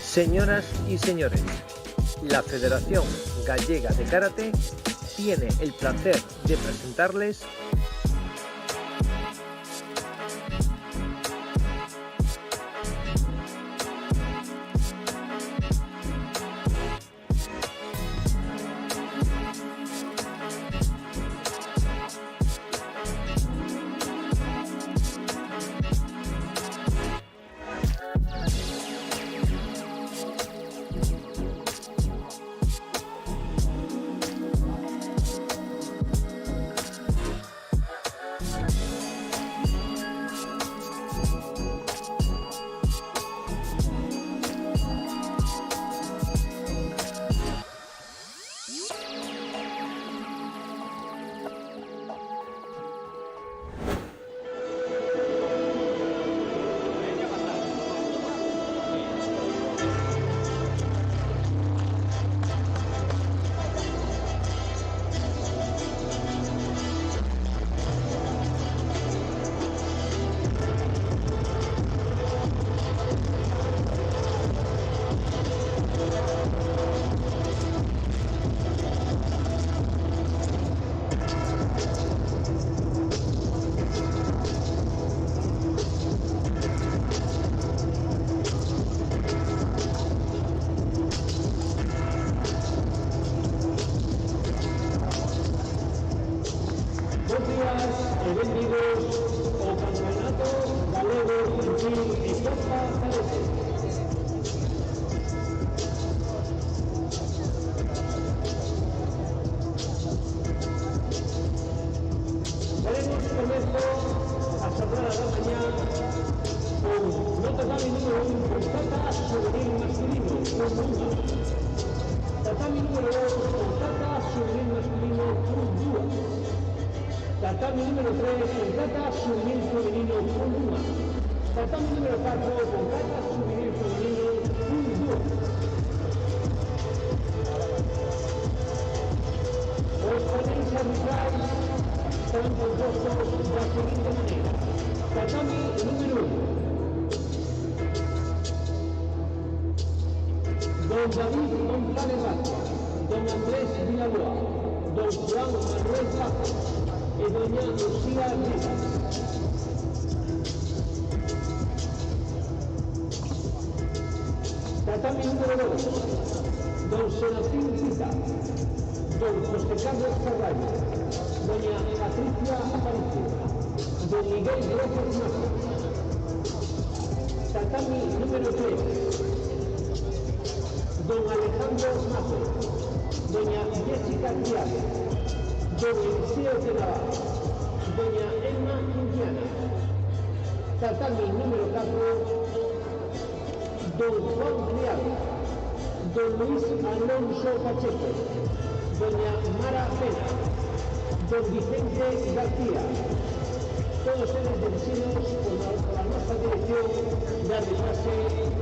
Señoras y señores, la Federación Gallega de Karate tiene el placer de presentarles tatami número 2 con kata juvenil masculino Club 2, tatami número 3 con kata juvenil femenino Club 1, tatami número 4 con kata juvenil femenino Club 2. Os paneles arbitrais están compostos da seguinte maneira: tatami número 1, Don David González Vázquez, Don Andrés Villalba, Don Juan Manuel Vázquez e Doña Lucía Rivas. Tatami número 2, Don Serafín Cita, Don José Carlos Carvalho, Doña Patricia Aparicio, Don Miguel López Mazo. Tatami número 3, Don Alejandro Mazo, Doña Jessica Criado, Don Eliseo Tenabá, Doña Emma Quintiana. Tatami número 4, Don Juan Criado, Don Luis Alonso Pacheco, Doña Mara Pena, Don Vicente García. Todos ellos vecinos por la nuestra dirección de arbitraje,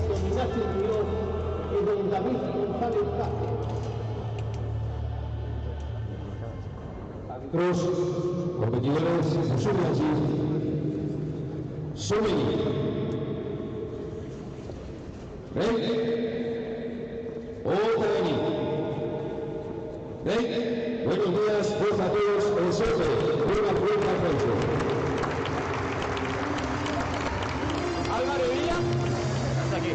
Don Ignacio Muñoz y Don David González Vázquez. Árbitros, competidores, suben allí. Suben. ¿Ven? Otra venir. ¿Ven? Buenos días, fuerza a todos. El socio, una prueba al frente. Álvaro Villa, hasta aquí.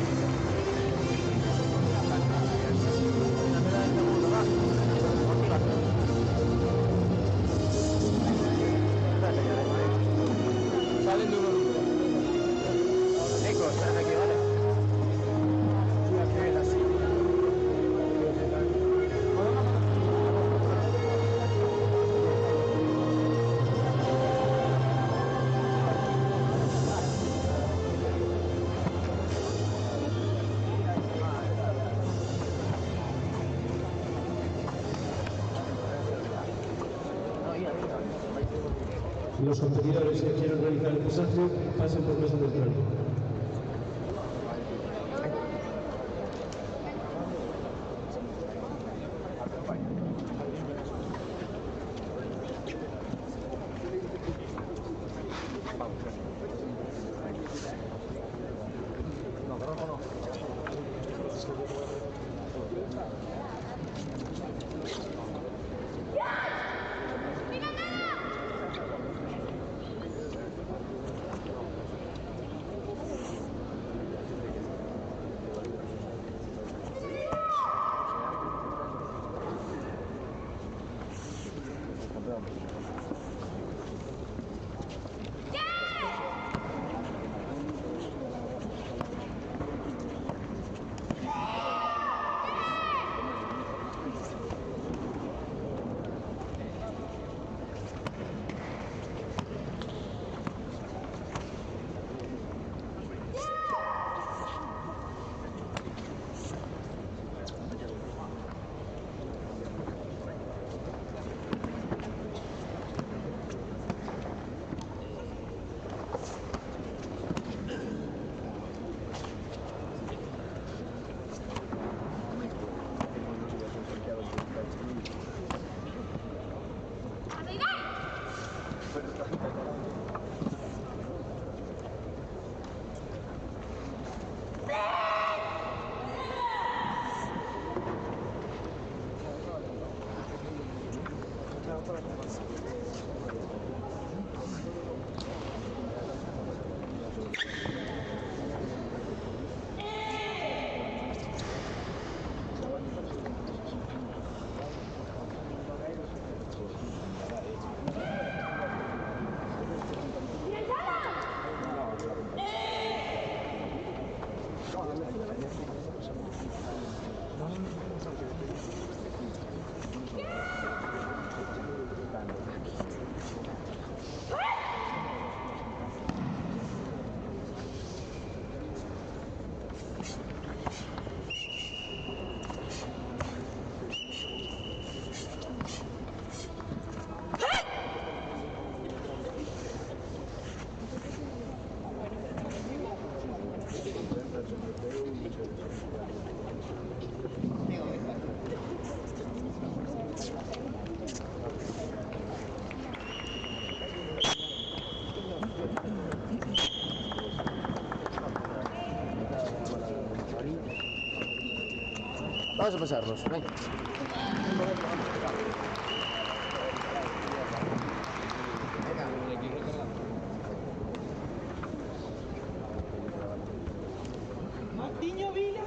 Salen de uno. Nico, están aquí, ¿vale? Los competidores que quieran realizar el pesaje pasen por mesa central. Vamos a pasarnos, venga. Martiño Vilas.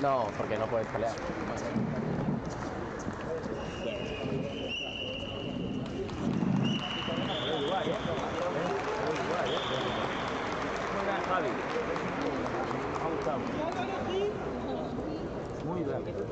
No, porque no puedes pelear. Javi. Muy rápido.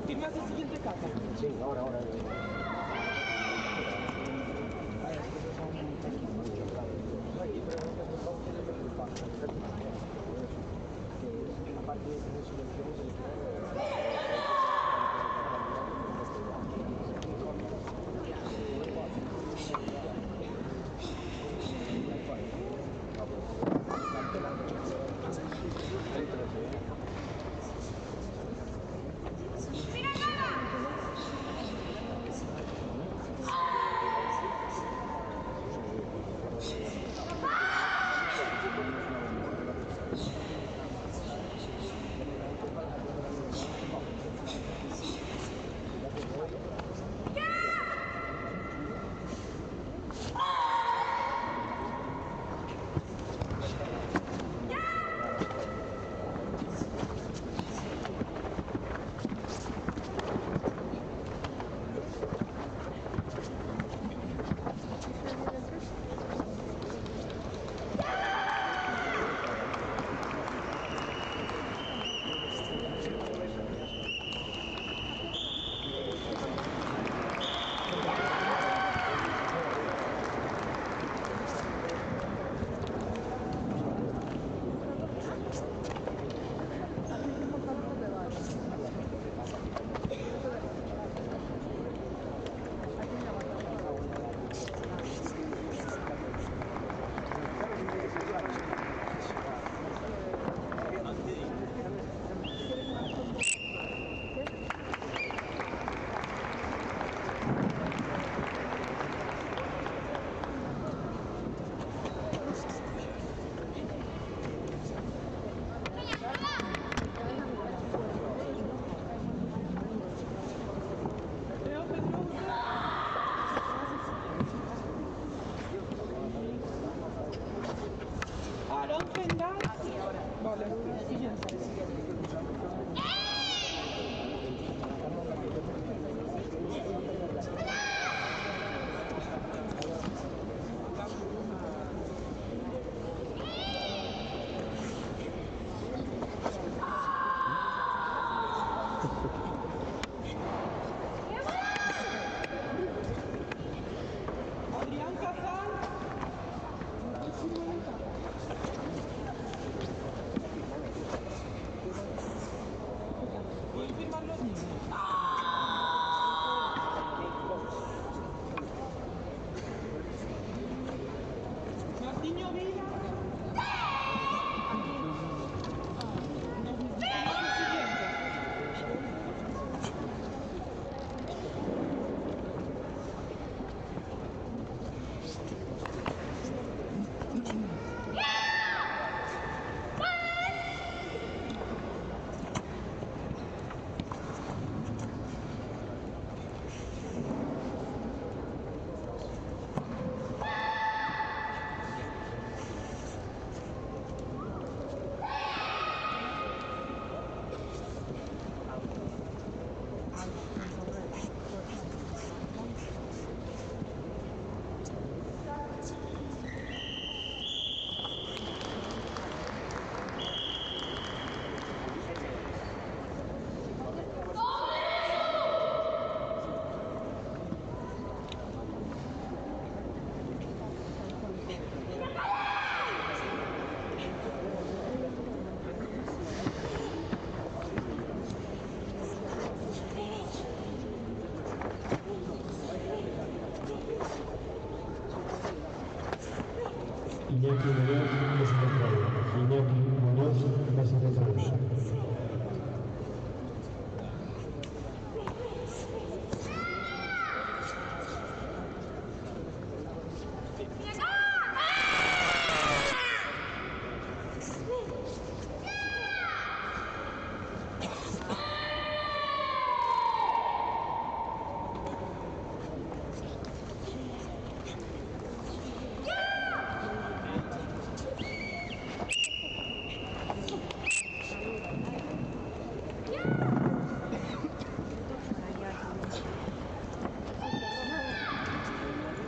¿Firmas el siguiente caja? Sí, ahora.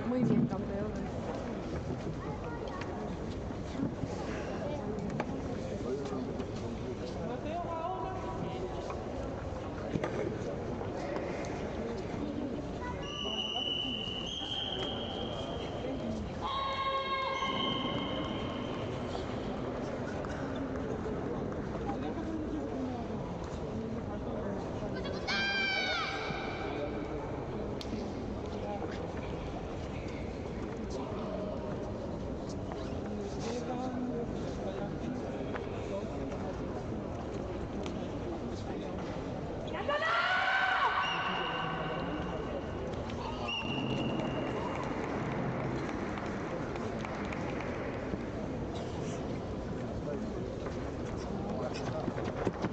Muy bien, campeón.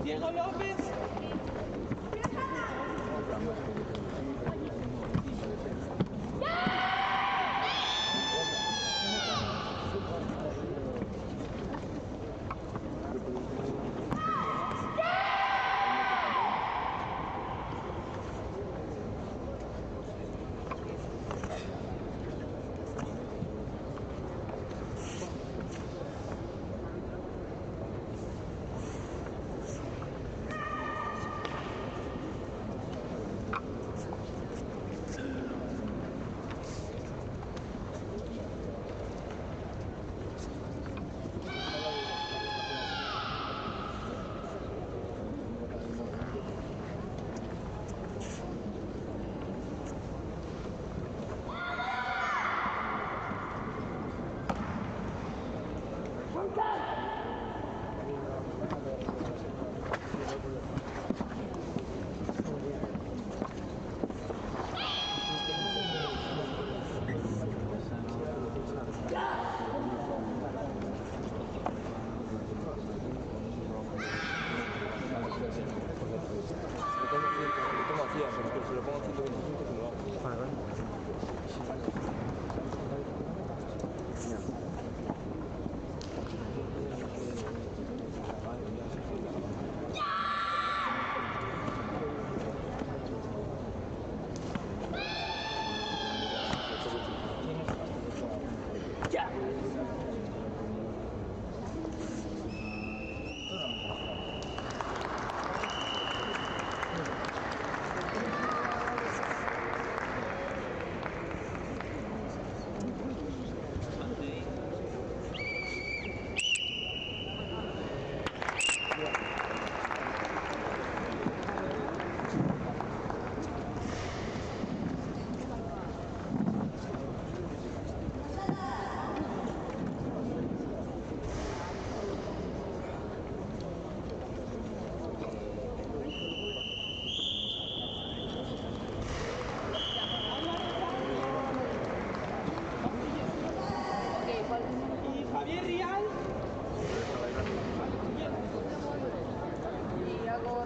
Diego López. Javier Rial. Y hago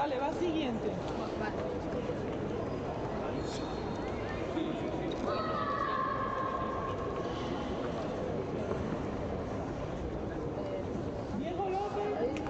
Vale, va siguiente. Diego López.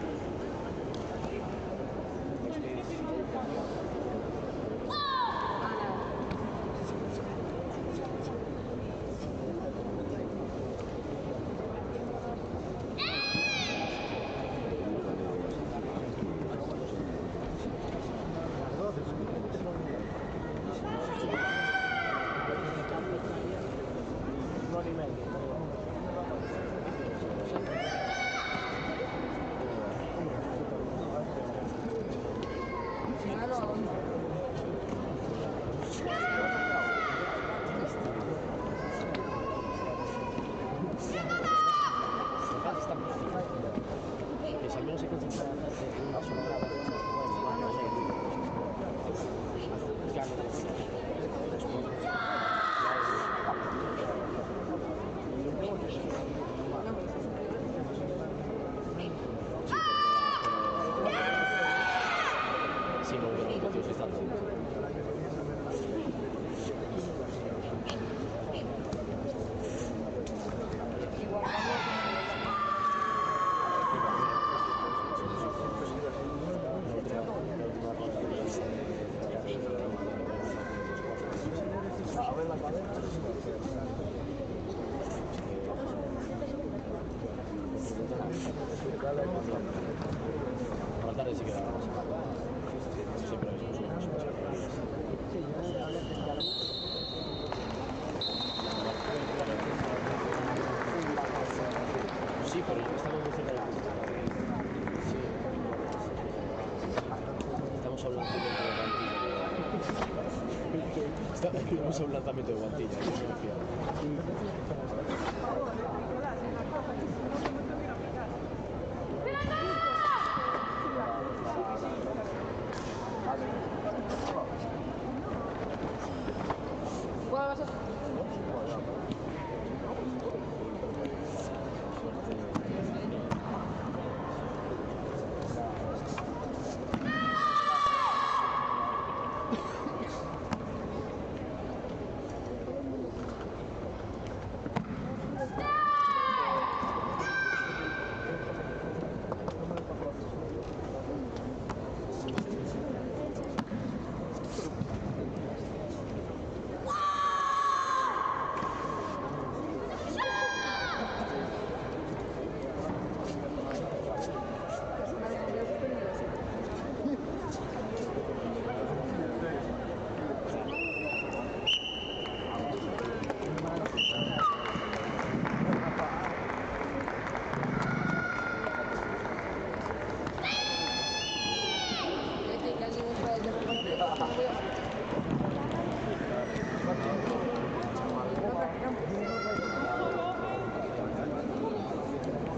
Queremos un lanzamiento de guantilla.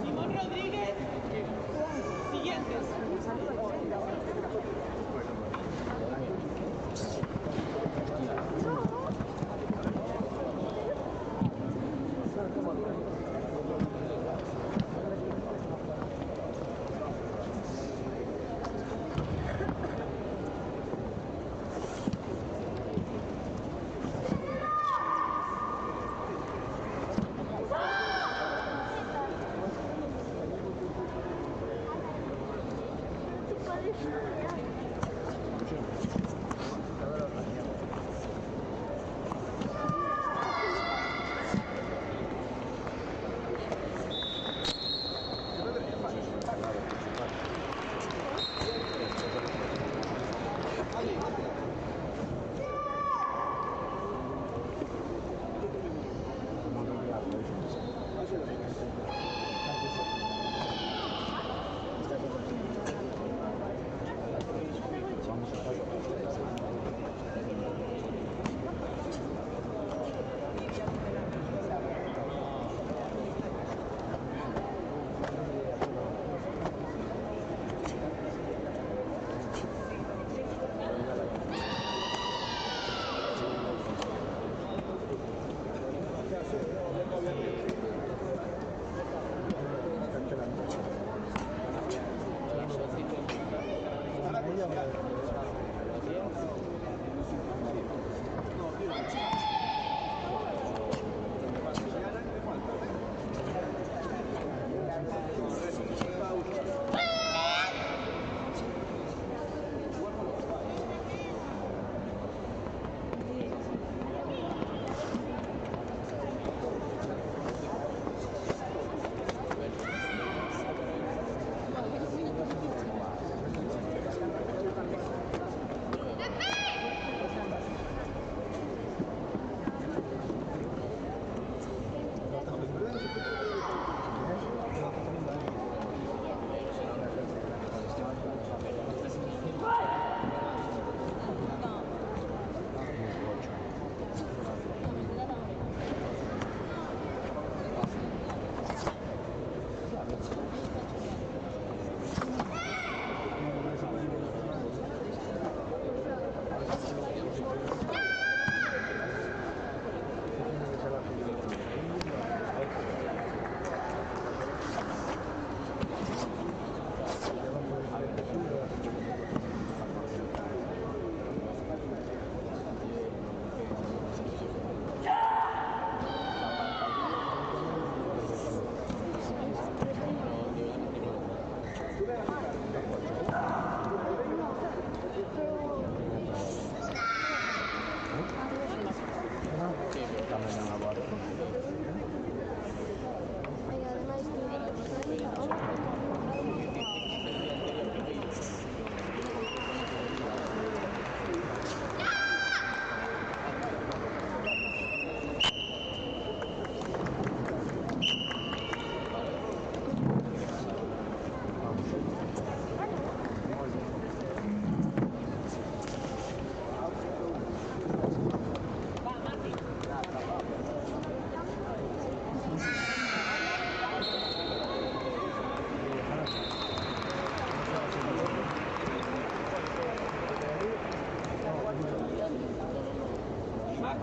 Simón Rodríguez. Siguientes.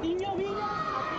Niño Villa, a ti.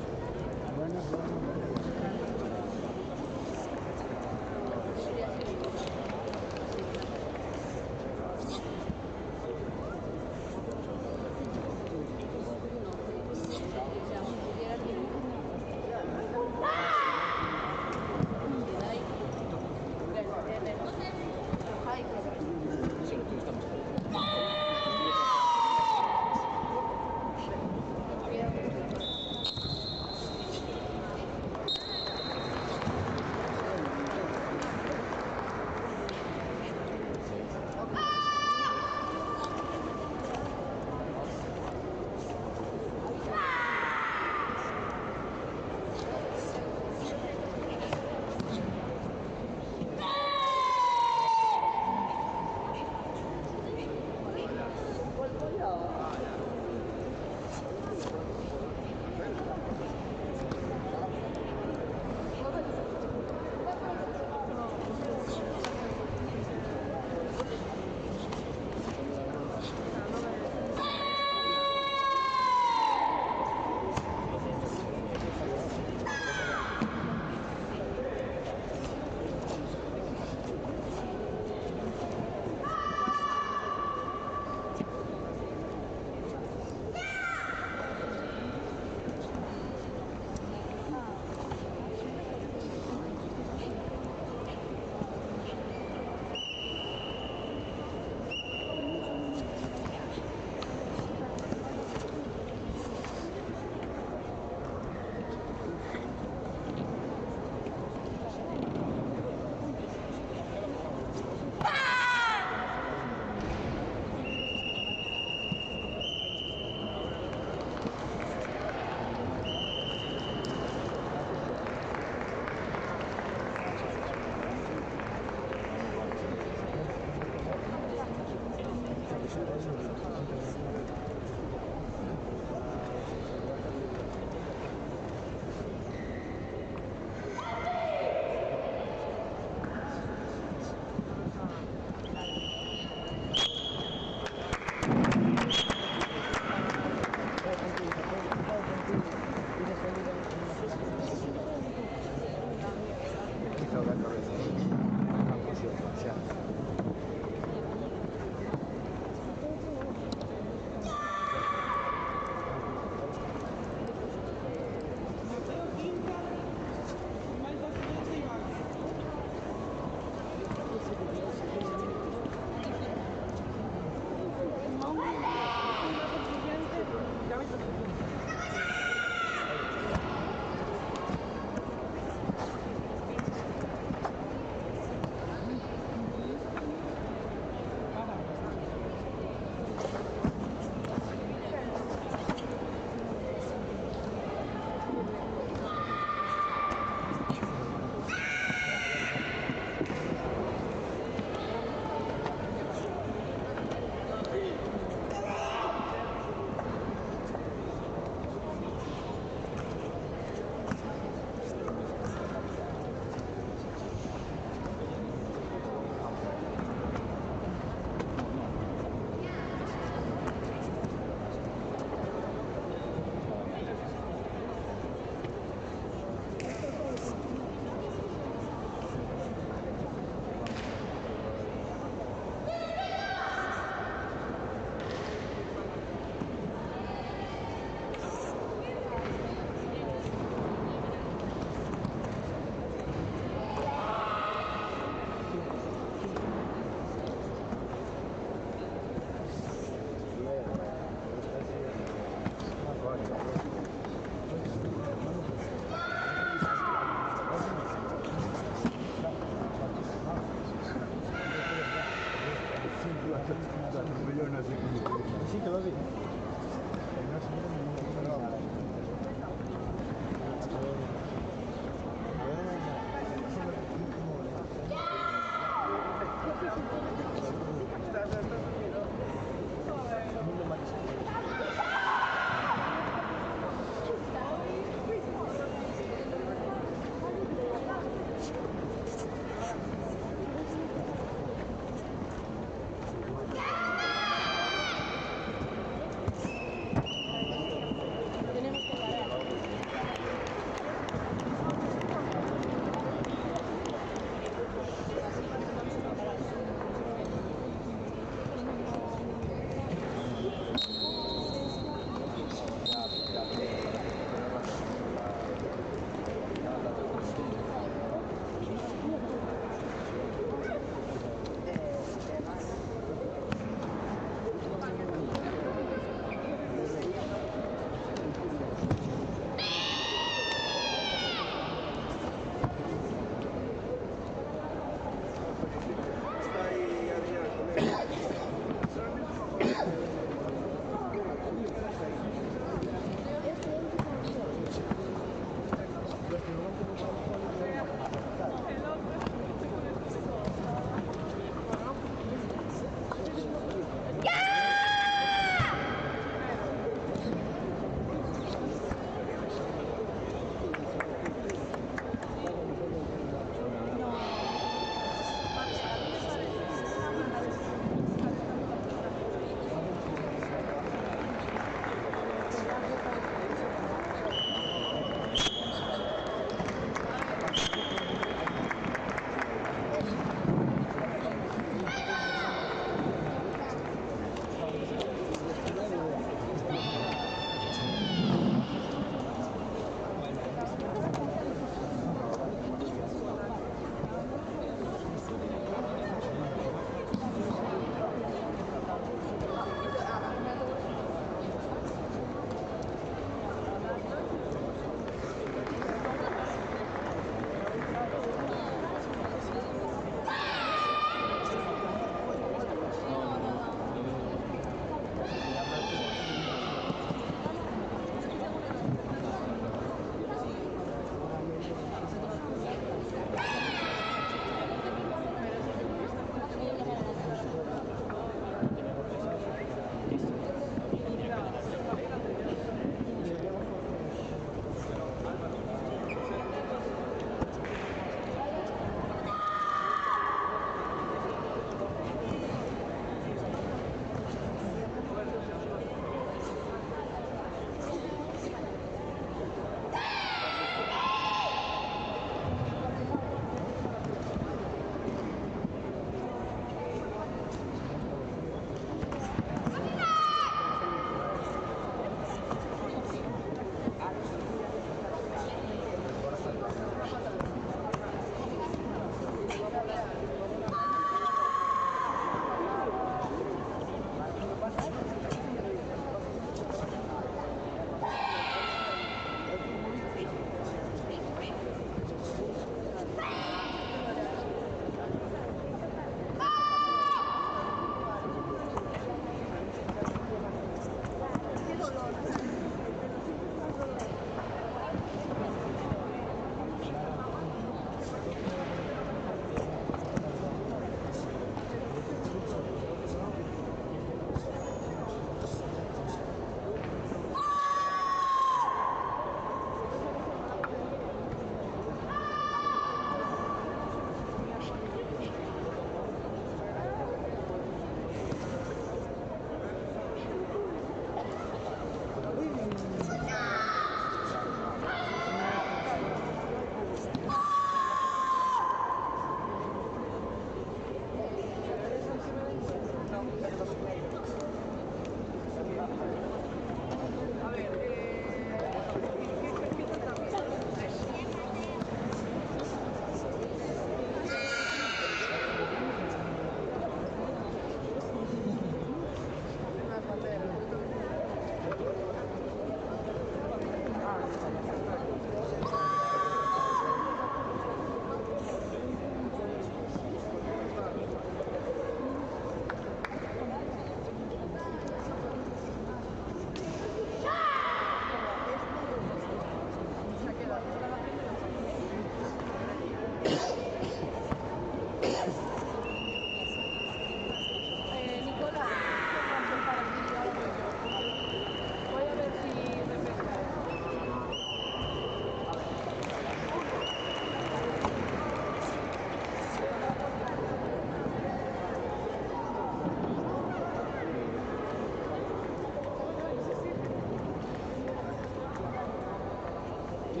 Se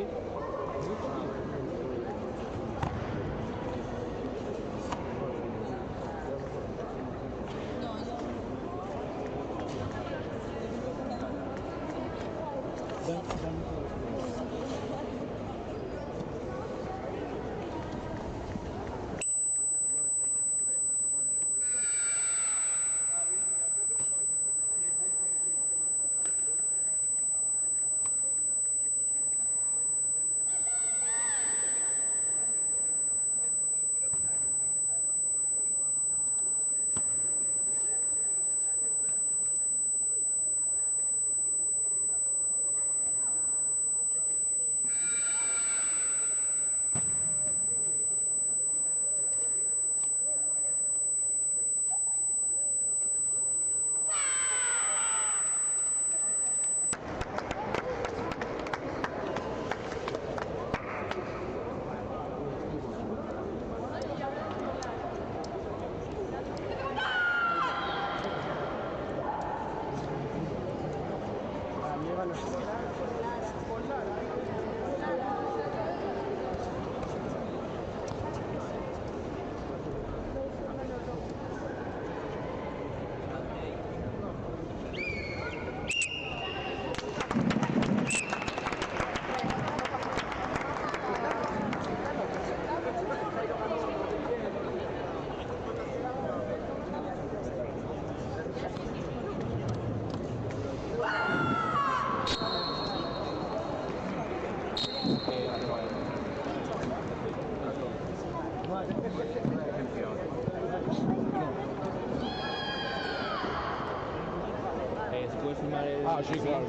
puede filmar el... Ah, sí, claro. Y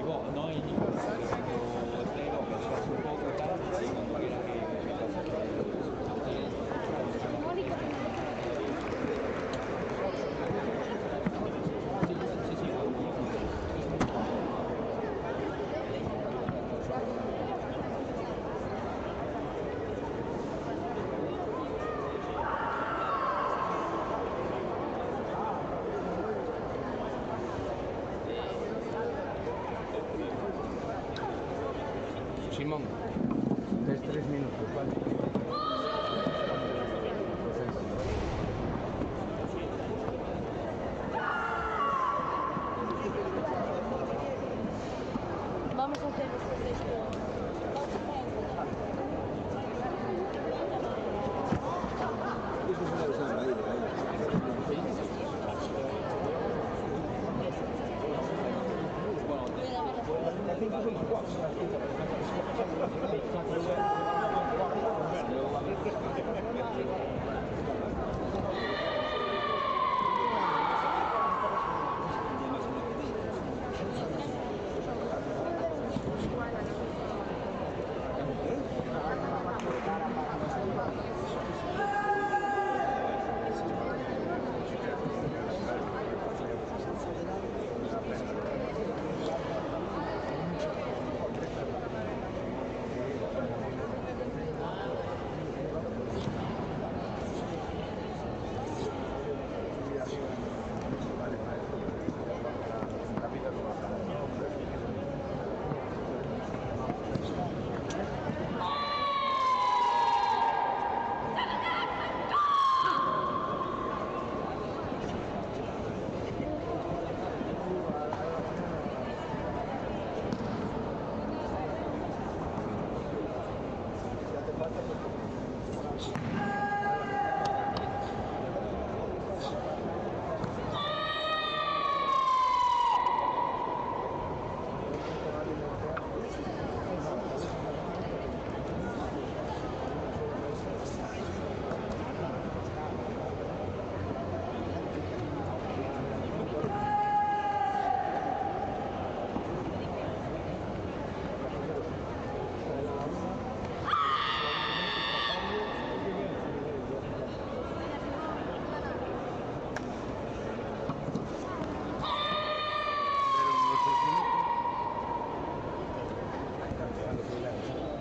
bueno, no hay ningún cuando esté lo que se un poco y tal, y cuando quiera que me pase. Simón, es 3 minutos, ¿vale? Vamos a hacer esto.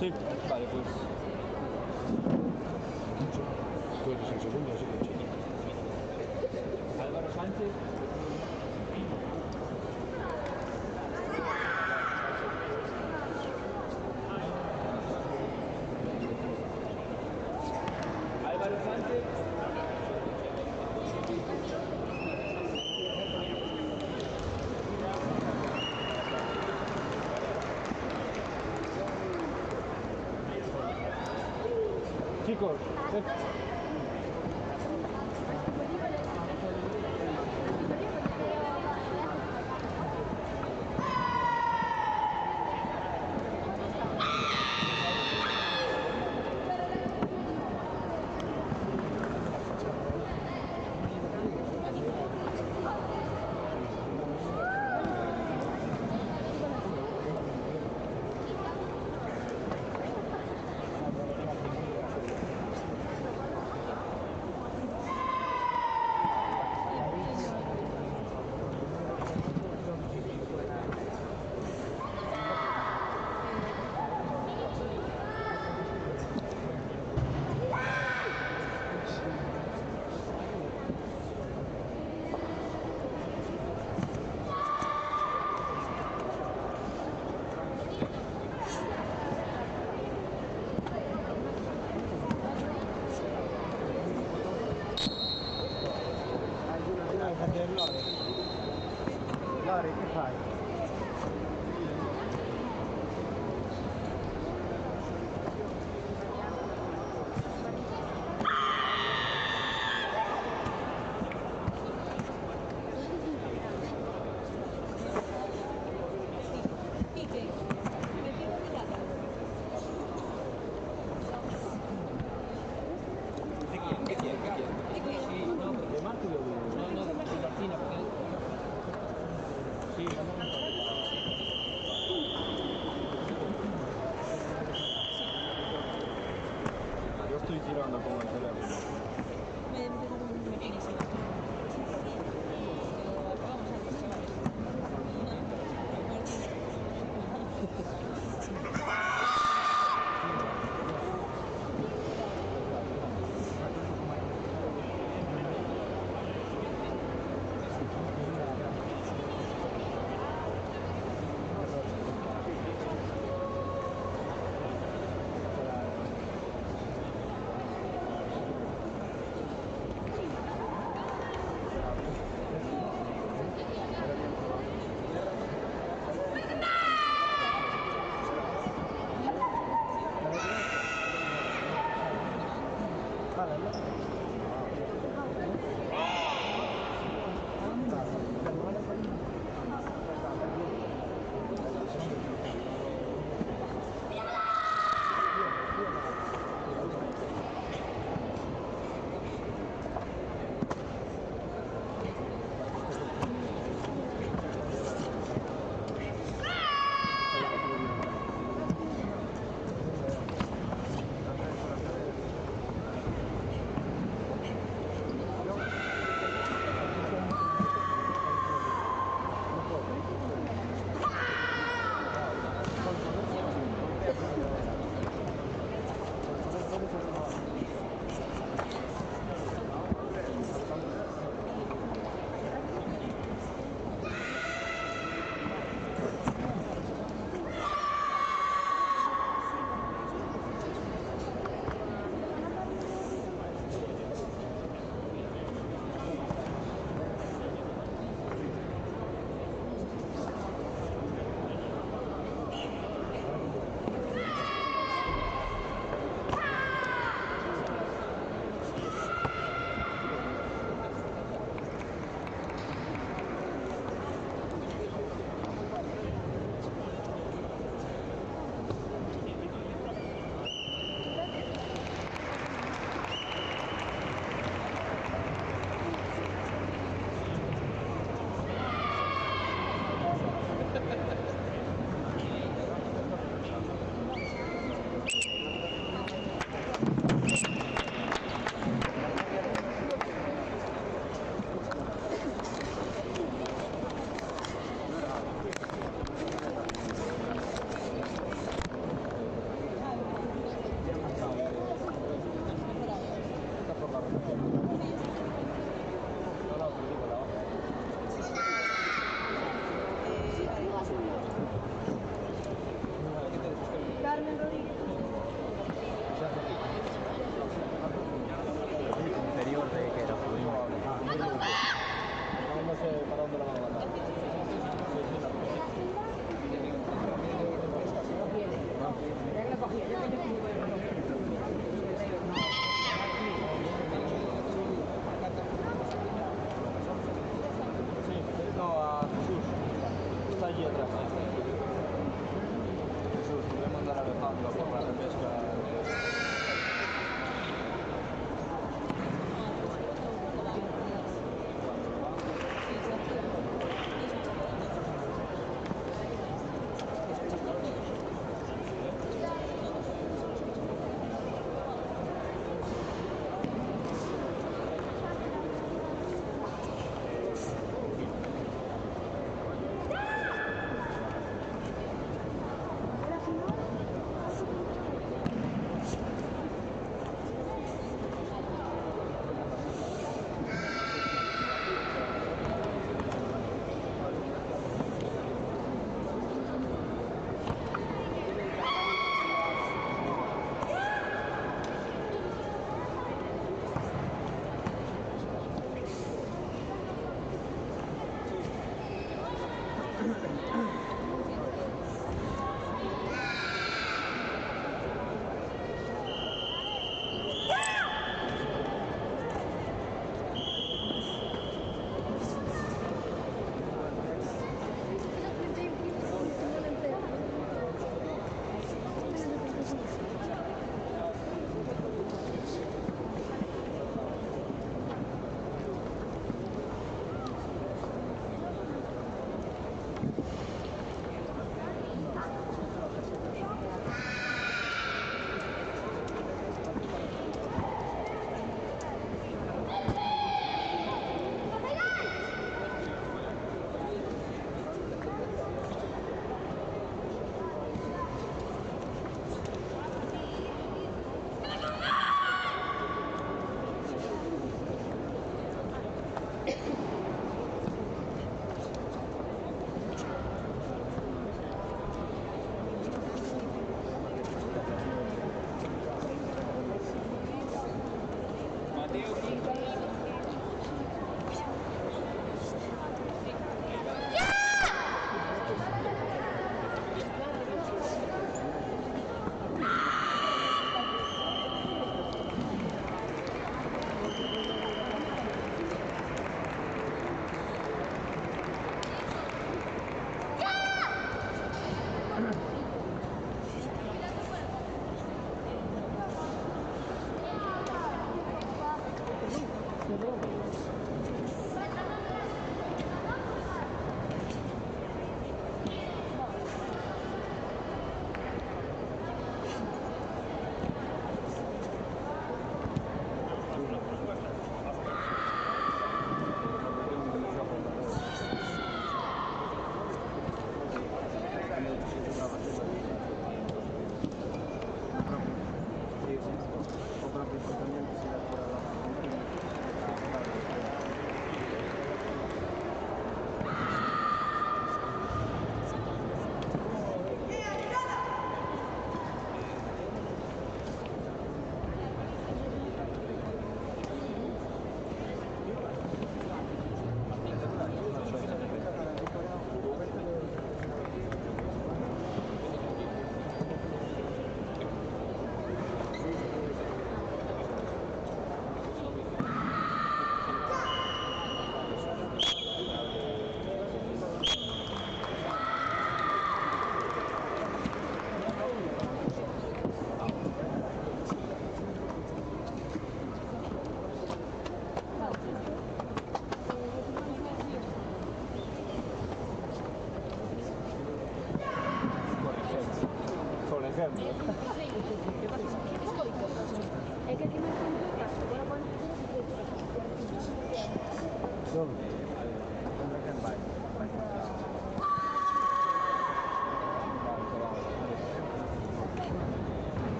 Sí, vale, pues. Tú eres el segundo, así que sí. Álvaro Sánchez. chicos. Lore, che fai? Yo estoy tirando con el teléfono. Me tienes por la pesca.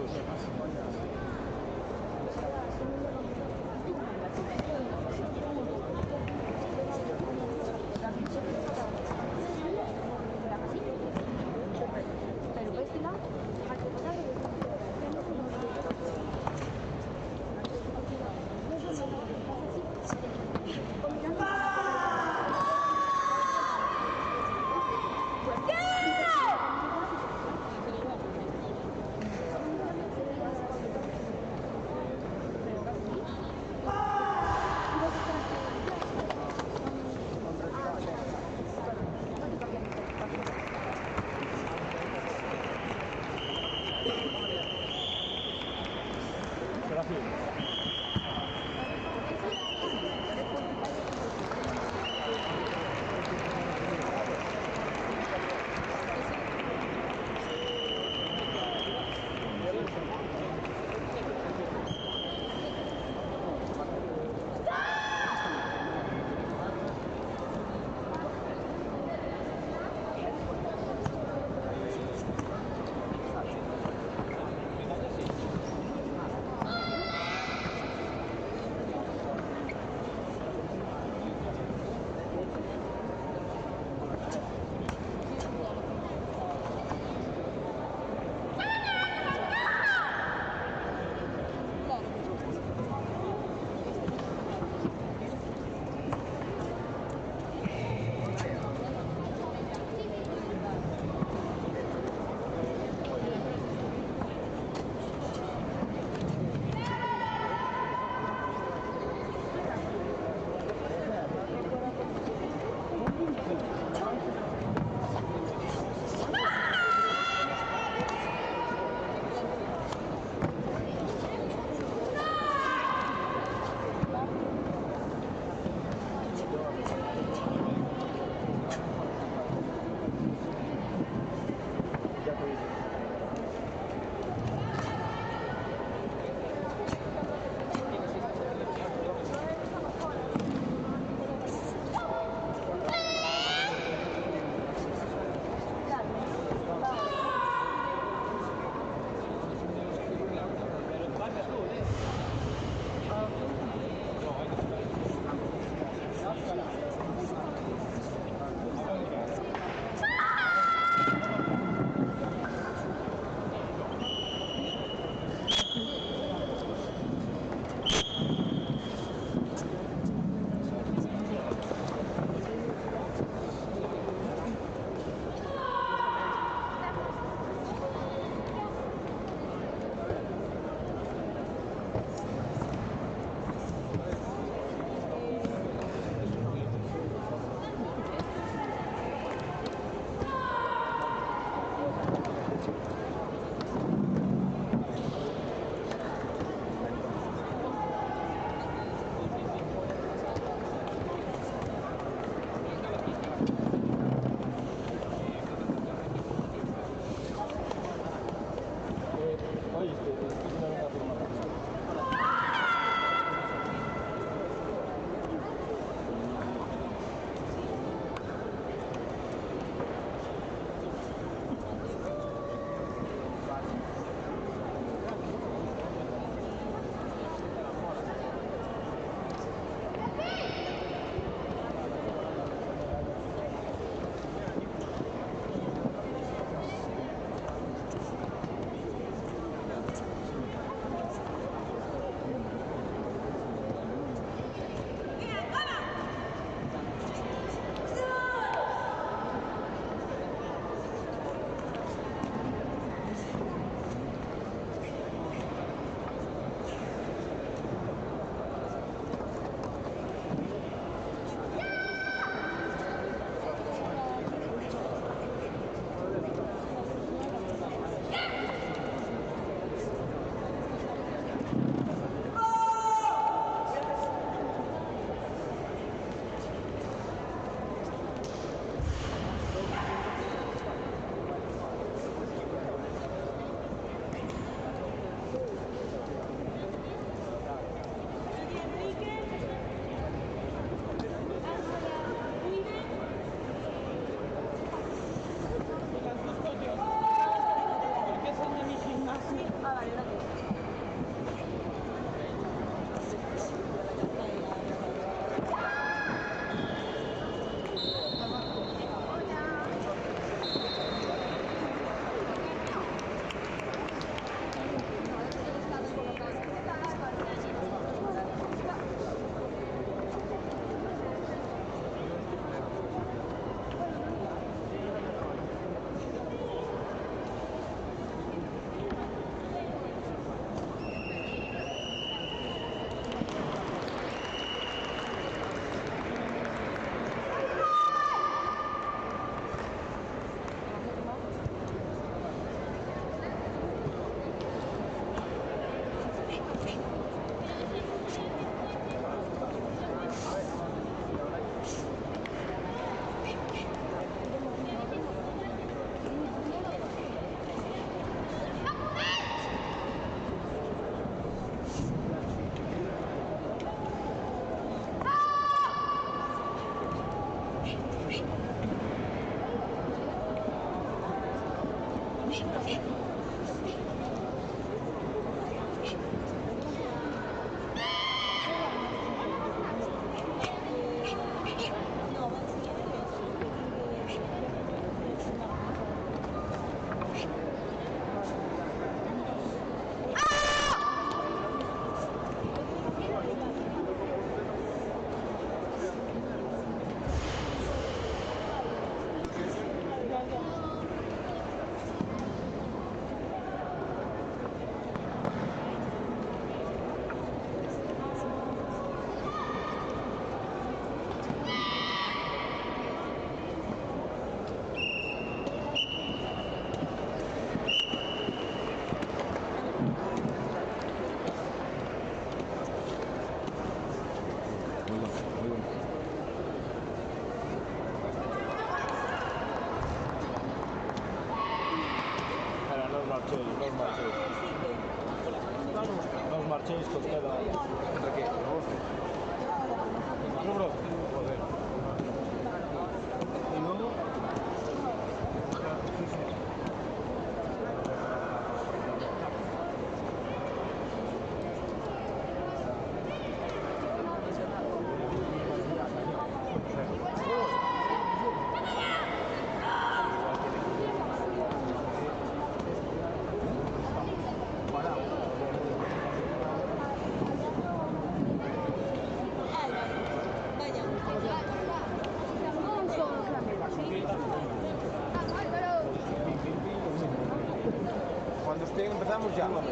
Jesús. visto queda... ¿Entre qué? ¿No, bro? Joder. Y luego... Cuando estén empezamos, llámame.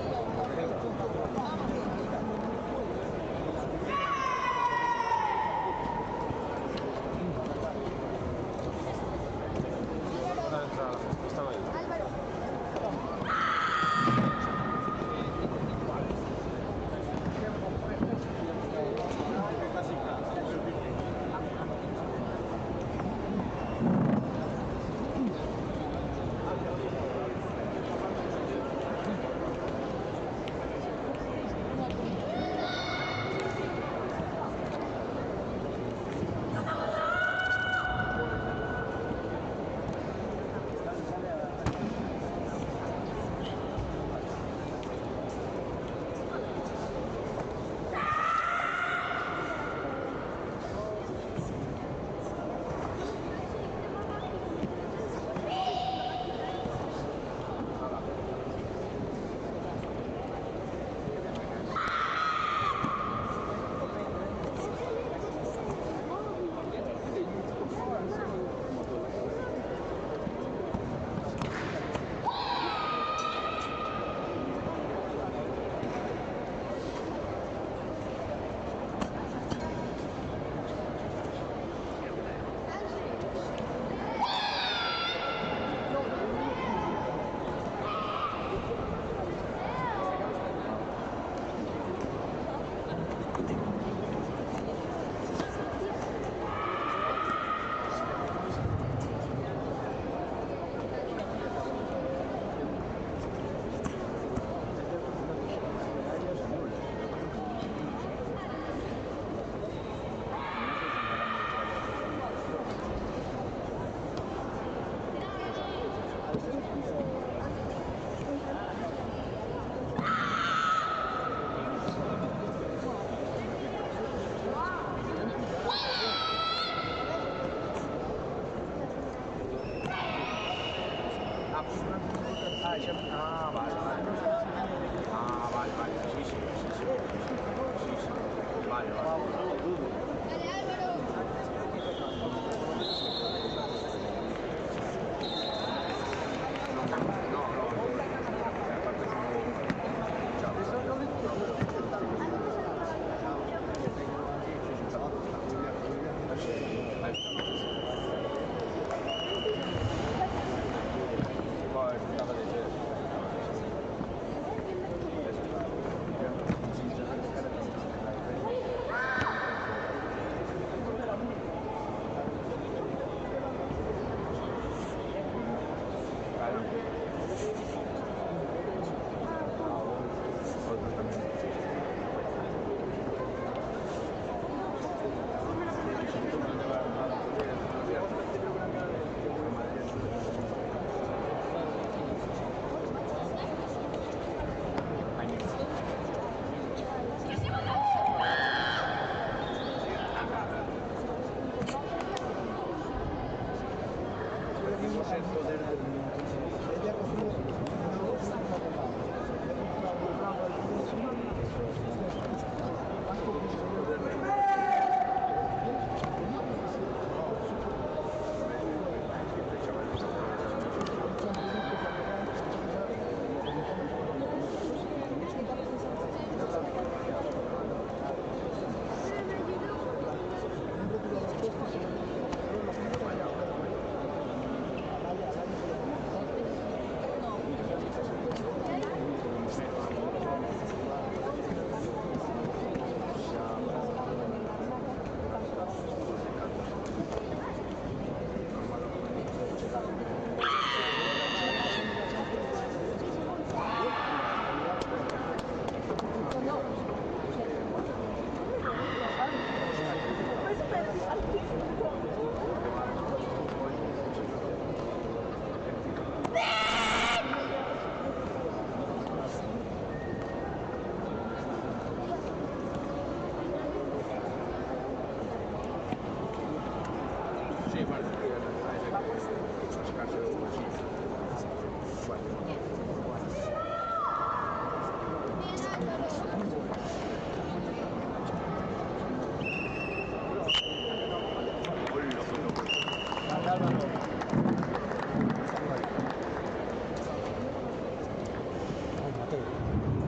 Están ahí.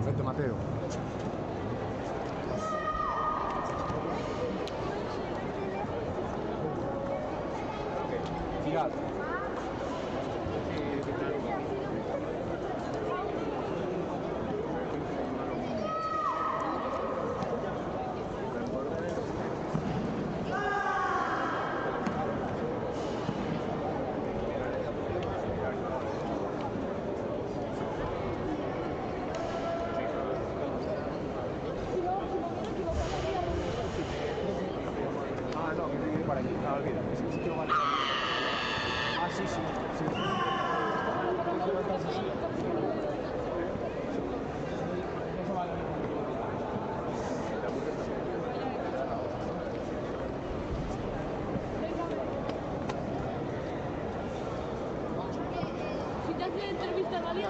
Perfecto, Mateo. Girad. Ah, no, que tiene que ir para allí. Ah, olvida. Ese sitio vale. Ah, sí, sí. Sí. Eso vale. Si te hacen entrevista en María,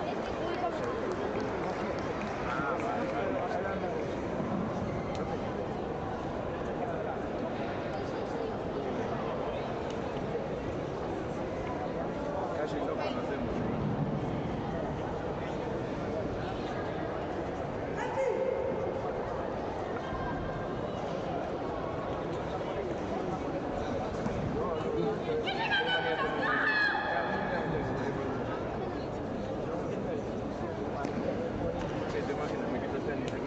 Casi no conocemos. ¿Te imaginas? Me quito el tenis aquí.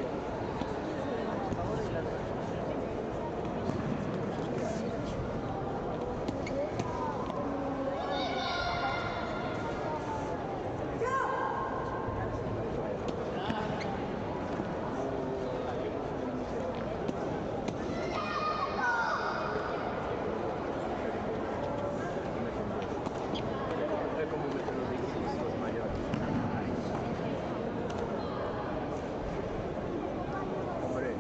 Es como meten los bikinis los mayores. Hombre.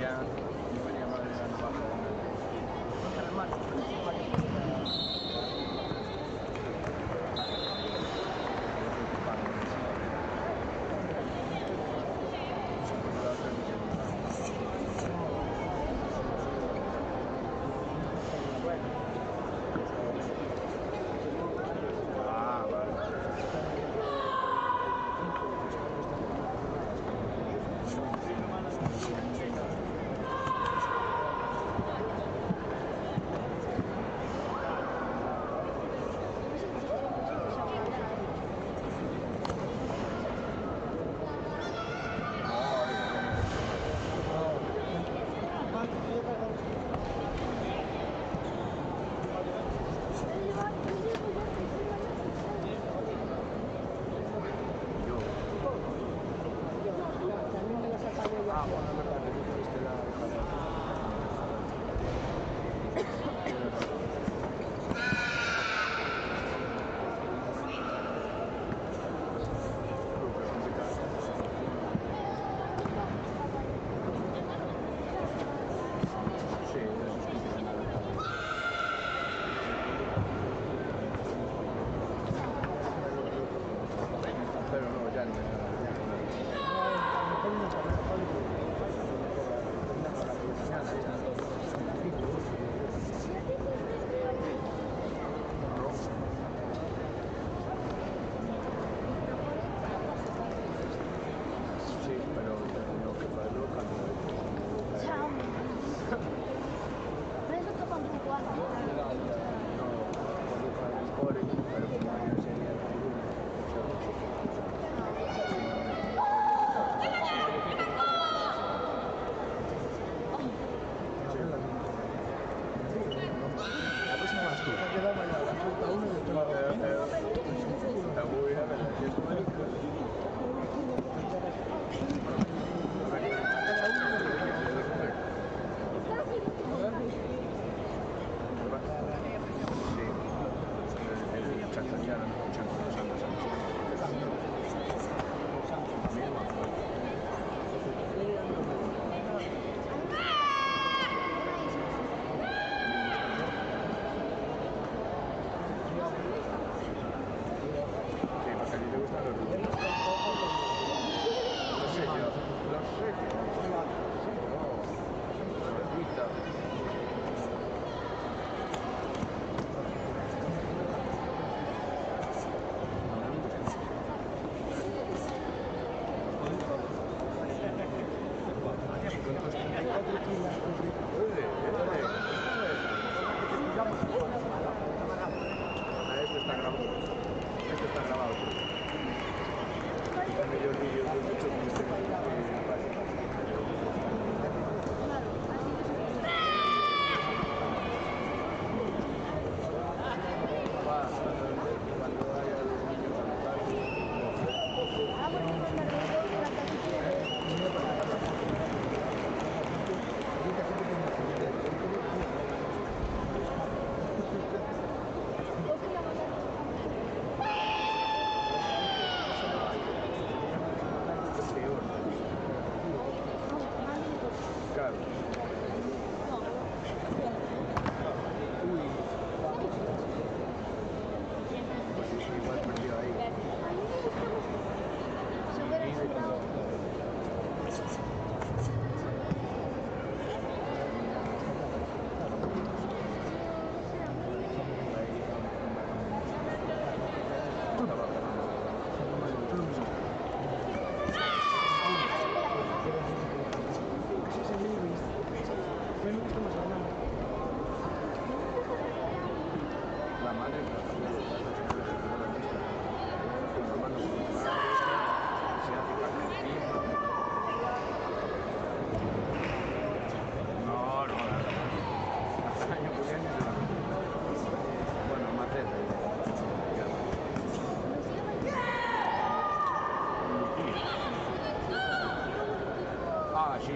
Ya, no venía mal de la navaja. Ah, vale. Ah, bueno, es verdad que tú tuviste la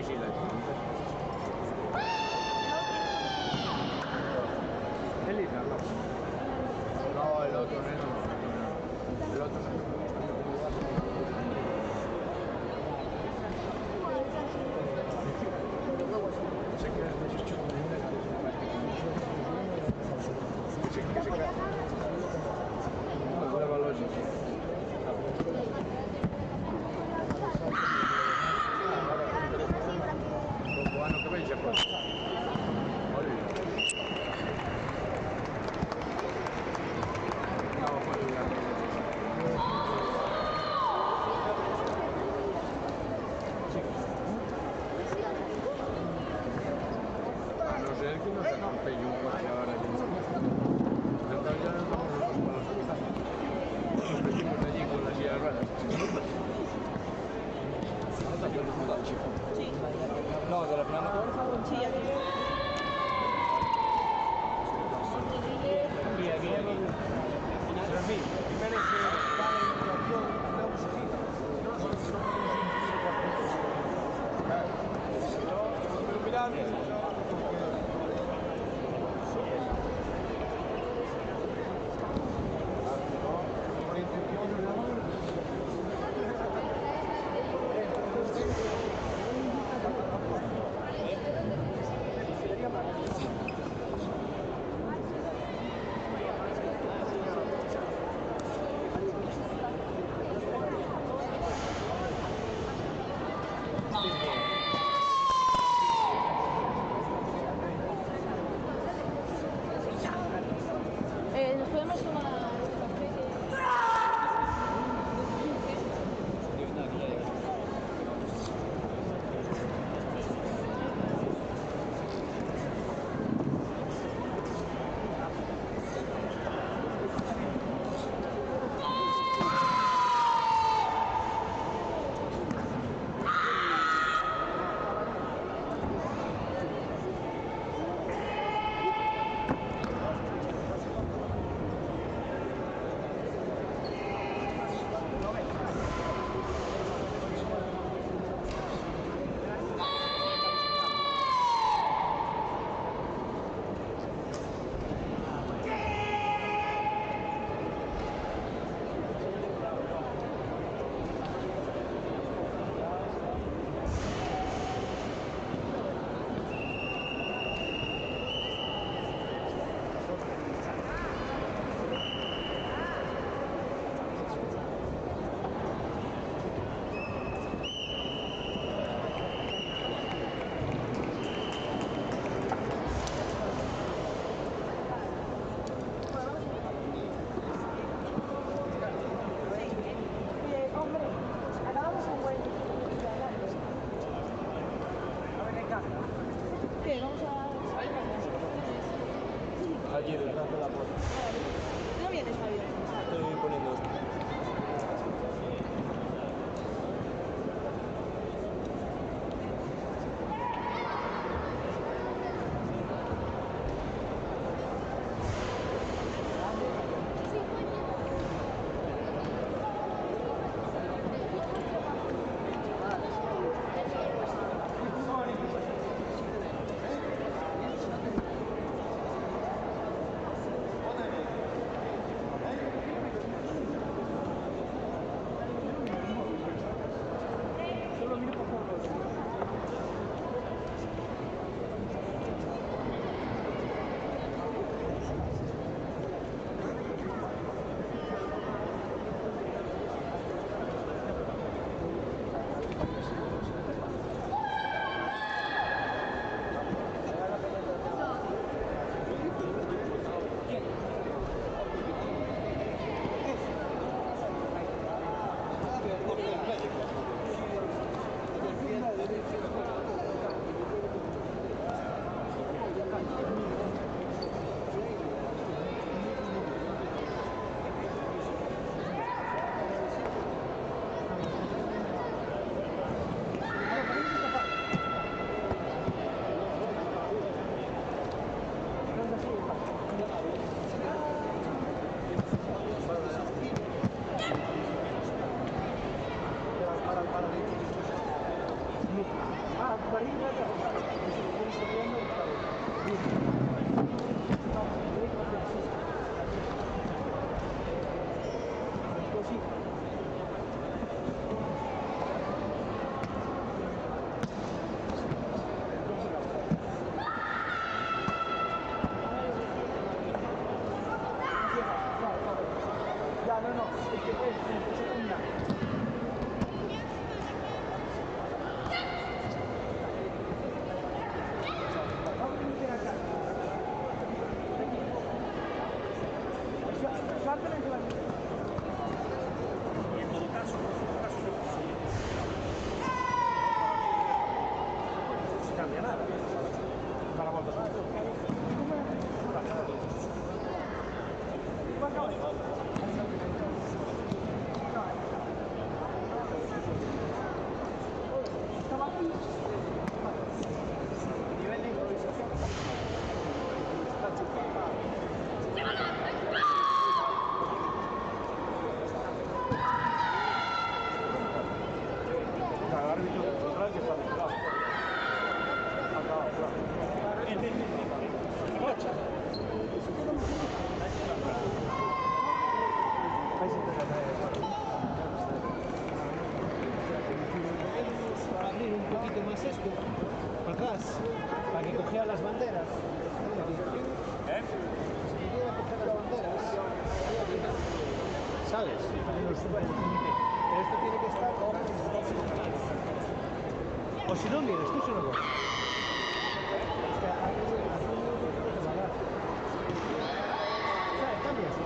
sí, la ¿El Lina? No, el otro neno no. El otro neno. Se queda en ese chulo de una que se queda. Agora va longe. O ano que vem já pode. Olha. Não, pode ligar. A no ser que no se atropelle un coche ahora allí. Entonces ya nos vamos para el hospital. Nos metimos allí con las sillas de ruedas. Sí. No, de la plana. Sí, aquí. Aquí. Serafín, primero se va la información, damos aquí. Pero mirad, por intención de la mano. Nos podemos tomar café. ¿Qué? Vamos a... Allí detrás de la puerta. No vienes, Javier. Estoy poniendo esto. Ah, Ya, no, es que es una. Y en todo caso, no se cambia nada. Para volver a Nivel de improvisación. el árbitro central que está vigilado. Acabado, Para abrir un poquito más esto, para atrás, para que cogiera las banderas. Si quisiera coger las banderas, ¿sabes? Pero esto tiene que estar o si no, mira, escúchalo vos. Es que aquí no te va a dar. ¿Sabes? Cambia así.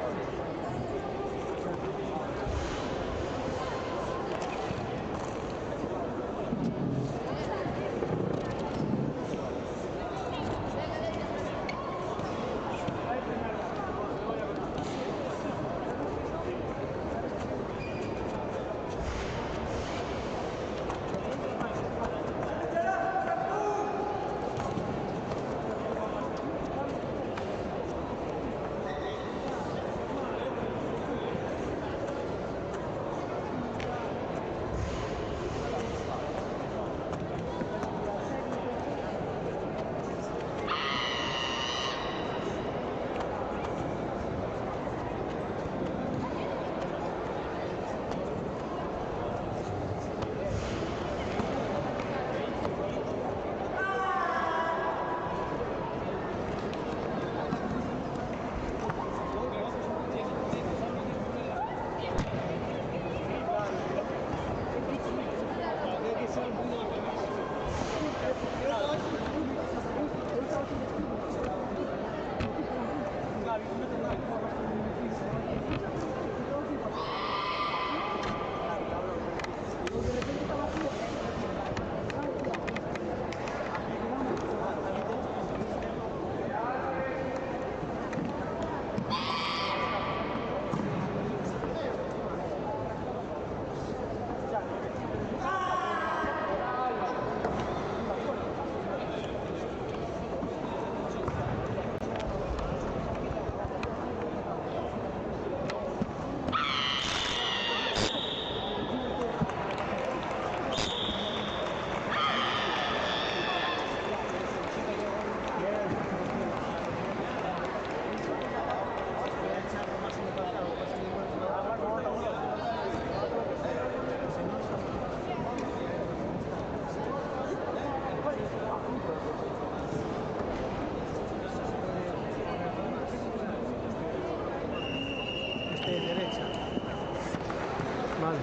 Vale,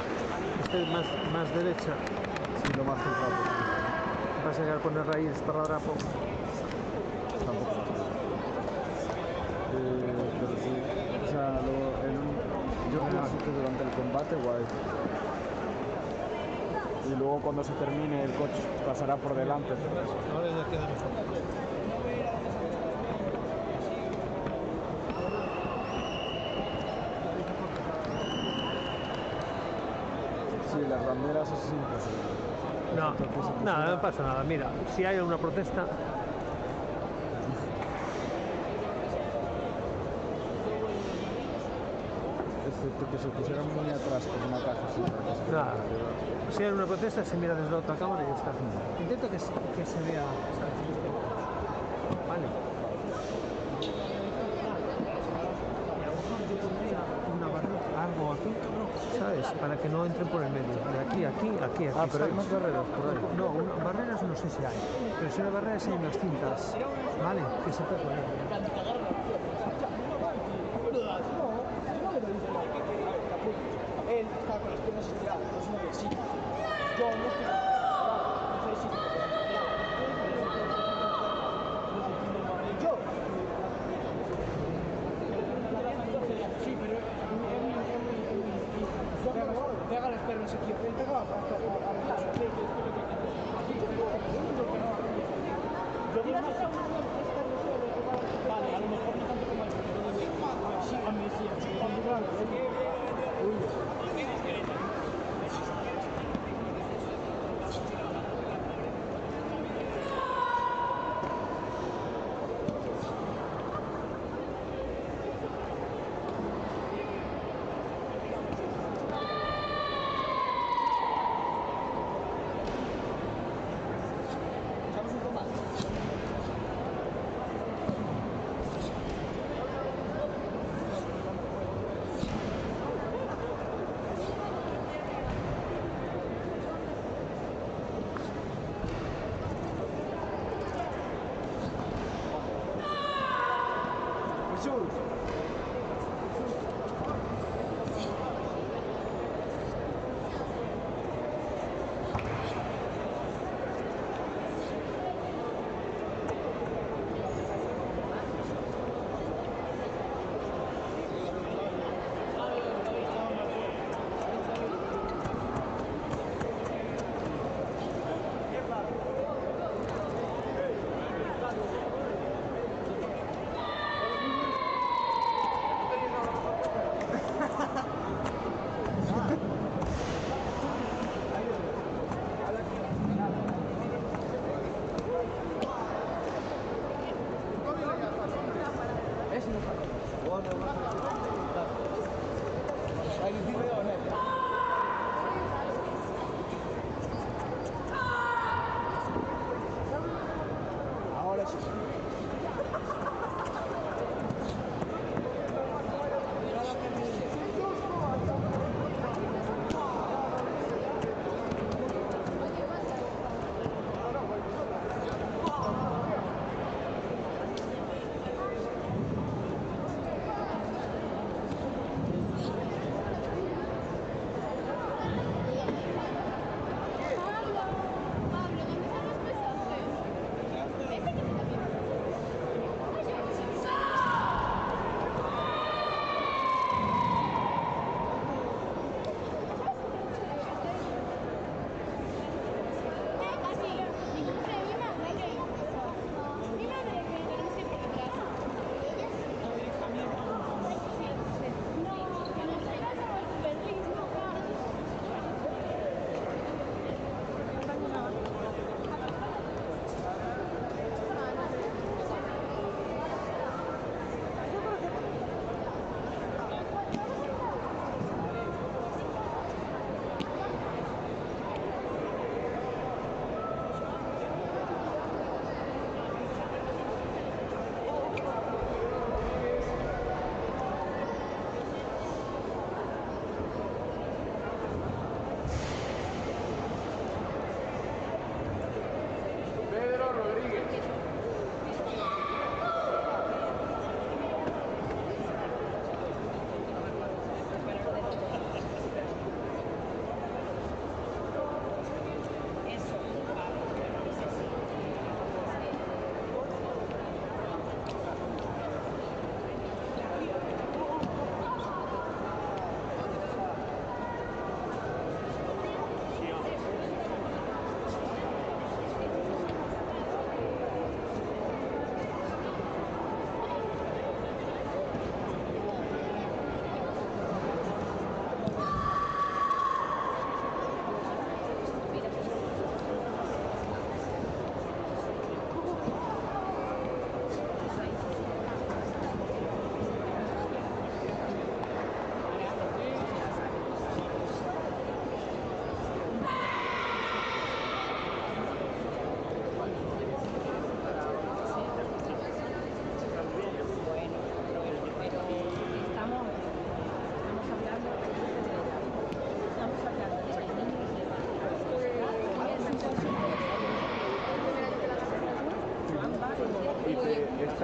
este más derecha. Sí, lo más centrado posible. Vas a llegar con el raíz para drapo. Tampoco. Pero sí, o sea, yo pienso que durante el combate, guay. Y luego cuando se termine el coche pasará por delante. Ahora ya queda mejor. Sí, las banderas eso es imposible. No, nada, no pasa nada. Mira, si hay una protesta, que se pusieran muy atrás con una caja así. Nada. Si hay una protesta, se mira desde la otra cámara y ya está. Intento que se vea. ¿Sabes? Vale. Una barrera, algo aquí, ¿sabes? Para que no entren por el medio. De aquí. Ah, pero hay ¿sabes? más barreras por ahí. No, barreras no sé si hay. Pero si hay barreras hay unas cintas, ¿vale? Que se puede poner. Él está con las piernas estiradas, es una sí. Yo no estoy necesito. Yo. Sí, pero pega las piernas aquí. Él pega a vale, a lo mejor no tanto como el sí, a mí sí,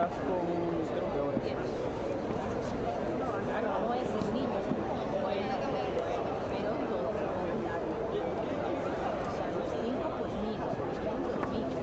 casco, creo que ahora. Claro, no es el niño, bueno, pero todo. O sea, los 5 pues 1000, los 2000.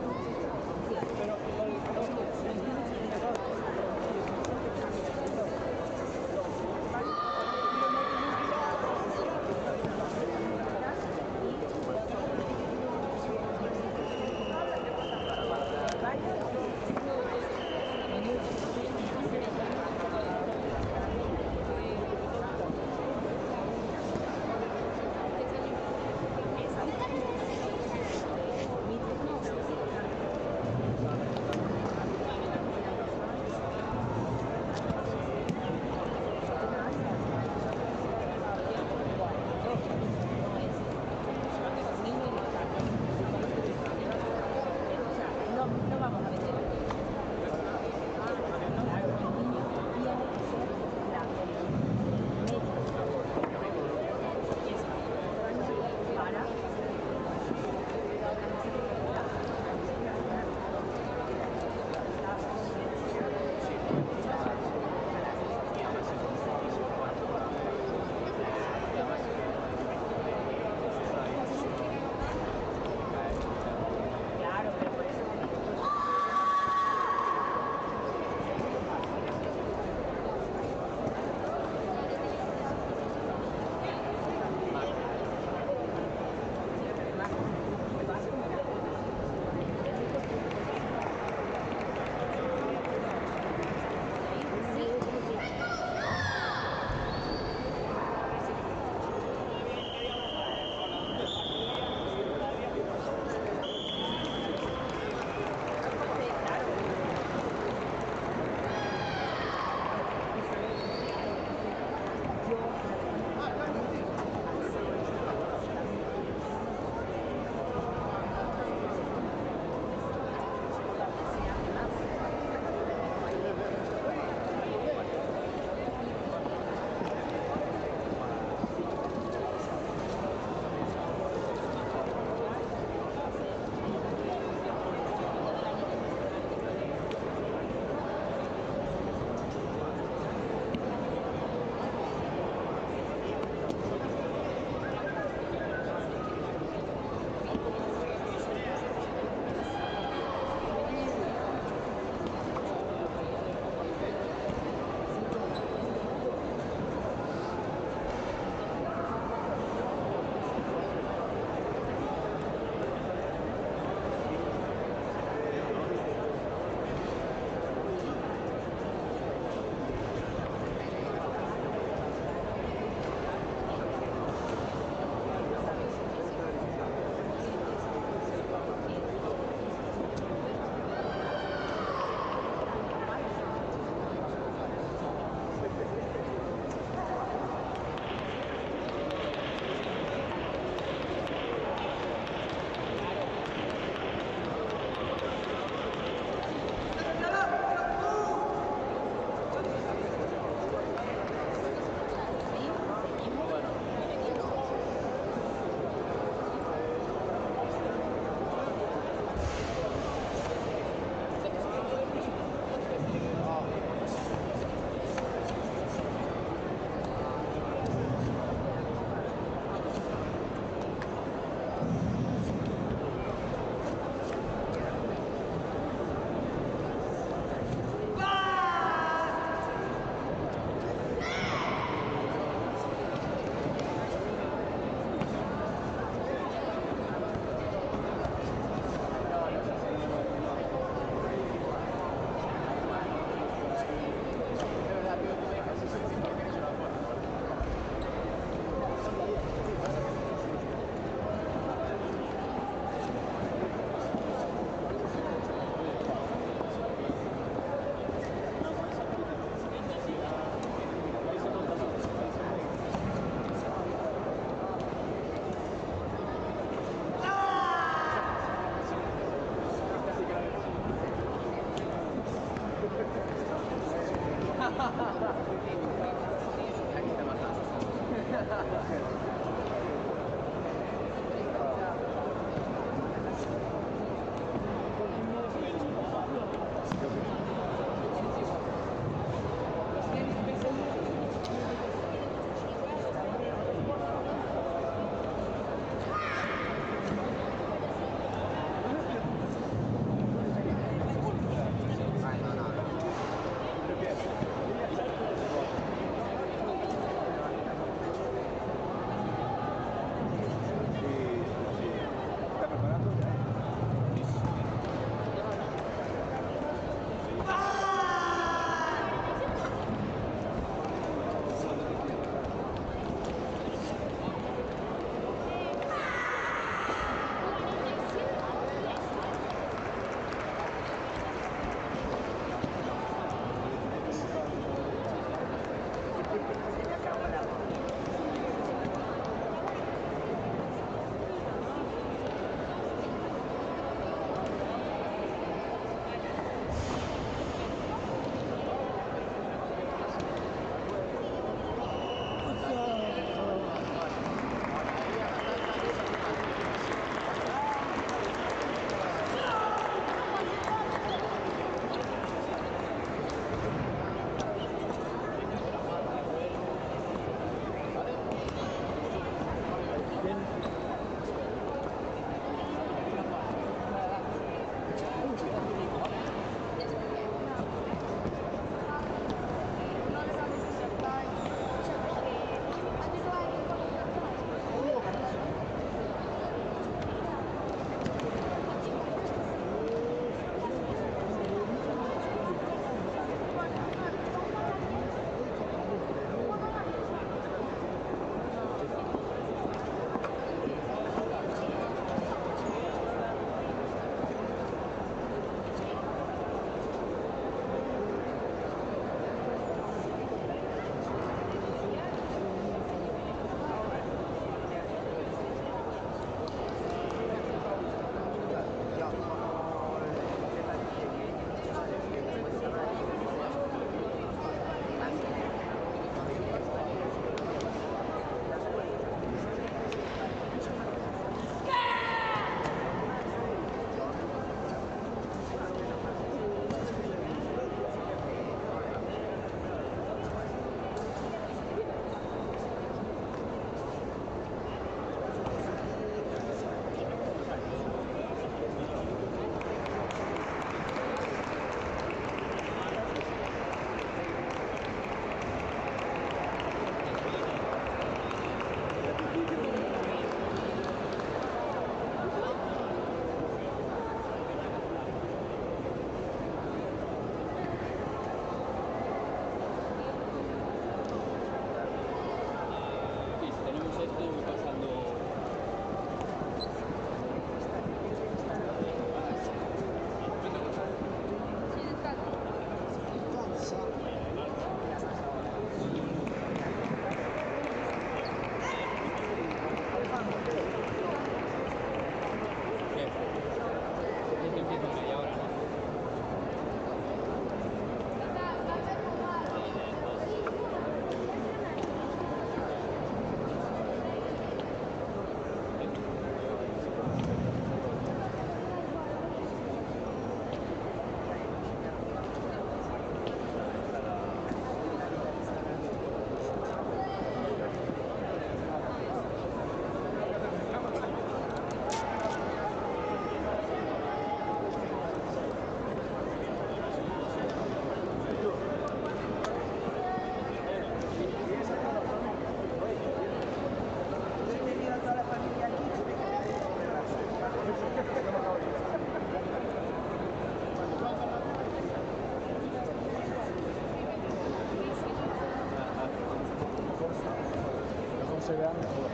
sea, mejor.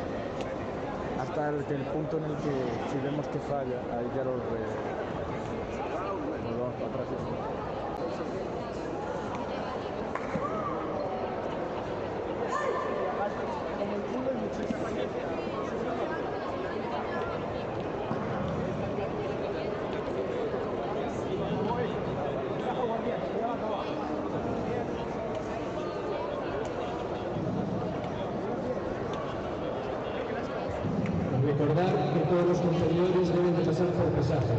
Hasta el punto en el que si vemos que falla, ahí ya lo volvamos para atrás. Recordar que todos los competidores deben de pasar por pesaje.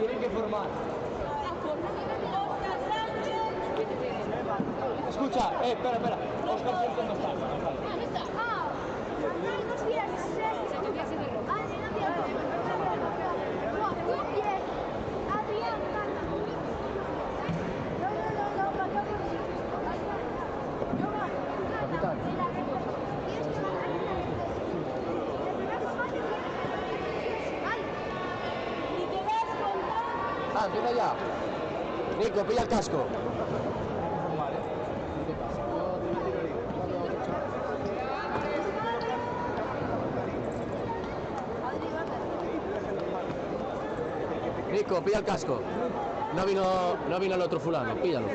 tienen que formar. Escucha, espera. Oscar Sánchez no está. Ah, no está. Ah, no tiene. Capitán. Ah, empieza ya. Nico, pilla el casco. Nico, pilla el casco. No vino el otro fulano, píllalo.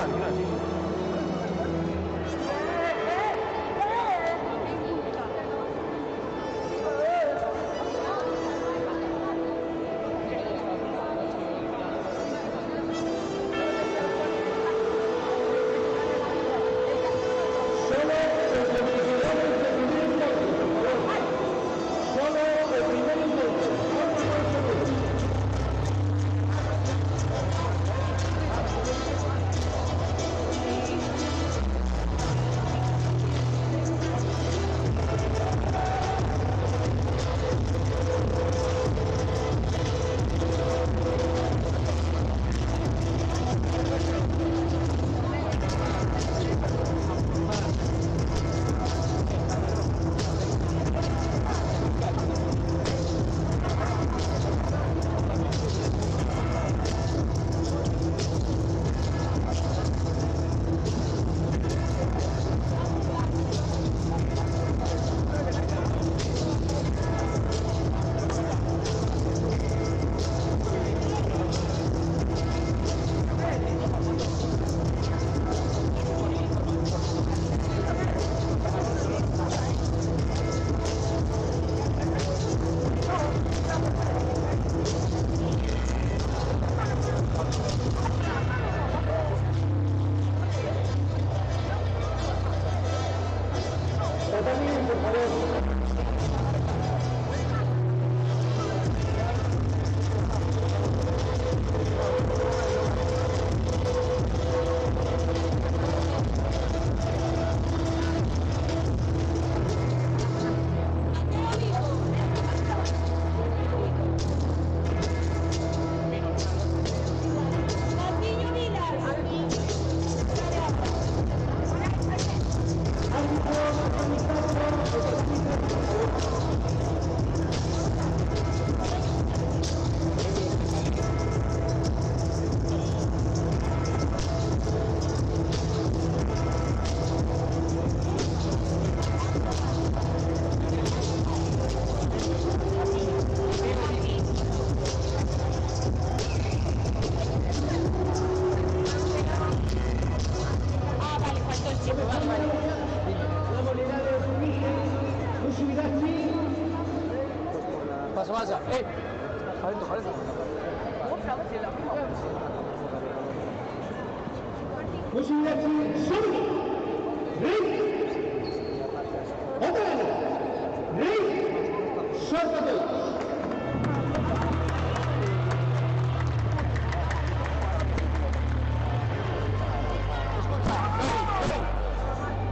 Pasa.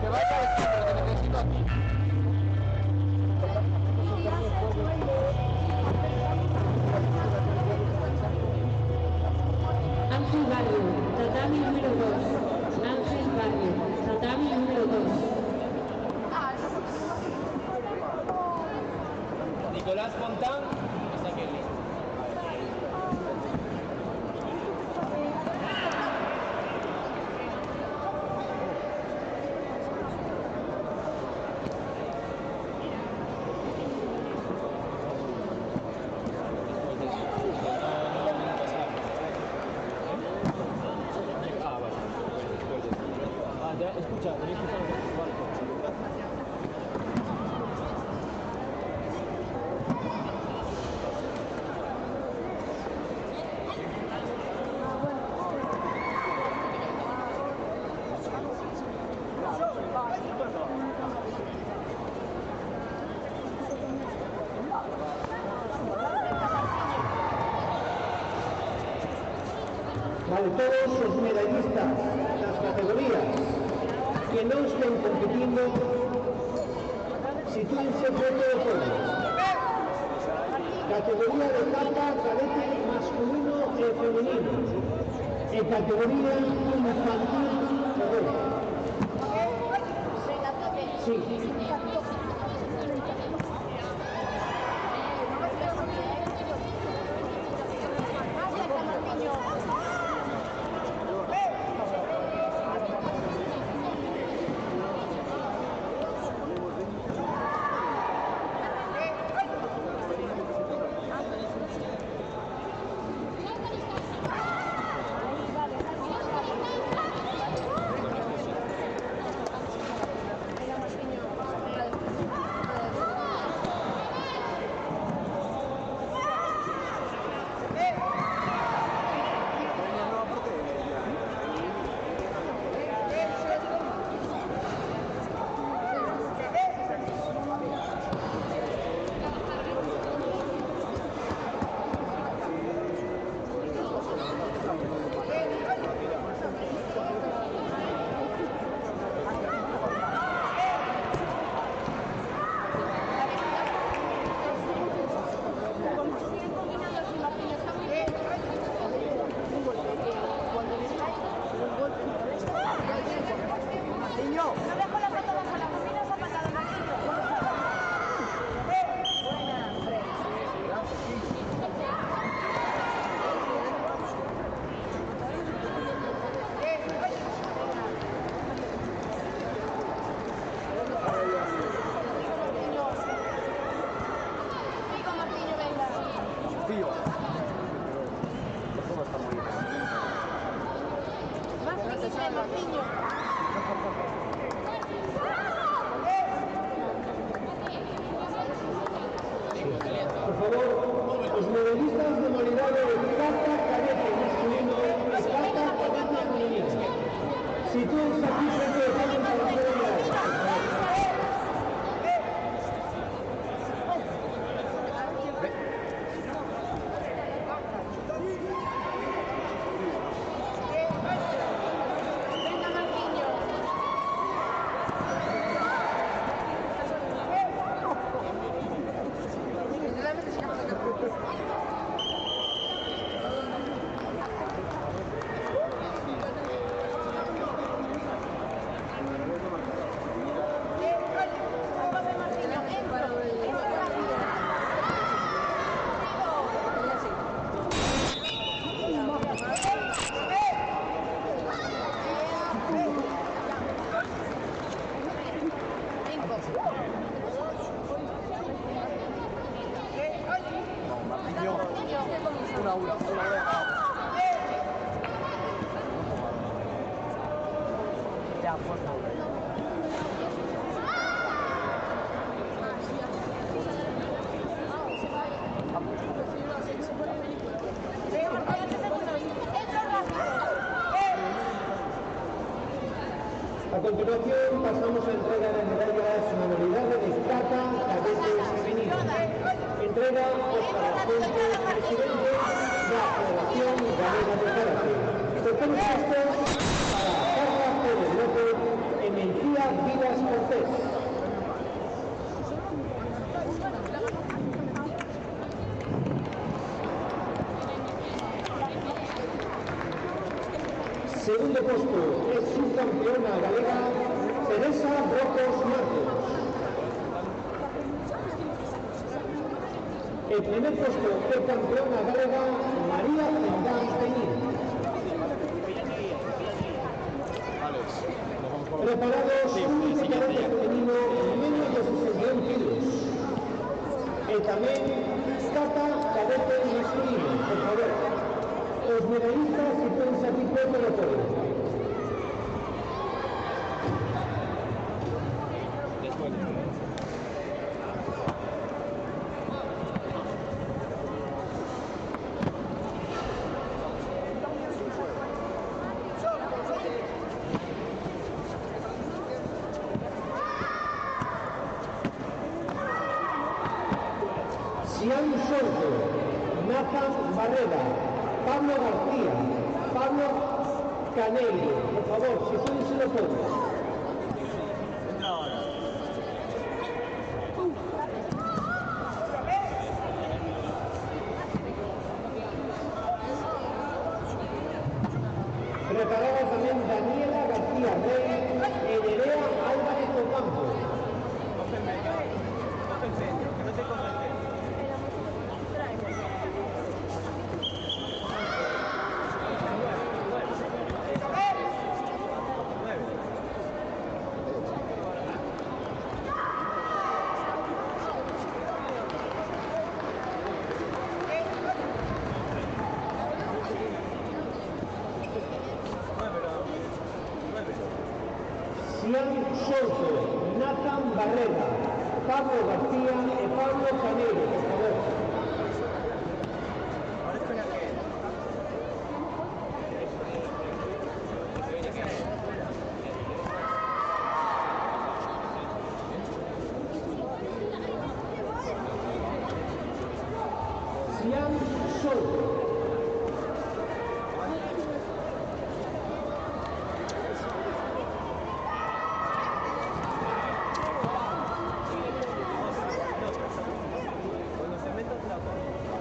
Que vaya al centro, que necesito aquí. Ángel Barrio, tatami número 2. Ángel Barrio, tatami número 2. Nicolás Fontán, está aquí. Escucha, tenéis que estar Vale, todos los medallistas, las categorías que no estén compitiendo, sitúense frente de todos. Categoría de capa, cadete masculino y femenino. En categoría infantil, sí. Por favor, los medallistas de modalidades de plata, cadete masculino y plata, cadete femenino. Sitúense aquí frente de todos para hacer el medalla. A continuación pasamos a entrega de medallas en modalidades de plata, cadete femenino. Entrega Óscar Fuentes, presidente de la Federación Galega de Karate. Terceros puestos para Carla Pérez López y Mencía Vilas Cortés. Segundo puesto es subcampeona galega Teresa Brocos Marcos. El primer puesto es campeona galega María Zendán Peñín. Preparados un cadete femenino en menos de 61 kilos. Y también Cata cadete masculino, por favor. Los medallistas si pueden salir por el apoyo. Sian Sordo, Nathan Barrera, Pablo García, Pablo Canello, por favor, si pueden ser todos. Preparada también Daniela García Rey y Nerea Álvarez Ocampo. Sian Sordo, Nathan Barrera, Pablo García y Pablo Canelo, por favor. Sian Sordo.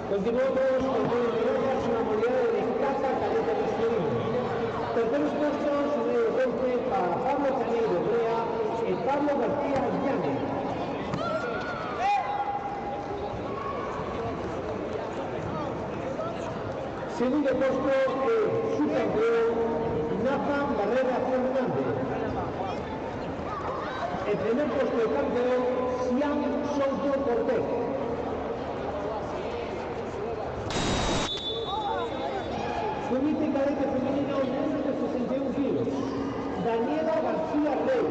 Continuamos con medallas en la modalidad de plata cadete masculino. Terceros puestos en el golpe para Pablo Canelo Brea y Pablo García Llane. Segundo puesto es su campeón Nathan Barrera Fernández. El primer puesto de campeón Sian Sordo Cortés. Comité cadete femenino menos de 61 kilos. Daniela García Rey,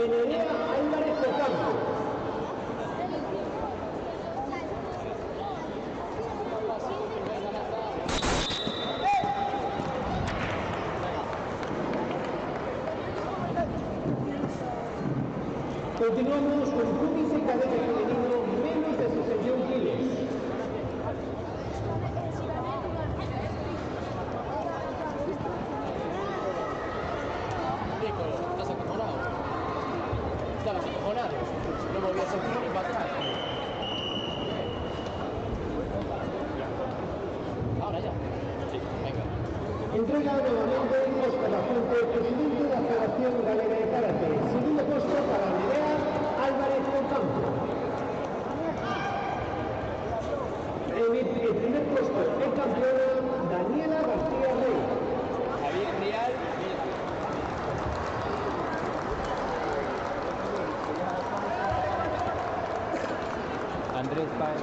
Nerea Álvarez Ocampo. Continuamos con Cúbice cadete femenino menos de 61 kilos. Nico, ¿estás acojonado? Estabas acojonado. No movías el tiro ni para atrás. Ahora ya. Sí, venga. Entrega nuevamente Óscar Lafuente, presidente de la Federación Galega de Karate. Segundo puesto para Nerea Álvarez Ocampo. El primer puesto es campeona Daniela García Rey. Javier Rial. Andrés Páez.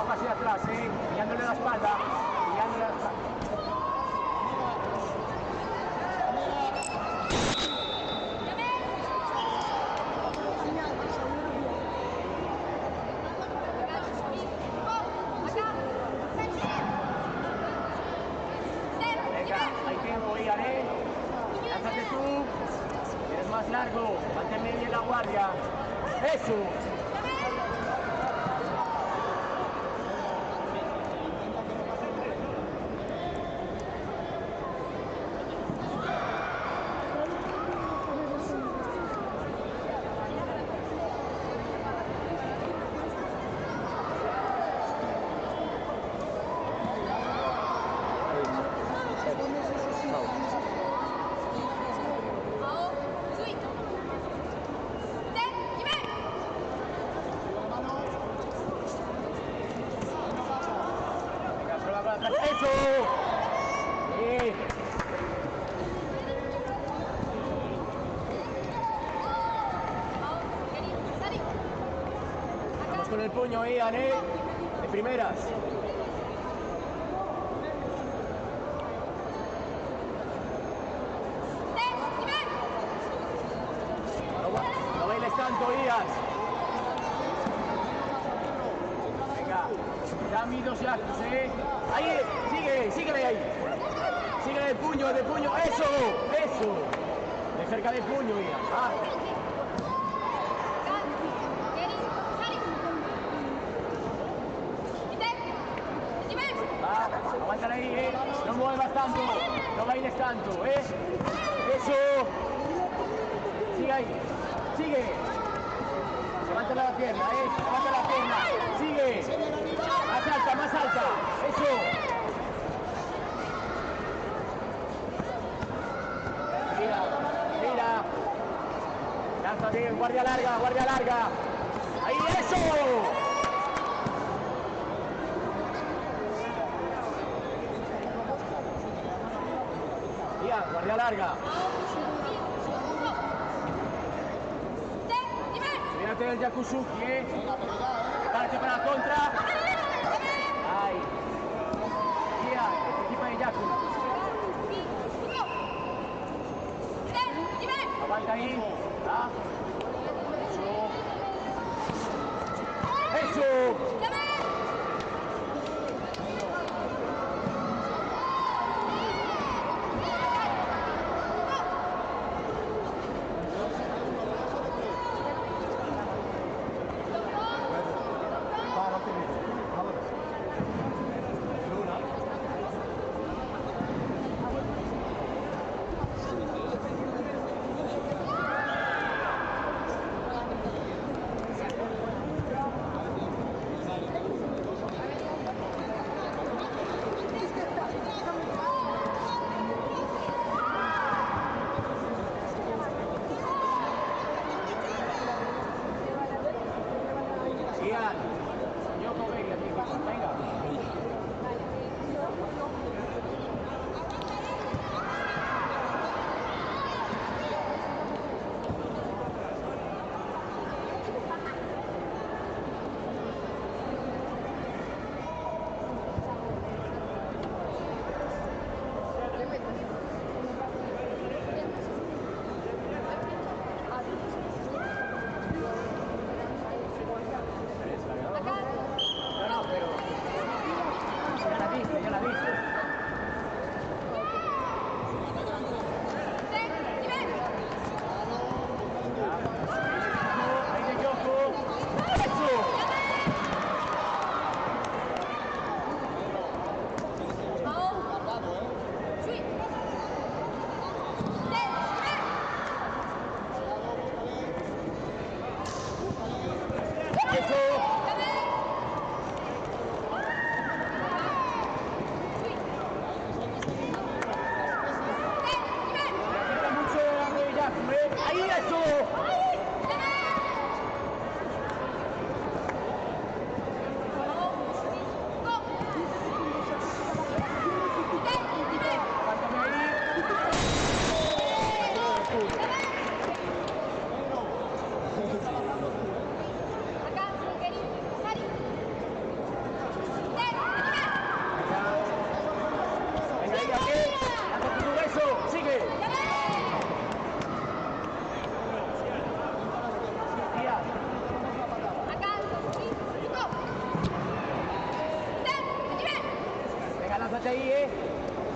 Hacia atrás, mirándole la espalda, mirándole la espalda. Venga, hay tiempo, Ian, lánzate tú, eres más largo, manténme bien la guardia. ¡Eso! ¡Eso! ¡Sí! Vamos con el puño, Ian, de primeras. No bailes tanto, Ian. Venga, dame dos yacos, Ahí, síguele ahí. Síguele el puño, ¡eso! ¡Eso! De cerca del puño, Ian. Aguántala ahí, No muevas tanto, no bailes tanto, ¡Eso! Sigue ahí, sigue. Levántale la pierna, levanta la pierna, sigue. Más alta, eso. Mira. Lanza bien, guardia larga. Ahí, eso. Mira, guardia larga. Mírate del Yakuzuki, Prepárate para la contra. Ahí. Mira, equipo de Yaku. Aguanta ahí. Eso.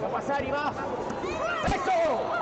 Va a pasar y va. ¡Eso!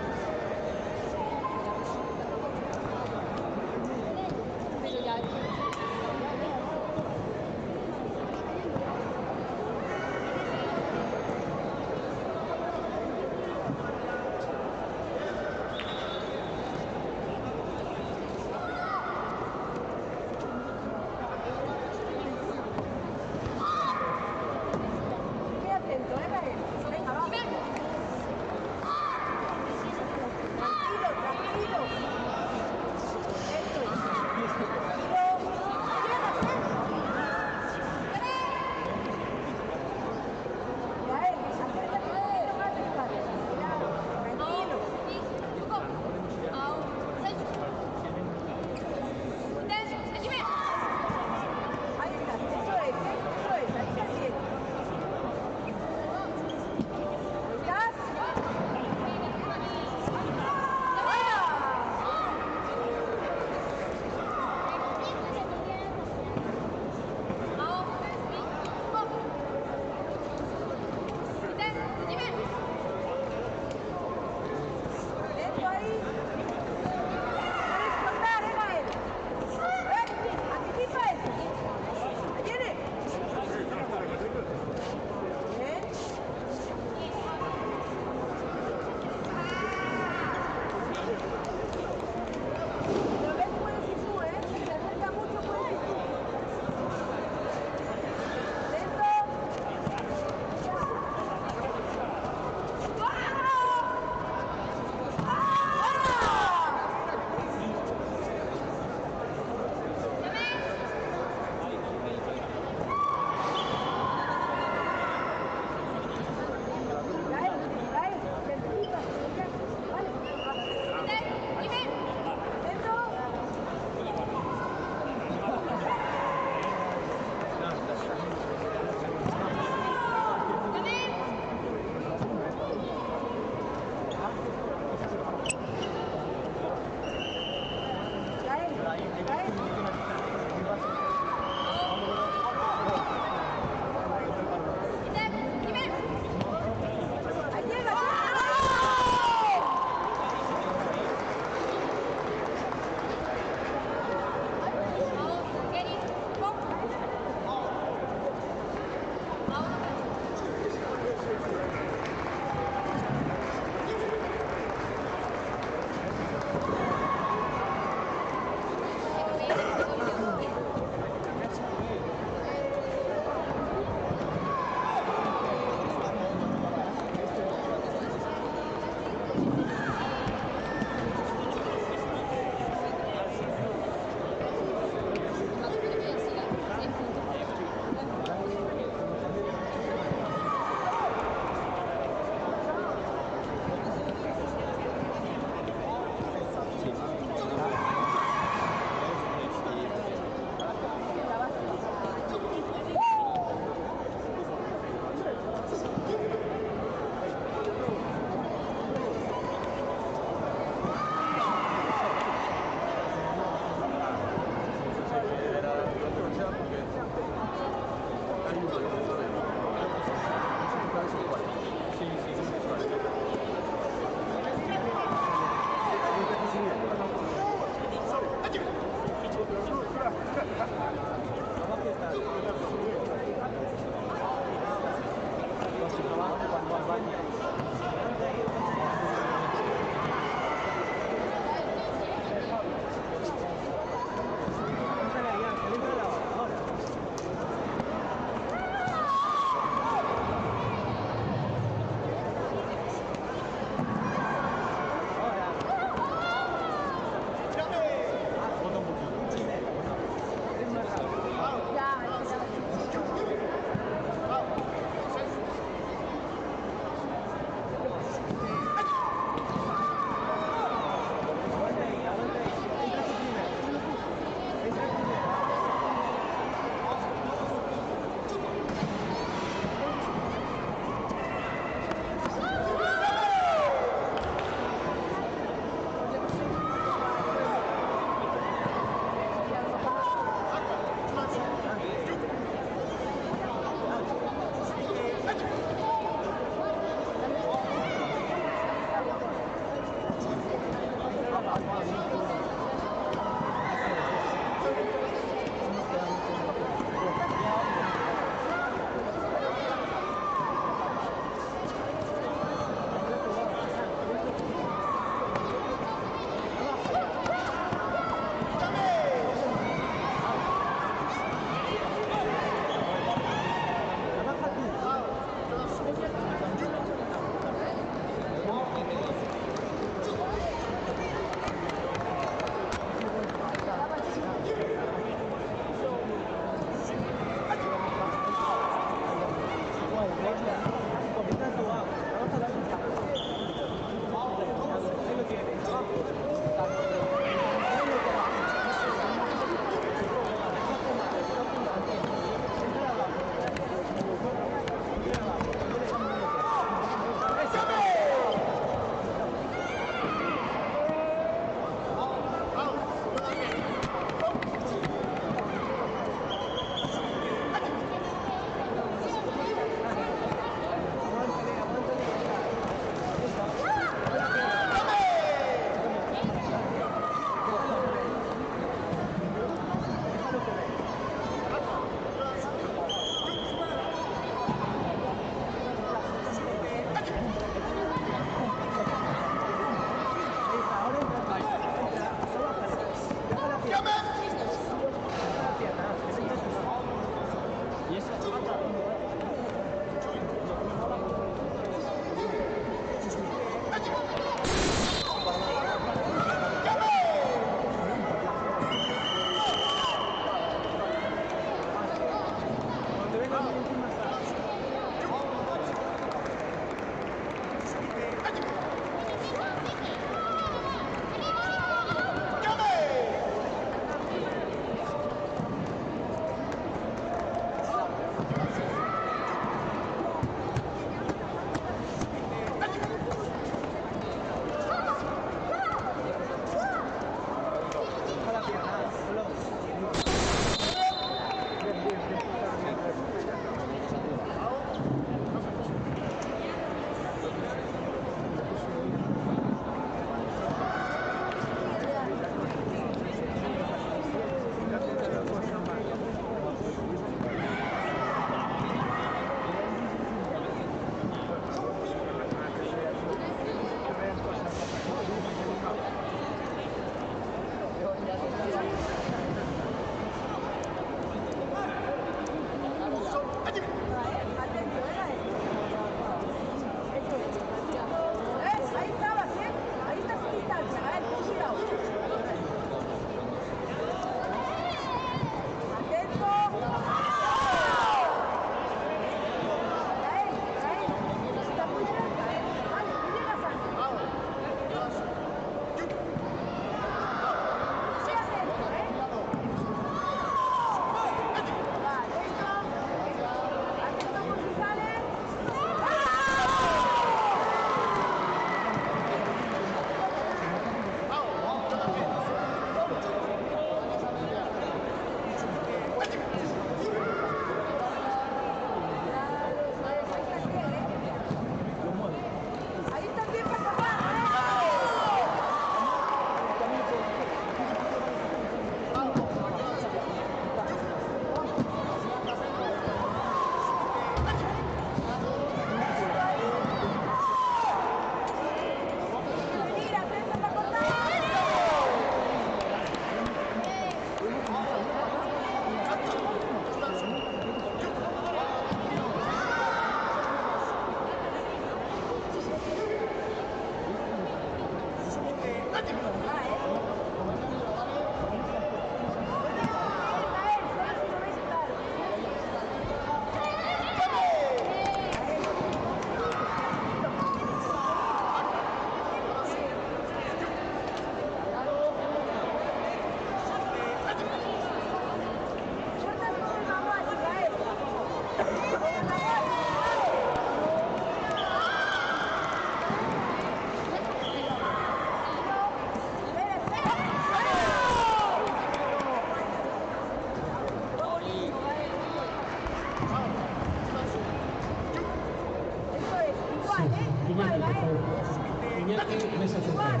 Iñaki, mesa central.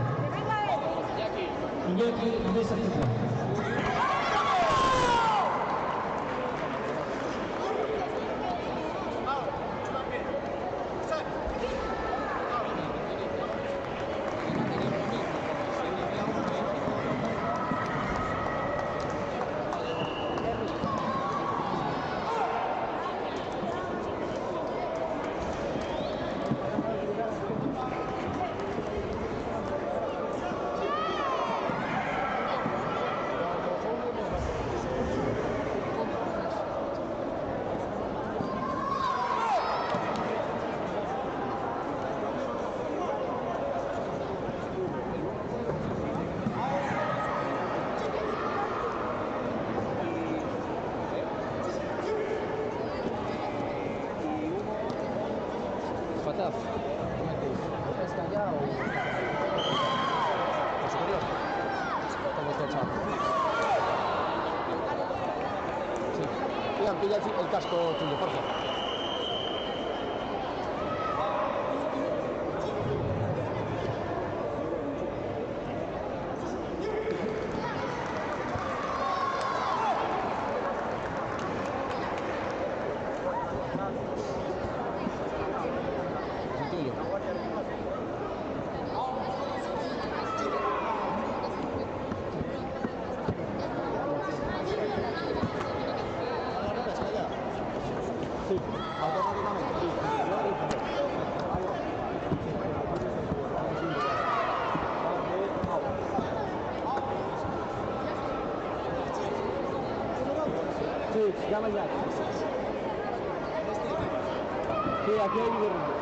Iñaki, mesa central. Fataz. ¿Está ya o...? ¿O superior? ¿Cómo está el chaval? Sí. Ian, pilla el casco tuyo, por favor. Sí, llama ya. Sí, aquí hay un...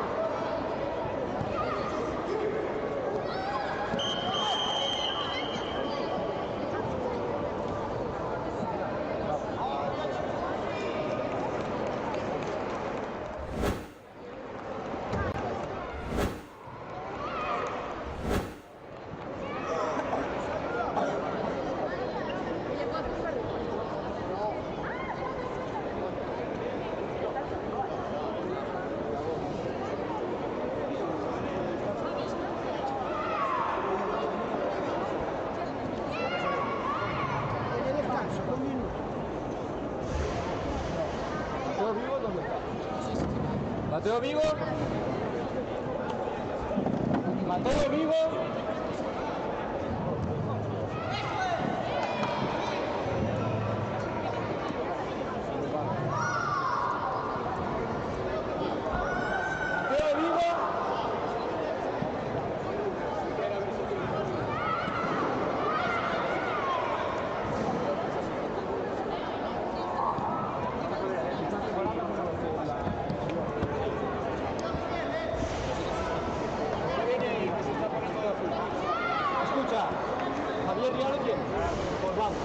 Mateo Vigo. Mateo Vigo. Mateo Vigo. Escucha, Javier ya lo tiene. Pues vamos.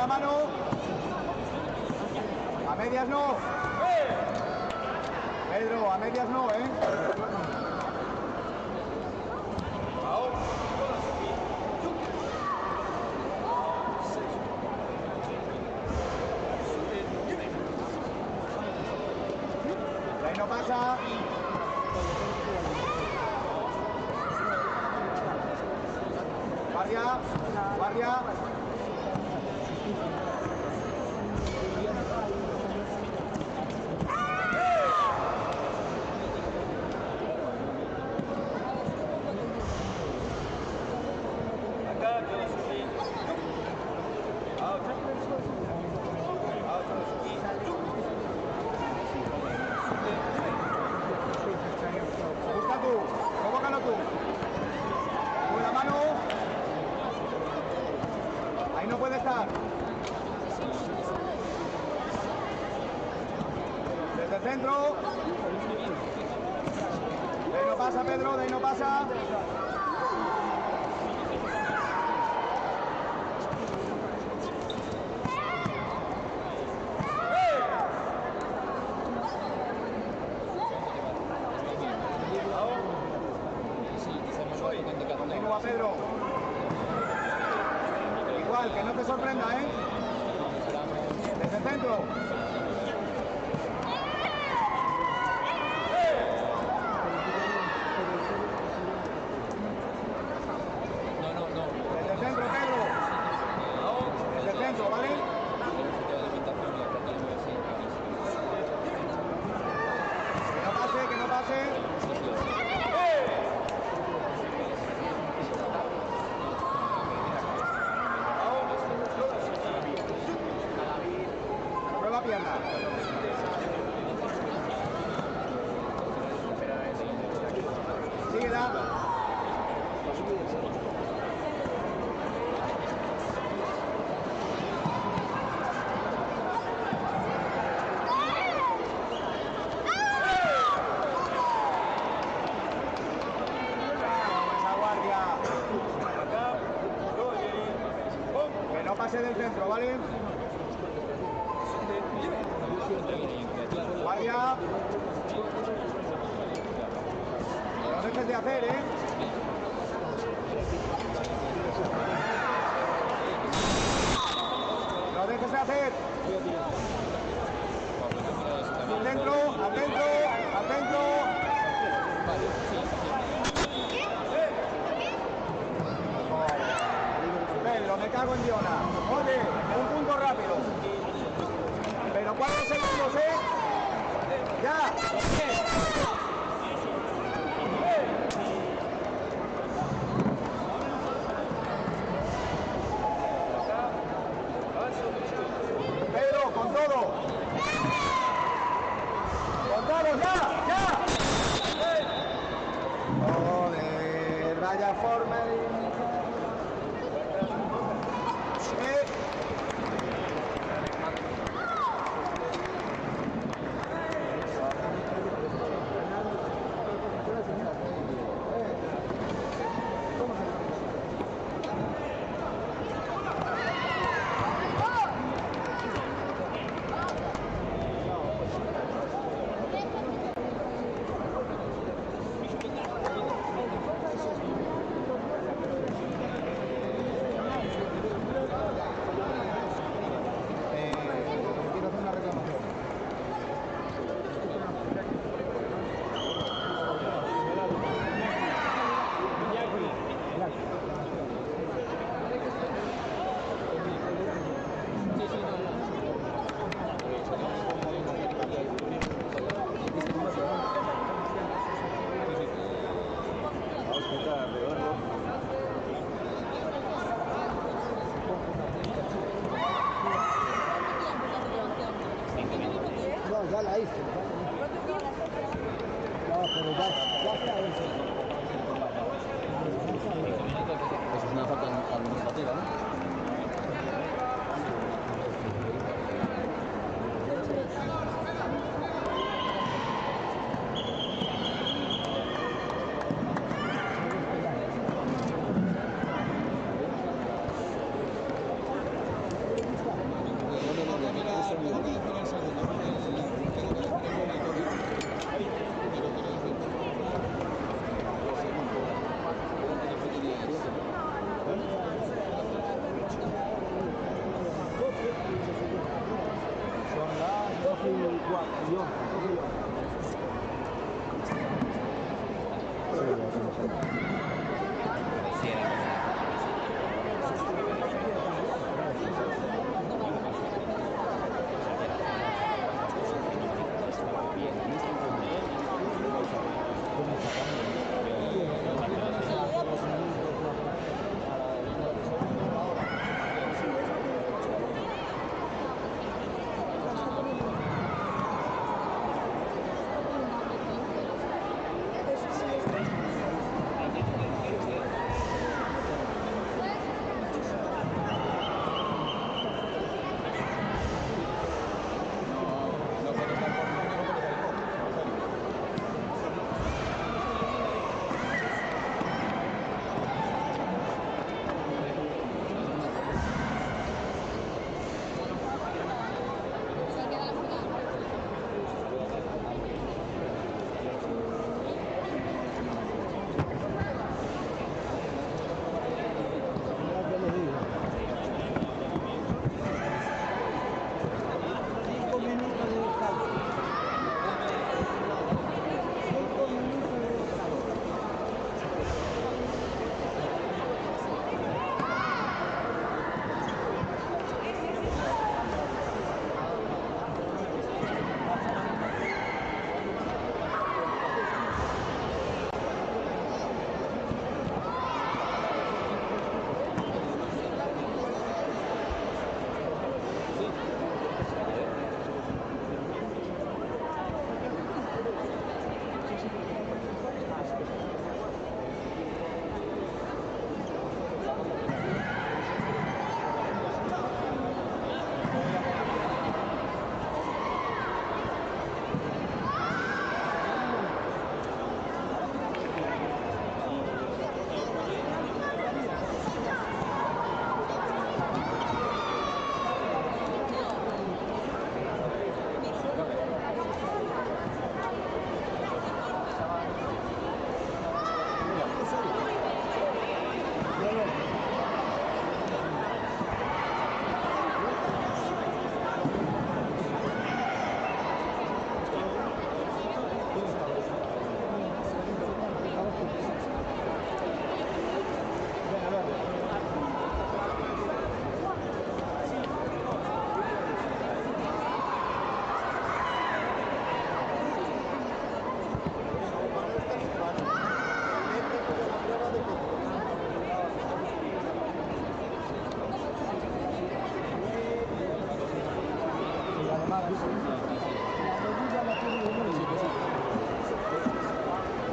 mano. A medias no. Pedro, a medias no, ¿eh? Ahí no pasa. Guardia, guardia. Busca tú, convócalo tú. Con la mano. Ahí no puede estar. Desde el centro. De ahí no pasa, Pedro, de ahí no pasa. Continúa, Pedro. Igual, que no te sorprenda, ¿eh? Desde el centro. Desde el centro, Pedro. Desde el centro, ¿vale? Que no pase. Prueba pierna. Síguela. Esa guardia. Que no pase del centro, ¿vale? Guardia. No dejes de hacer, ¿eh? No dejes de hacer. Al centro, al centro, al centro. Bello, me cago en Diona. Oye, un punto rápido. Pero 4 segundos, ¿eh? ¡Ya! Pedro, con todo. Con todo, ya, ya. Joder, vaya forma de... No, ya la hice. No, pero ya está hecho. Eso es una falta administrativa, ¿no?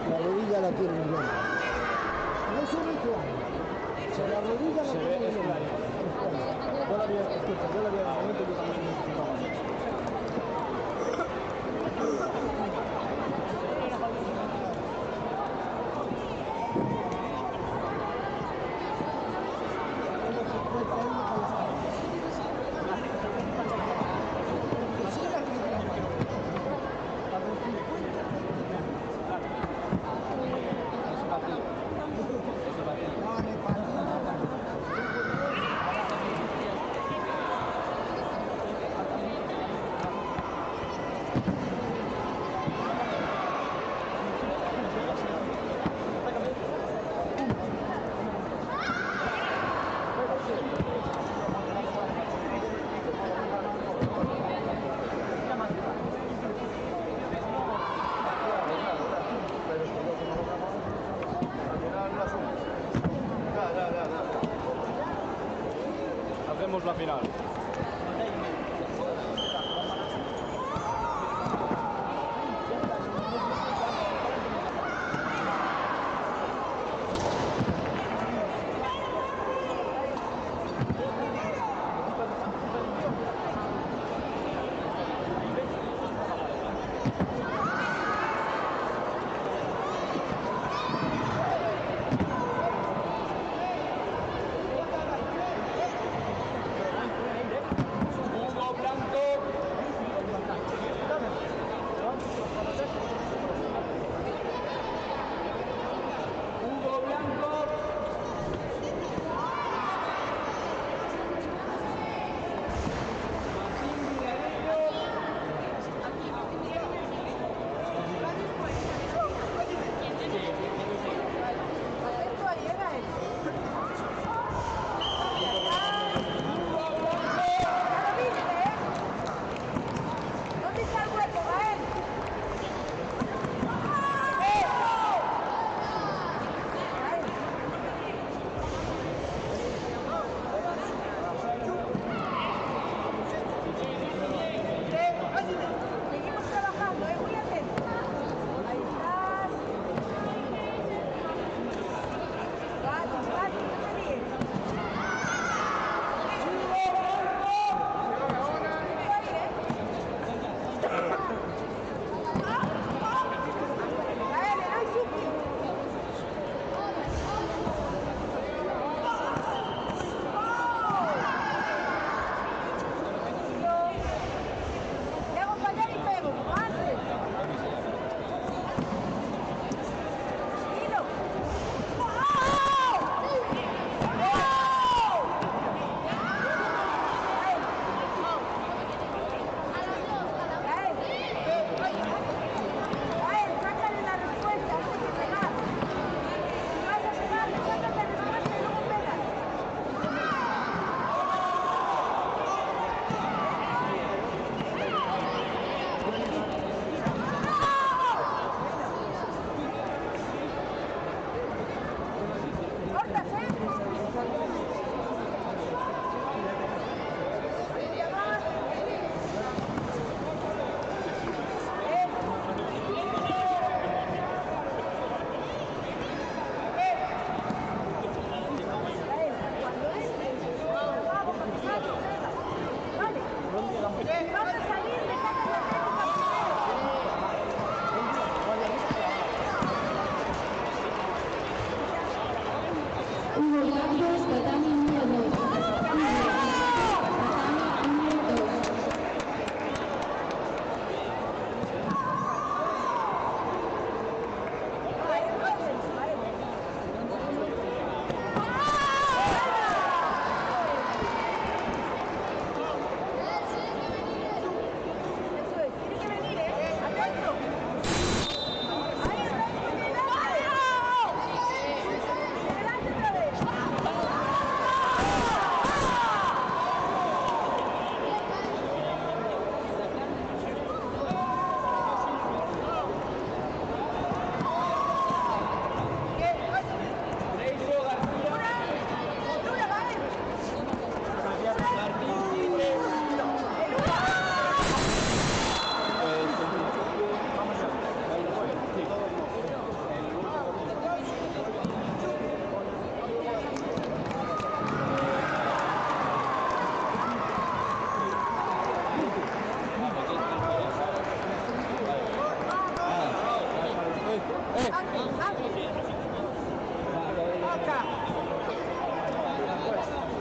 La rodilla la tiene muy bien. No es un ritual. La rodilla la tiene muy bien. Yo la vi, escucha, yo la vi en el momento que yo también necesitaba. Hacemos la final. Hugo Blanco Caballos, tatami número 2. Tatami número 2.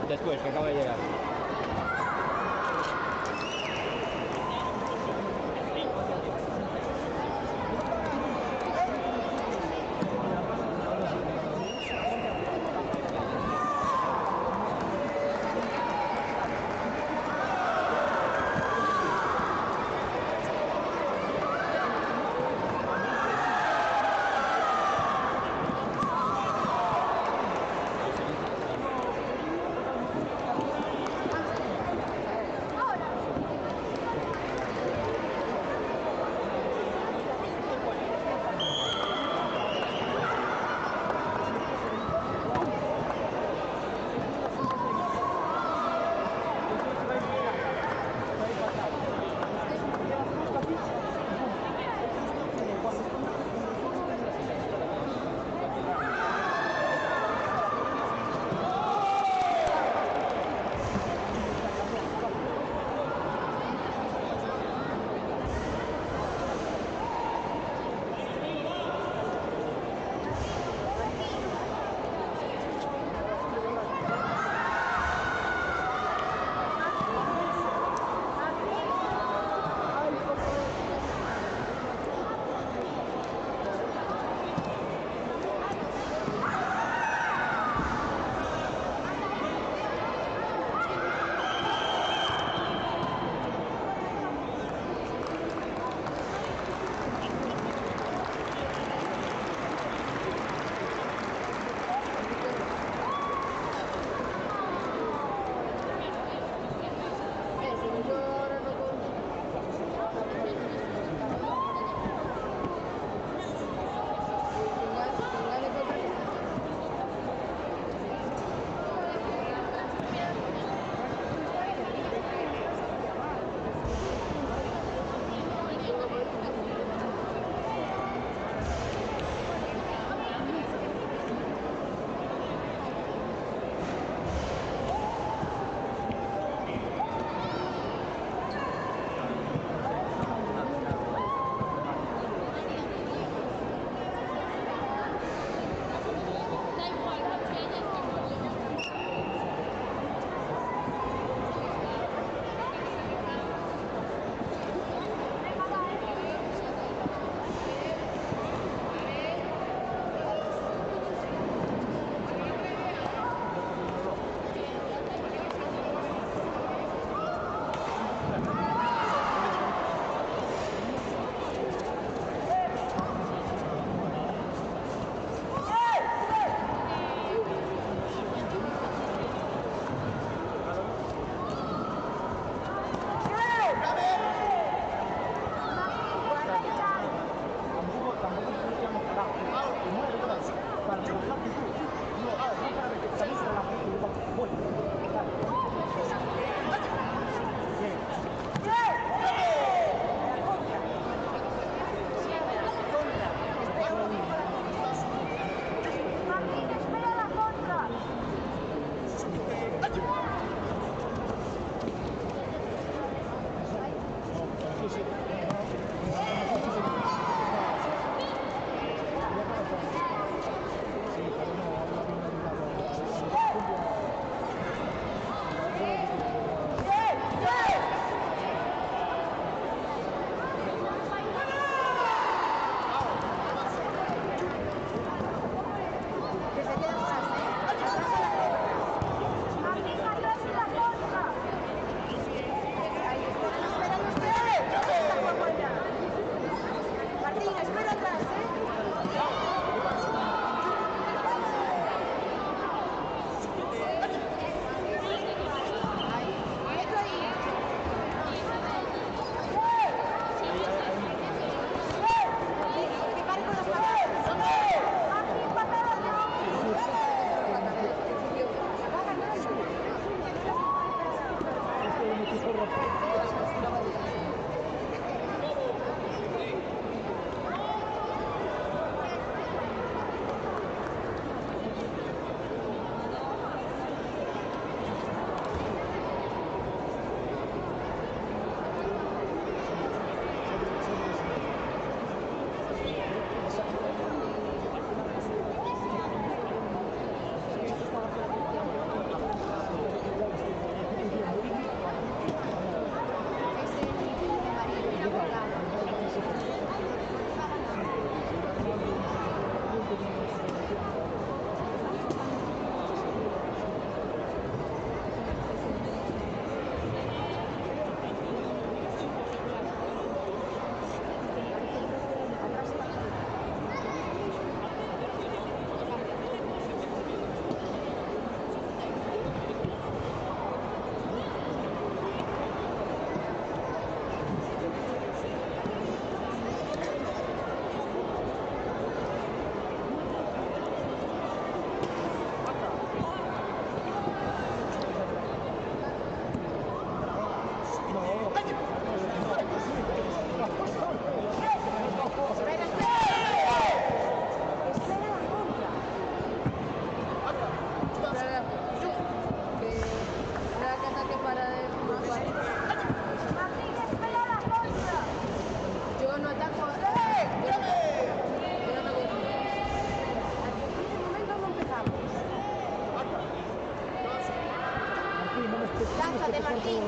Después, que acaba de llegar. Lánzate, Martín.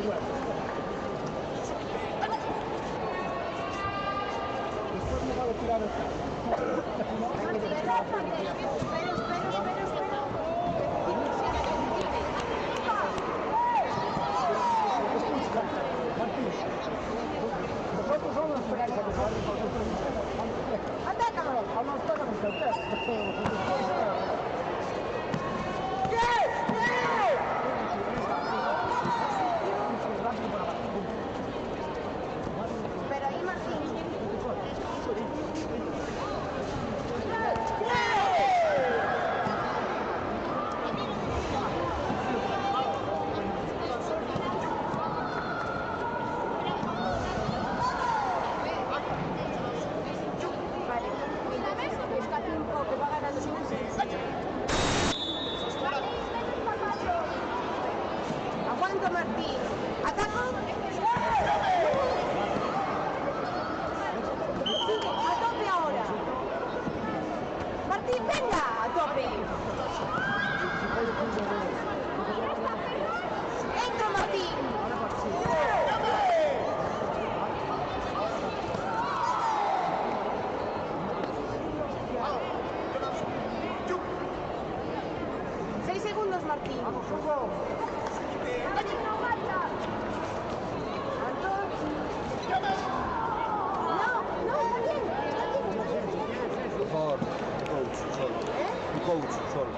Después me va a tirar el Nosotros somos los que atácanos, atácanos el test. Pero ahí Martín. Vale, busca tiempo que va ganando su aguanto, Martín. ¿Ataco? A tope ahora. Martín, venga, a tope. Entra, Martín. 6 segundos, Martín. Por favor, coach, solo. Coach, solo.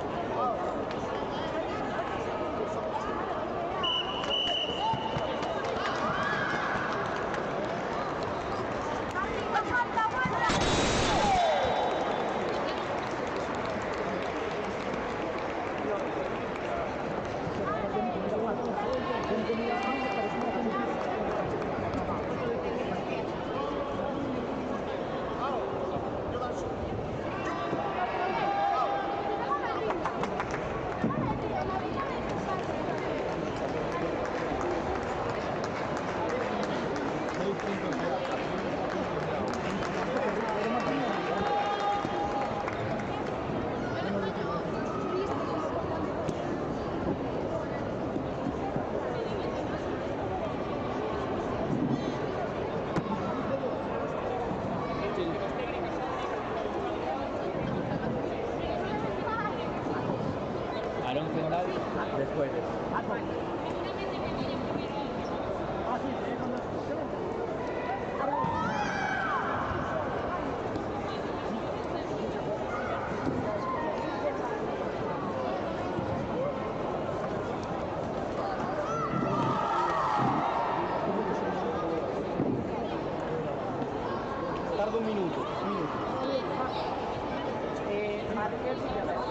Aarón Central después de Tarda un minuto. Marqués y Llavero.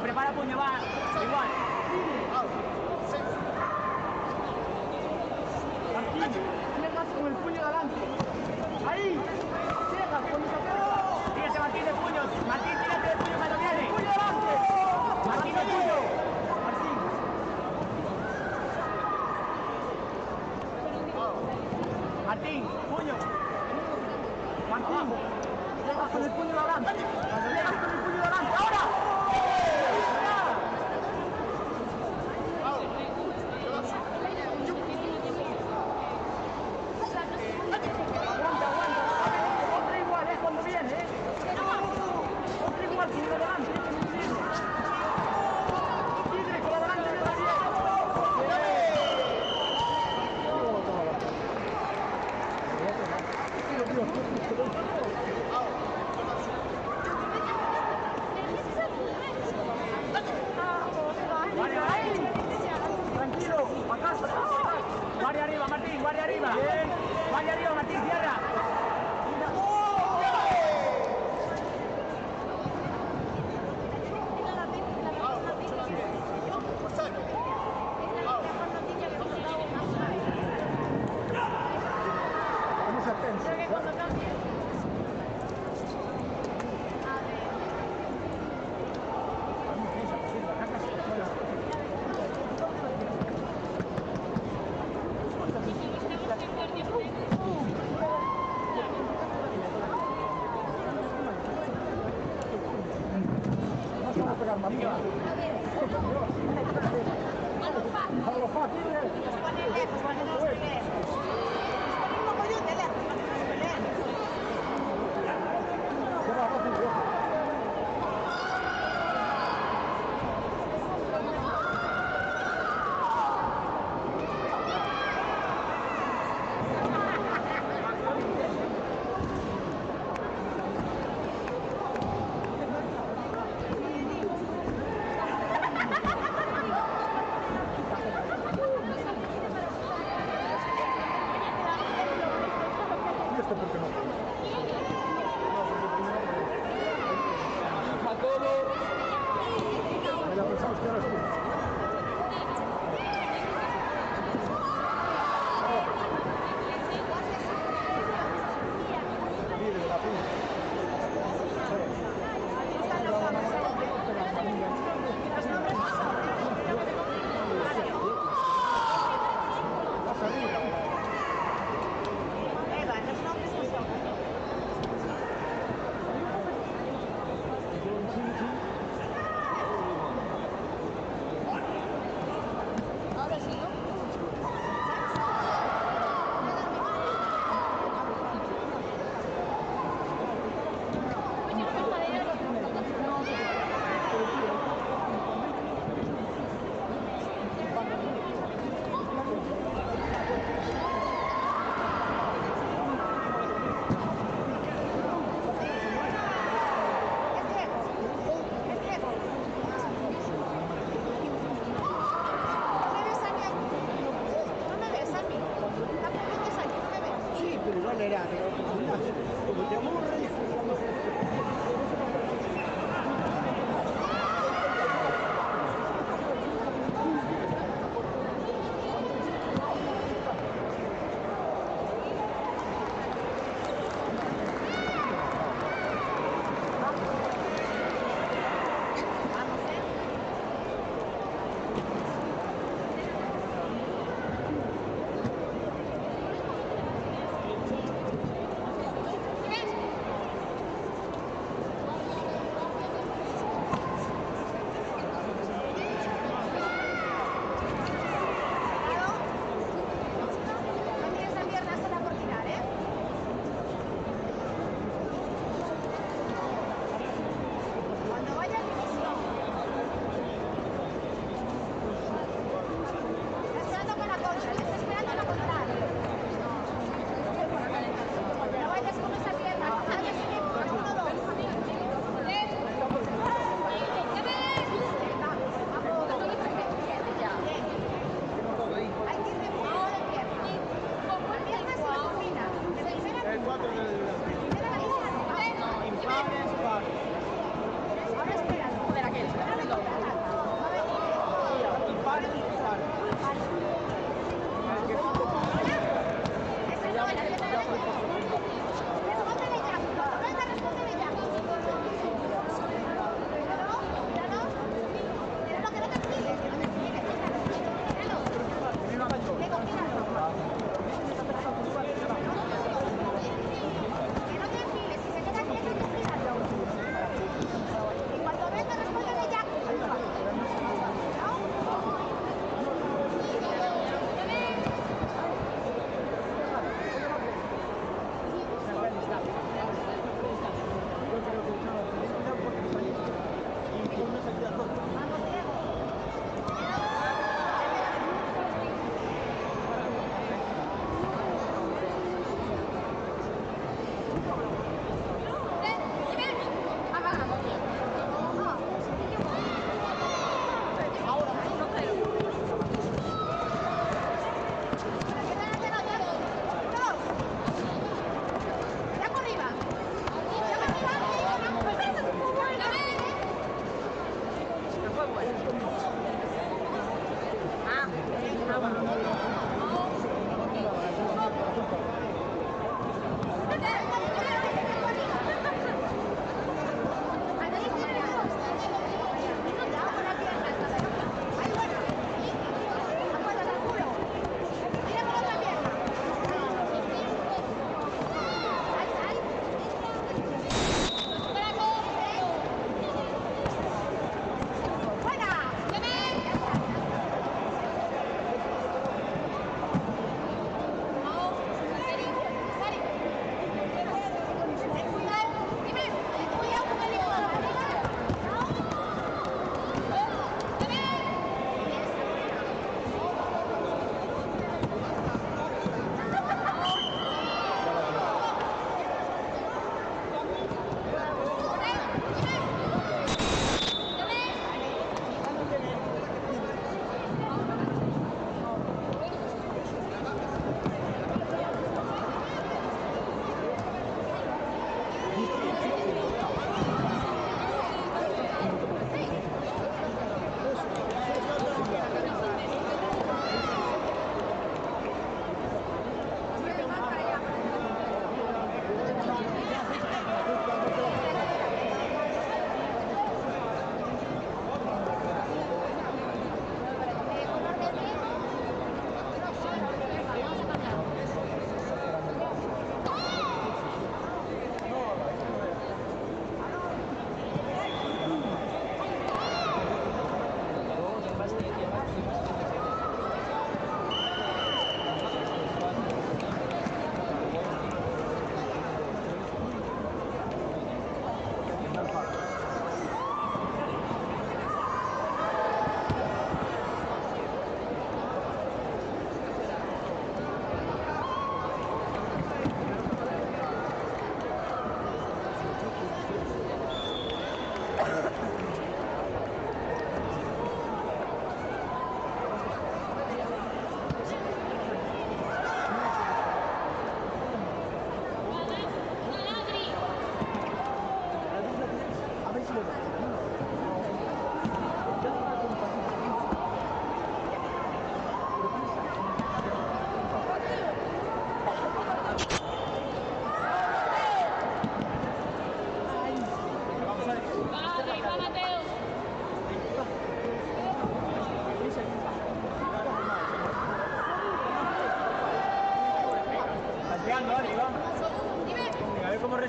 prepara puño, va. Igual. Martín, llegas con el puño delante. Ahí. Llegas con esa pelota. Tírate, Martín, de puño. Martín, tírate de puño cuando viene. Puño delante. Martín, de puño. Martín. Martín, puño. Martín, llegas con el puño delante. Cuando llegas con el puño delante. ¡Ahora! Otra igual, es cuando viene, ¿eh? Otra igual, con la delante. Tigre, con la delante, que está bien. Guardia ahí. Tranquilo, acá. Guardia arriba, Martín, guardia arriba. Guardia arriba, Martín, cierra.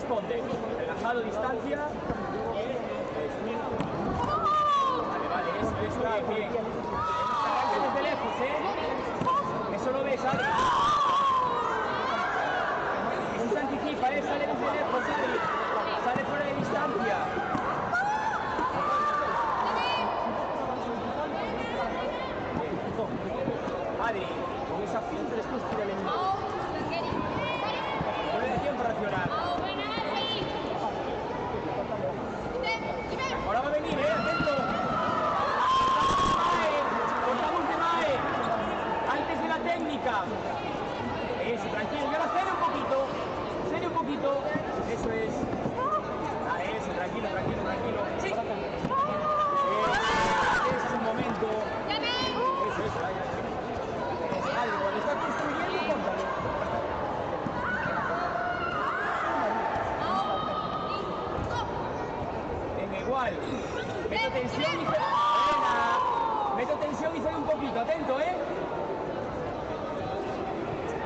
corresponde. Relajado, distancia. Vale, eso, bien. Arranca desde lejos, Eso lo ves, Adri. No se anticipa, sale desde lejos, Adri. Sale fuera de distancia. Adri, con esa finta después tira el envío. No le da tiempo a reaccionar. Ahora va a venir, atento. Cortamos de Mae. Antes de la técnica. Eso, tranquilo. Y ahora cede un poquito. Eso es. Eso, tranquilo. Sí. Ese es un momento. Eso, Adri, cuando estás construyendo, cóntalo. Venga, igual. Meto tensión y meto tensión y cede un poquito. Atento,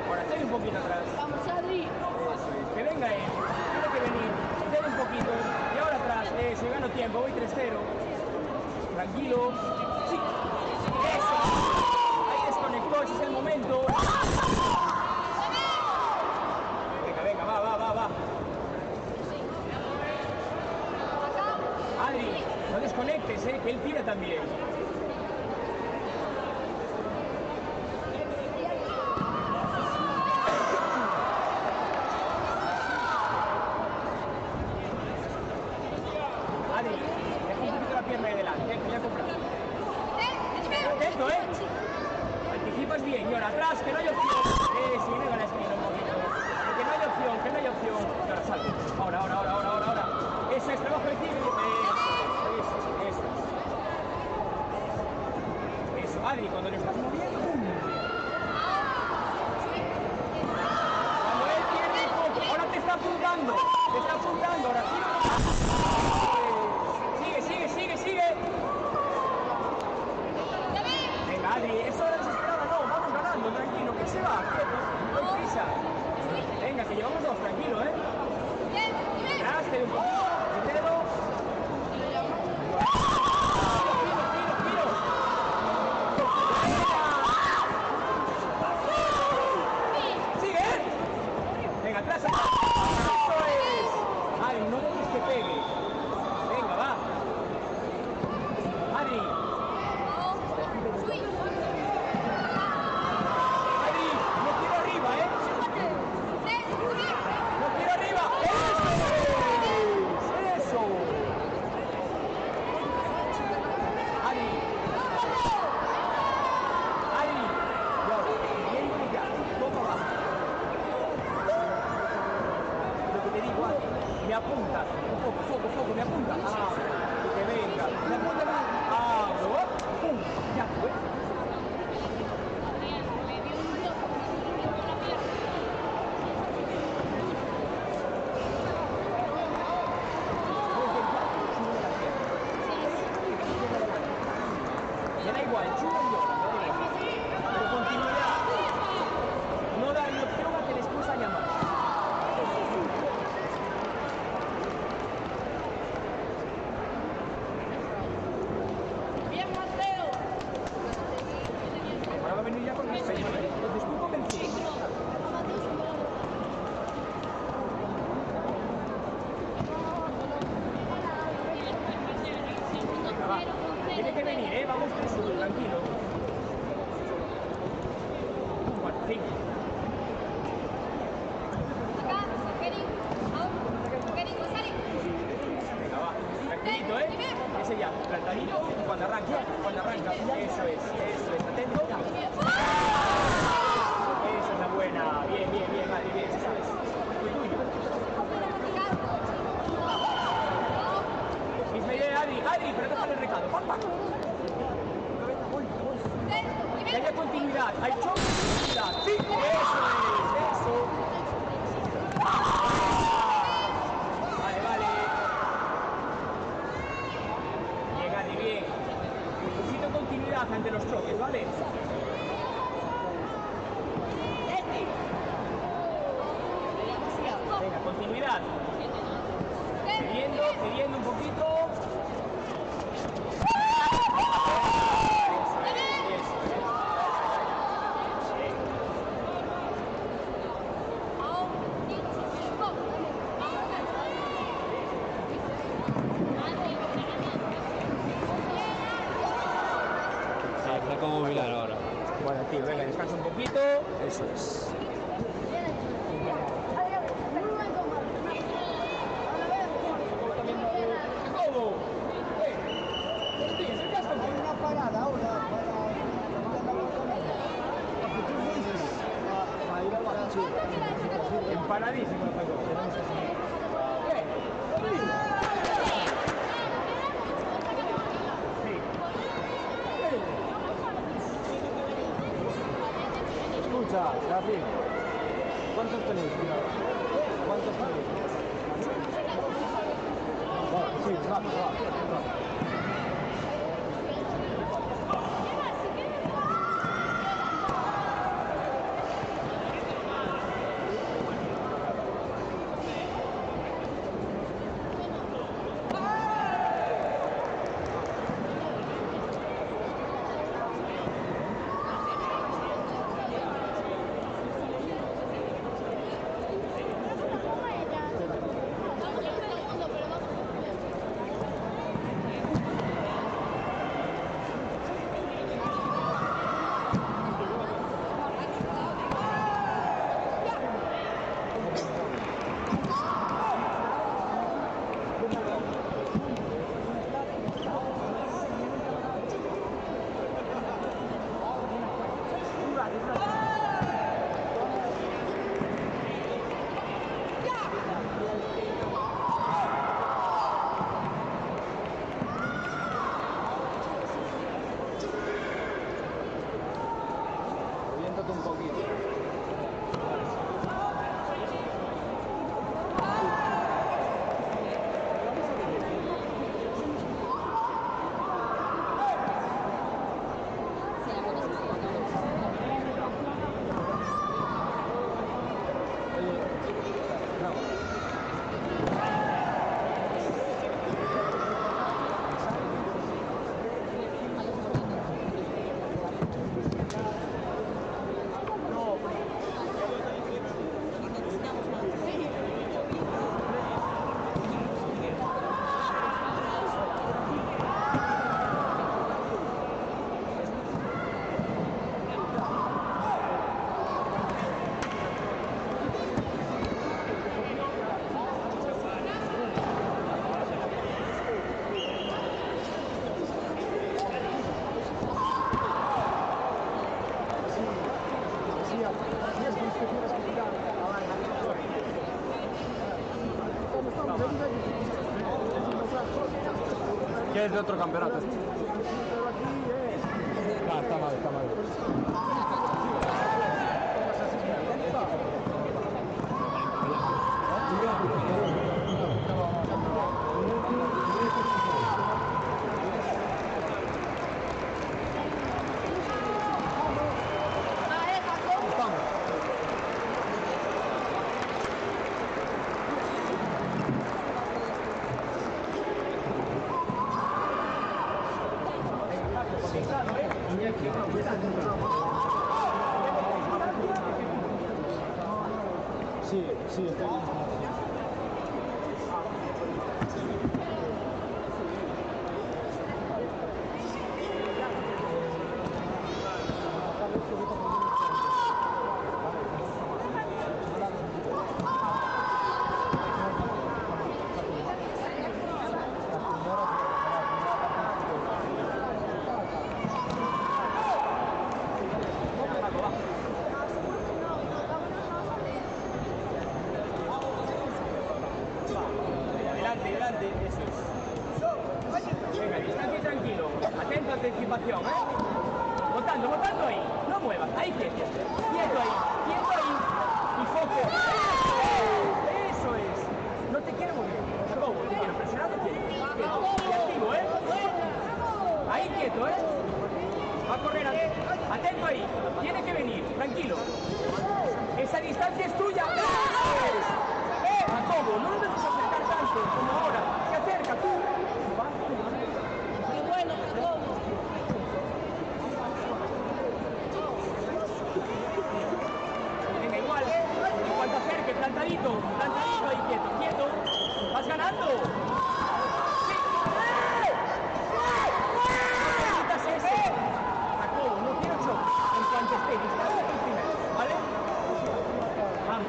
Ahora cede un poquito atrás. Vamos, Adri. Eso es. Que venga él. Tiene que venir. Cede un poquito. Y ahora atrás. Eso, gano tiempo. Voy 3-0. Tranquilo. Sí. Eso. Ahí desconectó. Ese es el momento. Venga. Va. Adri, no desconectes, que él tira también. Adri, deja un poquito la pierna de delante, que ya comprado. Atento, Anticipas bien, y ahora atrás, que no hay opción. Sí, venga la esquina un poquito. Que no hay opción. Ahora salgo. Ahora. Eso es trabajo de equipo. Eso, Adri, cuando le estás moviendo. Cuando él pierde el foco, ahora te está apuntando, ahora sigue. Venga, Adri, eso era desesperada, no, vamos ganando, tranquilo, que se va, no hay prisa. Venga, que llevamos 2, tranquilo, Atrás, te un poquito, el dedo. Tiro. Sigue, Venga, atrás. Eso es. Adri, no dejes que pegue. Venga, va. Adri. No quiero arriba, No quiero arriba. Eso. Adri. Bien ya. Toma abajo. Lo que te digo, Adri. Me apunta. Foco, me apunta. Que venga. Me apunta. Pum. Ya fue. Me da igual, chulo y llora, pero continuidad. No darle opción a que después haya más. Bien, Mateo. Ahora va a venir ya con el sello, entonces tú convencido. Tiene que venir, vamos 3-1, tranquilo. 4, 5. Venga, va, tranquilito, Ese ya, plantadito, cuando arranca. Eso es, atento. Esa es la buena, bien, Adri, bien, eso es. Muy tuyo. Misma idea, Adri, pero déjale el recado. ¡Pam! Que haya continuidad, hay choque de continuidad. Sí, eso. Vale. Bien, Adri, bien. Necesito continuidad ante los choques, ¿vale? Venga, continuidad. Pidiendo un poquito. Está como mirar ahora. Bueno, tío, venga, descansa un poquito. Eso es. ¿Cómo? Sí, es el casco. Hay una parada ahora para ir al Barranchillo. Empanadísimo. Escucha, Rafi, ¿cuántos tenéis? ¿Cuántos tenéis? Sí, va. ¿Qué es de otro campeonato? Ah, está mal, está mal. Sí, sí, estoy bien. Delante, eso es. Venga, distancia y tranquilo. Atento a anticipación, Votando ahí. No muevas. Ahí quieto. Quieto ahí. Y foco. Eso es. No te quiero mover. Tampoco, te quiero presionar, no quiero. Y activo, Ahí quieto, Va a correr atento ahí. Tiene que venir. Tranquilo. Esa distancia es tuya. Jacobo, no lo dejes acercar tanto como ahora. pintando! ¡Sí! ¡No permitas ese! Jacobo, no quiero shock. En cuanto esté, dispara el primero, ¿vale? Vamos.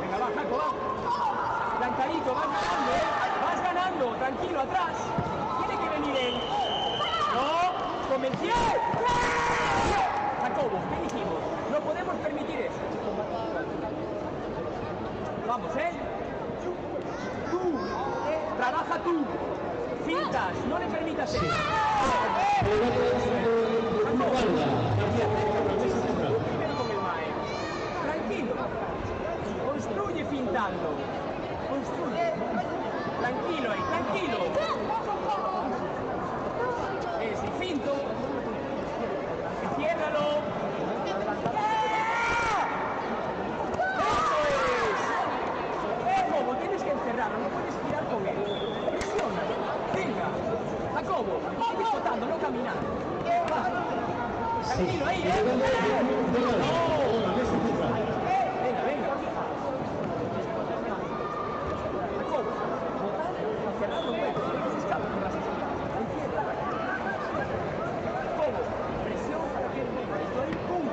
Venga, va, Jaco, va. Trancadito, vas ganando, ¿eh? Vas ganando, tranquilo, atrás. Tiene que venir él. ¡No! ¡Convenció! Jacobo, ¿qué dijimos? No podemos permitir eso. Vamos, ¿eh? Tú, trabaja tú. Fintas, no le permitas eso. Primero con el mae. Tranquilo. Construye fintando. Construye. Tranquilo ahí, tranquilo. Ese finto. Enciérralo. ¡Eso es! Jacobo, tienes que encerrarlo, no puedes girar con él. Presiona. Venga. Jacobo, sigue botando, no caminando. Tranquilo ahí, ¿eh? No. Venga, venga. Jacobo, botar, encerrarlo un poco. No se escapa con las esquinas. Encierra. Jacobo, presión para que él venga. Esto ahí, pum.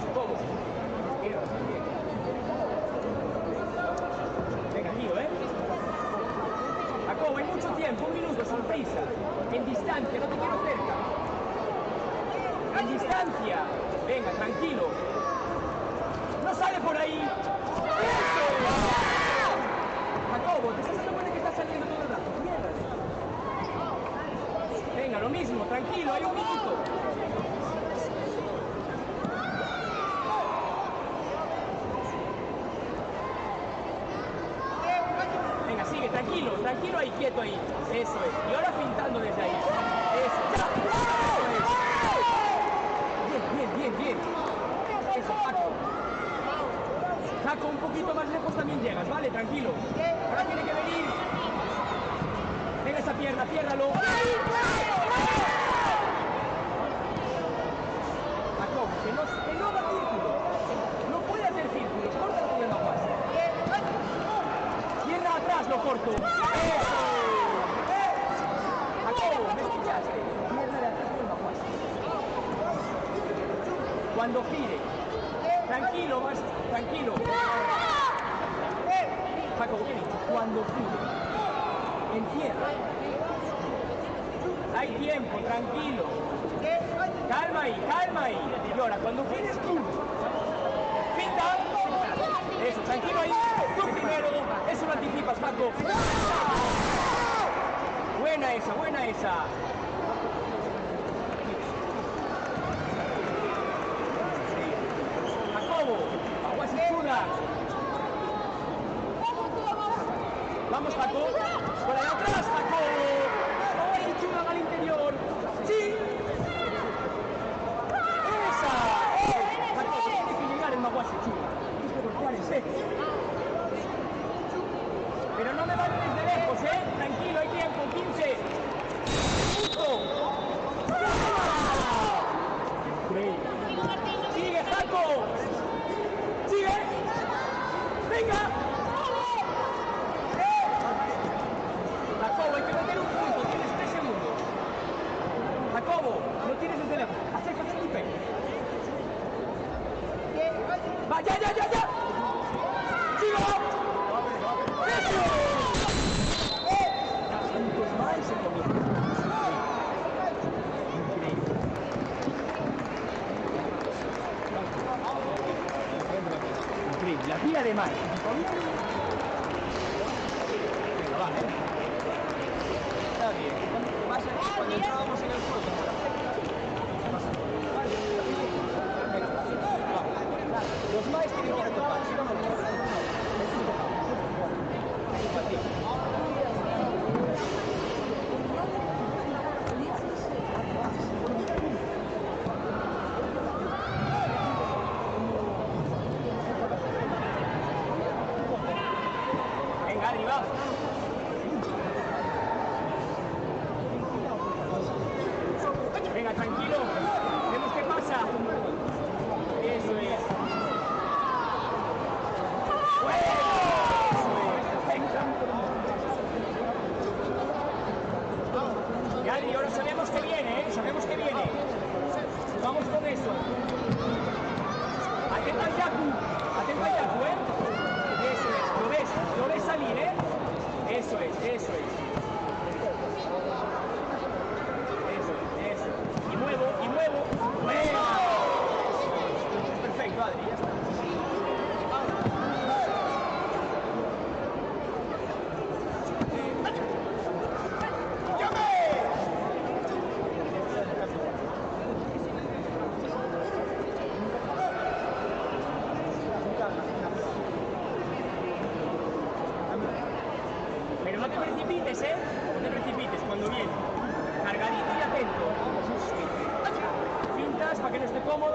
Jacobo, izquierda también. Venga, tío, ¿eh? Jacobo, hay mucho tiempo, 1 minuto, sin prisa. En distancia, no te quiero cerca. En distancia. Venga, tranquilo. No sale por ahí. ¡Eso! Jacobo, te estás dando cuenta que está saliendo todo el rato. Mierda. Venga, lo mismo, tranquilo, hay 1 minuto. Venga, sigue, tranquilo, tranquilo ahí, quieto ahí. Eso es. Y ahora pintando desde ahí. Eso, ya. Eso es. Bien, bien, bien, bien. Eso, Jaco. Jaco, un poquito más lejos también llegas, ¿vale? Tranquilo. Ahora tiene que venir. Venga esa pierna, ciérralo. Jaco, que no haga círculo. No puede hacer círculos. Córtalo con el maguas. Pierna atrás, lo corto. ¡Eso! Jacobo, ¿me escuchaste? Pierna de atrás con el maguas. Cuando gire. Tranquilo, vas, tranquilo. Jacobo, ¿qué dices? Cuando gire. Encierra. Hay tiempo, tranquilo. Calma ahí. Y ahora, cuando gires tú. Pinta. Eso, tranquilo ahí. Tú primero. Eso lo anticipas, Jaco. Buena esa, buena esa. Jacobo, aguas y chula. Vamos, Jaco. Por ahí atrás, Jacobo. Ay, chula al interior. Sí. Esa. Jacobo, tiene que llegar el maguas y chula. Tienes que golpear en seco. Pero no me vale desde lejos, ¿eh? Tranquilo, hay tiempo, 15. ¡Justo! Increíble. ¡Sigue, Jaco! ¡Sigue! ¡Venga! Jacobo, hay que meter un punto, tienes 3 segundos. Jacobo, no tienes el teléfono. Acércate y pega. ¡Va, ya! ¡Sigo! ¡Eso! Tantos más se comienza. Increíble. La tira de más. Venga, va, Está bien. Cuando entrábamos en el juego. Venga, va. Los más tienen que ir a topar. Si no, no puedo. Venga, arriba. Venga, tranquilo. Vemos qué pasa. Eso es. Bueno. Perfecto. Y Adri, ahora sabemos que viene, ¿eh? Sabemos que viene. Vamos con eso. Atento al Yaku. Atento al Yaku, ¿eh? Eso es. Lo ves salir, ¿eh? Eso es. Eso. Y muevo. ¡Bueno! Perfecto, Adri, ya está. Pero no te precipites, ¿eh? No te precipites cuando viene. Cargadito y atento. Pintas para que no esté cómodo.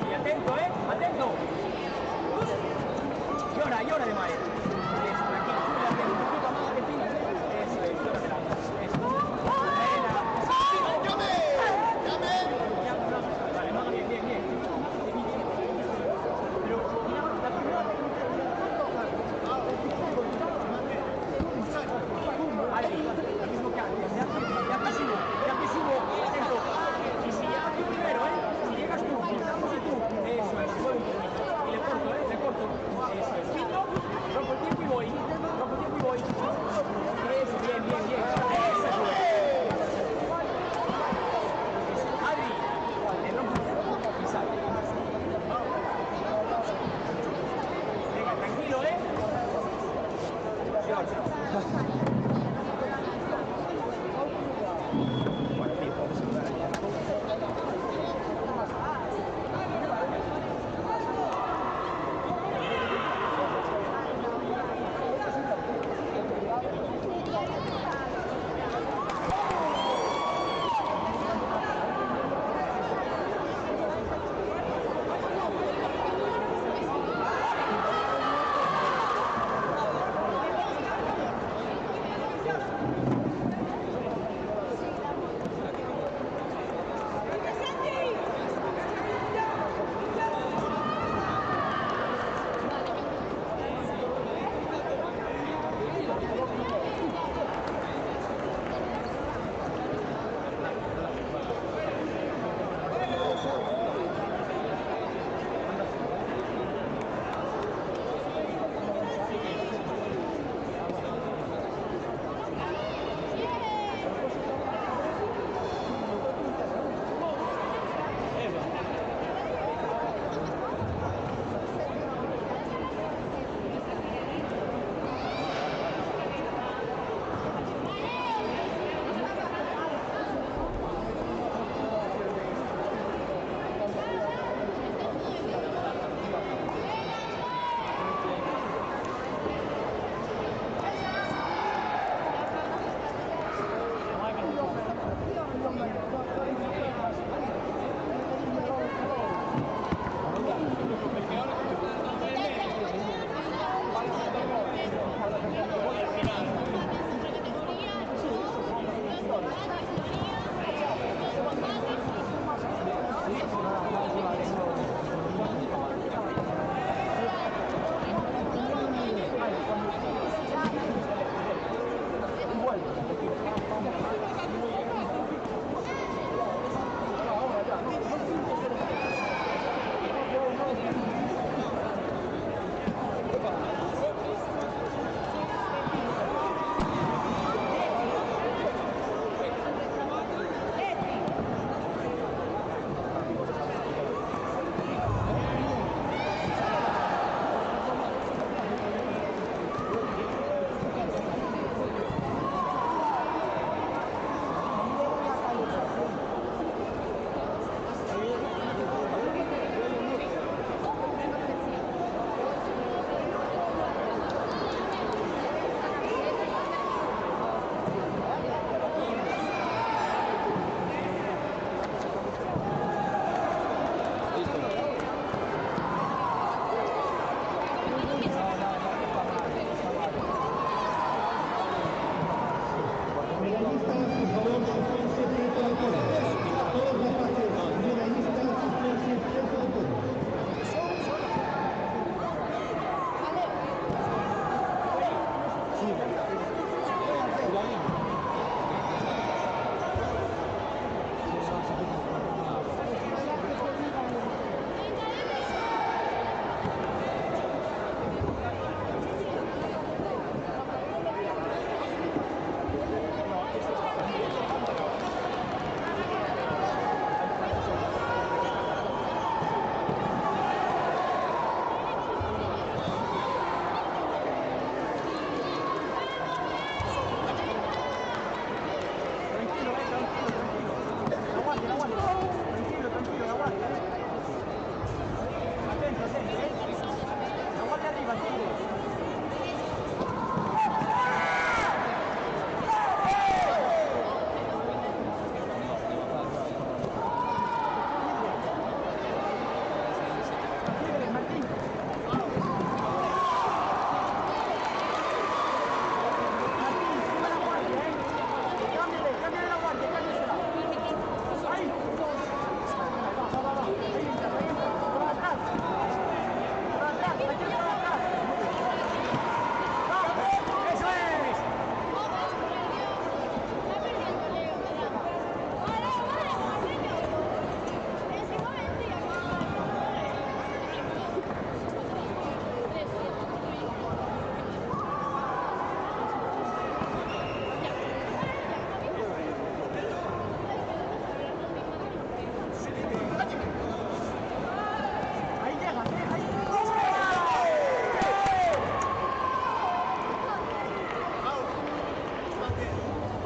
Sí, atento, ¿eh? Atento. Llora de madre. Eso, tranquilo. Súbete un poquito más que pintas. Eso es, llévatela. Eso. Vale, más bien. Pero, mira, la primera Adri, lo mismo que antes, ya te subo, atento. Y si llegas tú primero, si llegas tú, cortamos y tú, eso es, mueve un poquito. Y le corto, Eso es, quito, rompo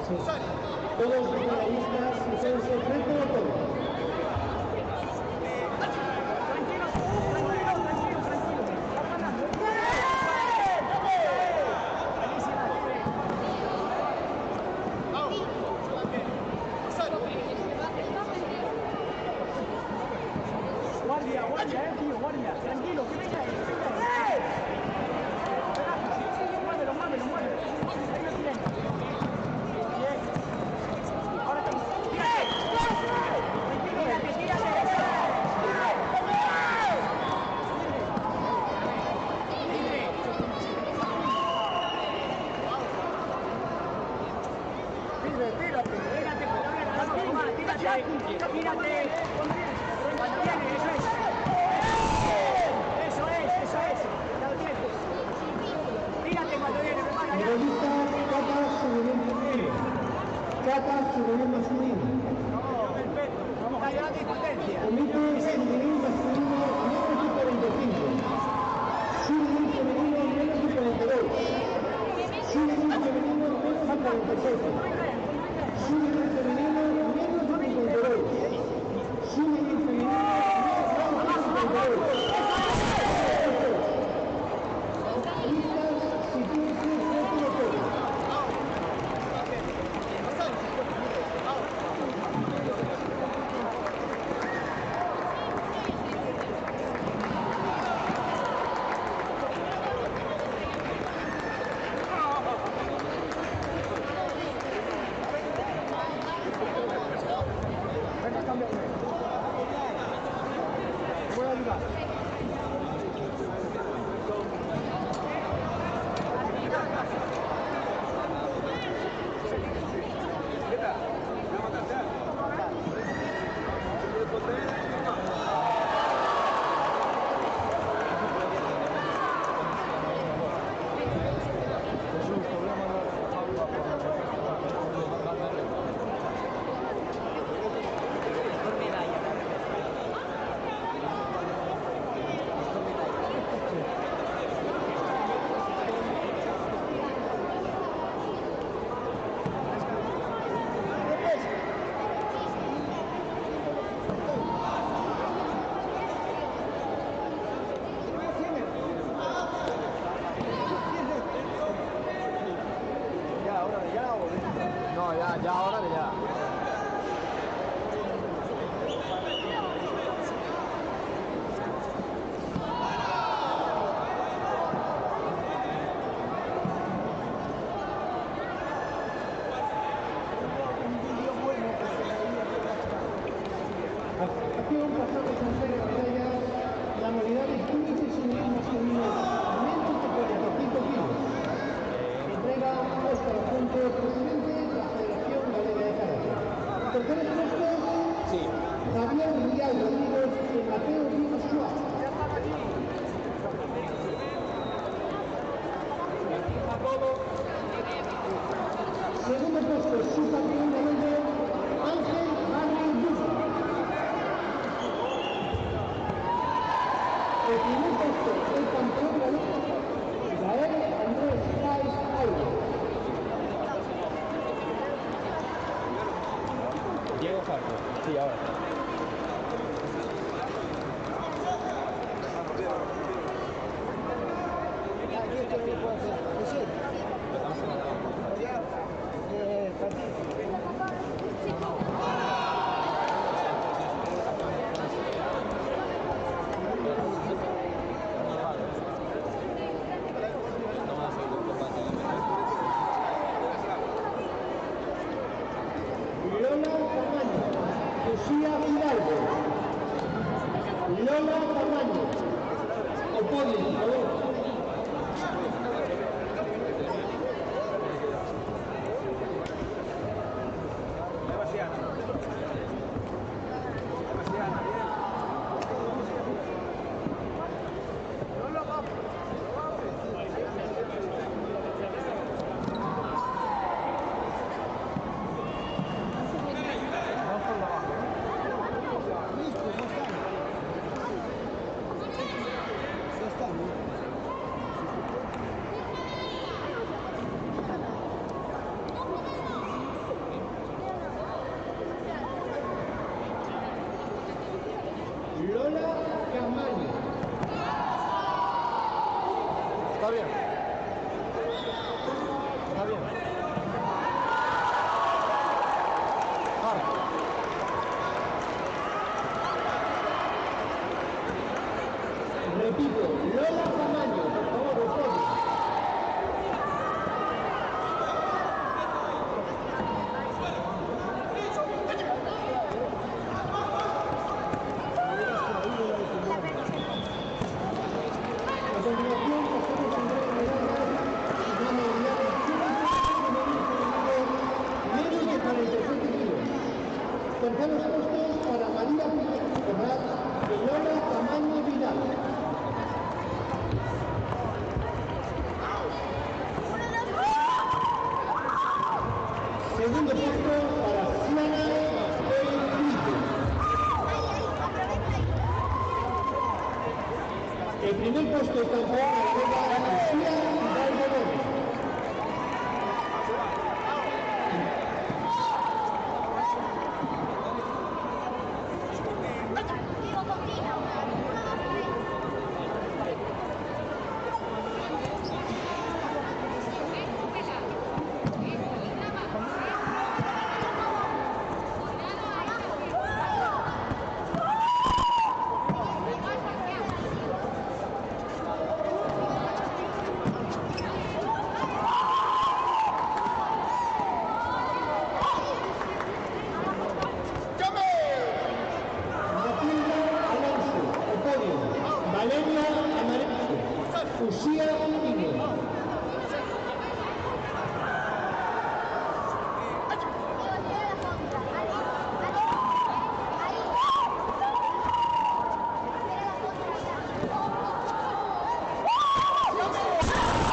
Todos los finalistas, siéntense frente a todos. Guardia, tío, guardia. Tranquilo, que venga él. Muévelo. Ahí lo tienen. Bien. Ahora te... Tírate. Tírate. Cuando viene, eso es. Eso es. Ya lo tienes. Tírate cuando viene, prepara ya. Finalista, Cata juvenil masculino. No, perfecto. Vamos a llevar de potencia. Comité juvenil masculino menos de 45. Juvenil femenino menos de 42. Juvenil femenino menos de 47. Juvenil femenino menos de 52. Juvenil femenino menos de 52. No, ya ahora de ya. La modalidad de límites y masculinos menos de 45 kilos. Entrega Óscar Fuente, presidente de la Federación Galega de Karate. Terceros puestos, Javier Miguel Rodríguez y Mateo Rivas Suárez. Segundo puesto, subcampeón de mundo, Ángel Manuel Dufa. El primer puesto, el campeón de la lucha, Gael Andrés Pais Aire. Diego Farco. Sí, ahora. Lola Tamaño, Lucía Fidalgo. Lola Tamaño. Al podio, por favor. Está bien. Está bien. Repito, Lola Camaño, por favor, ustedes. A continuación, pasamos a entregar medallas de modalidad menos de 47 kilos. Terceros puestos para María Pilar y Lola Camaño Vidal. Segundo puesto para Siana Enrique. El primer puesto de campeón agrega Lucía Valderón. Valeria Amarillo, Lucía Pino.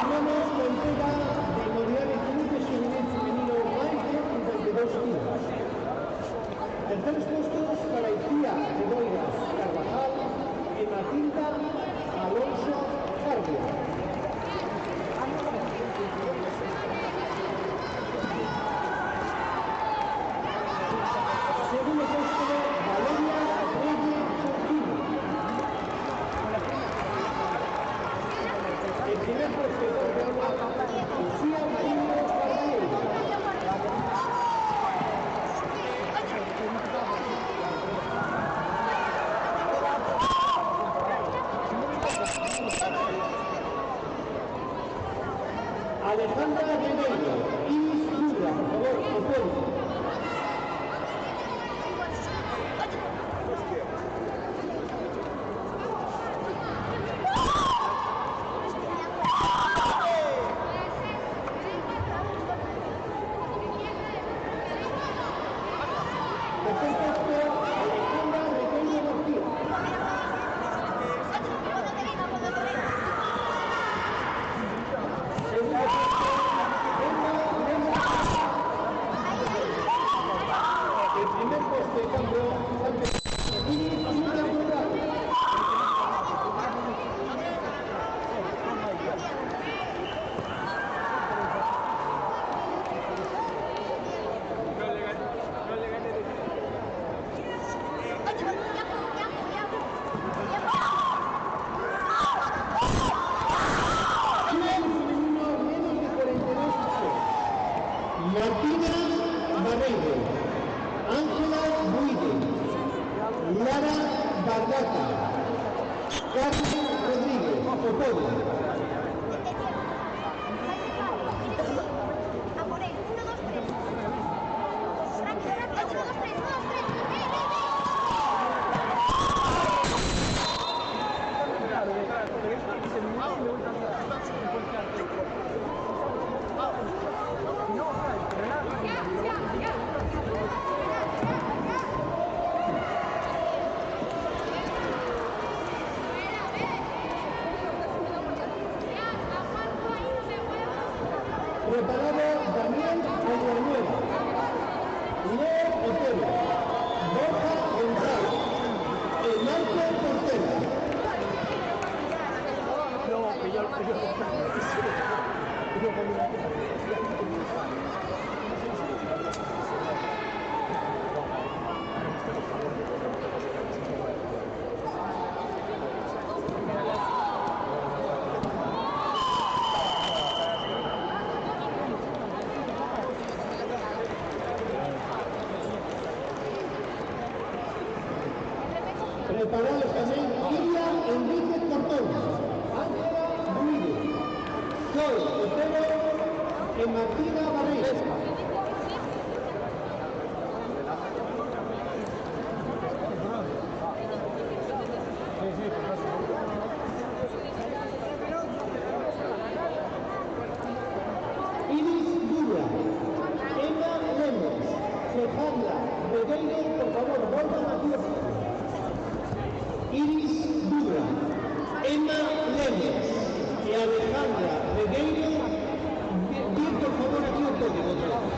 Tenemos la entrega de modalidad de clubes femenino maestro 52 kilos. Terceros puestos para Icía Bedoiras Carvajal y Matilda Alonso Cardia. Segundo puesto, Valeria Reyes Sortino. El primer puesto de Lucía Pino Carvalho. Alejandra Remedio, Iris Lura, por favor, apoyo. Tercer puesto, Alejandra Remedio García. Segundo puesto, el primer puesto de campeón, Iris Lura Morales. Martina Barreiro, Ángela Buide, Lara Bargata, Carmen Rodríguez, Opodio. Preparados también Irian Enrique Cortón, Ángela Ruiz, Sol Otero y Martina Barreira. Iris Dura, Emma Lemos, Alejandra Regueiro, por favor, vuelvan aquí. Iris Dura, Emma Lemos y Alejandra Regueiro, bien por favor aquí un código otra vez.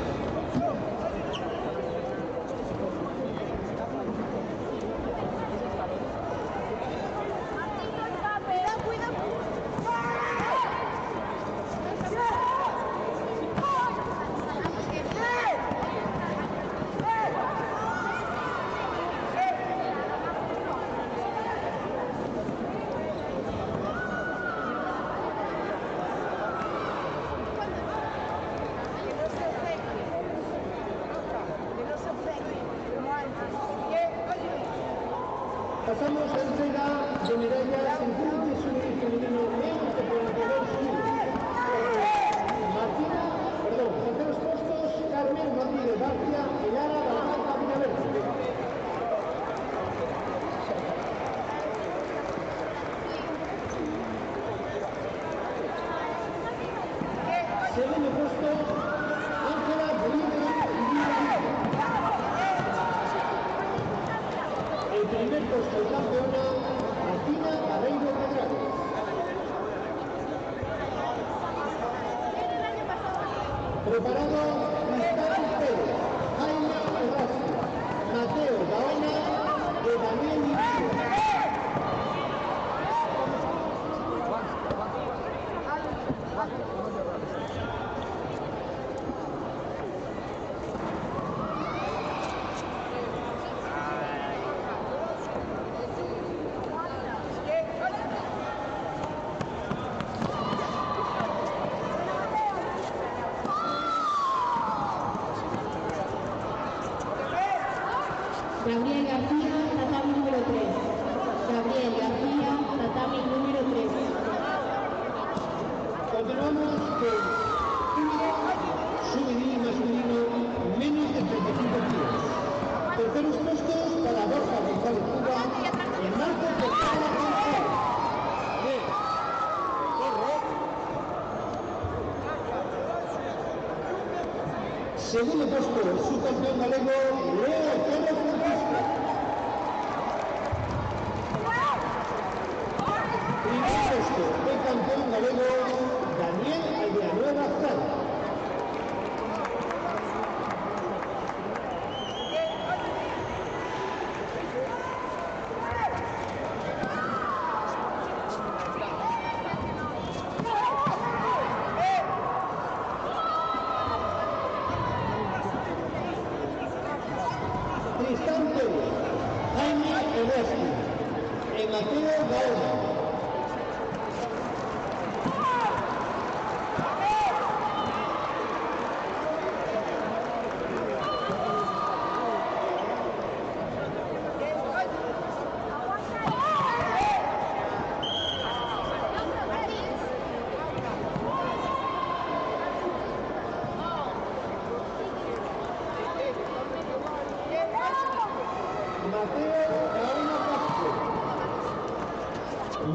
Pasamos a entrega de medallas en frente juvenil femenino menos de 42 kilos. Terceros puestos, Carmen Rodríguez García y Lara Barranca Villaverde. Segundo puesto, Ángela Bolívar y Villaverde. El primer puesto de campeona, Martina Barreiro Medrano. Preparado, Cristal Pérez, Jaime Errázuriz, Mateo Gaona y Daniel Inicio. Gabriel García, tatami número 3. Gabriel García, tatami número 3. Continuamos con juvenil masculino menos de 35 kilos. Terceros puestos para Borja González Cuba y Marcos Pescara González. Segundo puesto, su campeón galego, Leo Otero Francisco. Primer puesto, el campeón galego, Daniel Villanueva Zara. Tristán Pérez, Jaime Errázuriz y Mateo Gaona.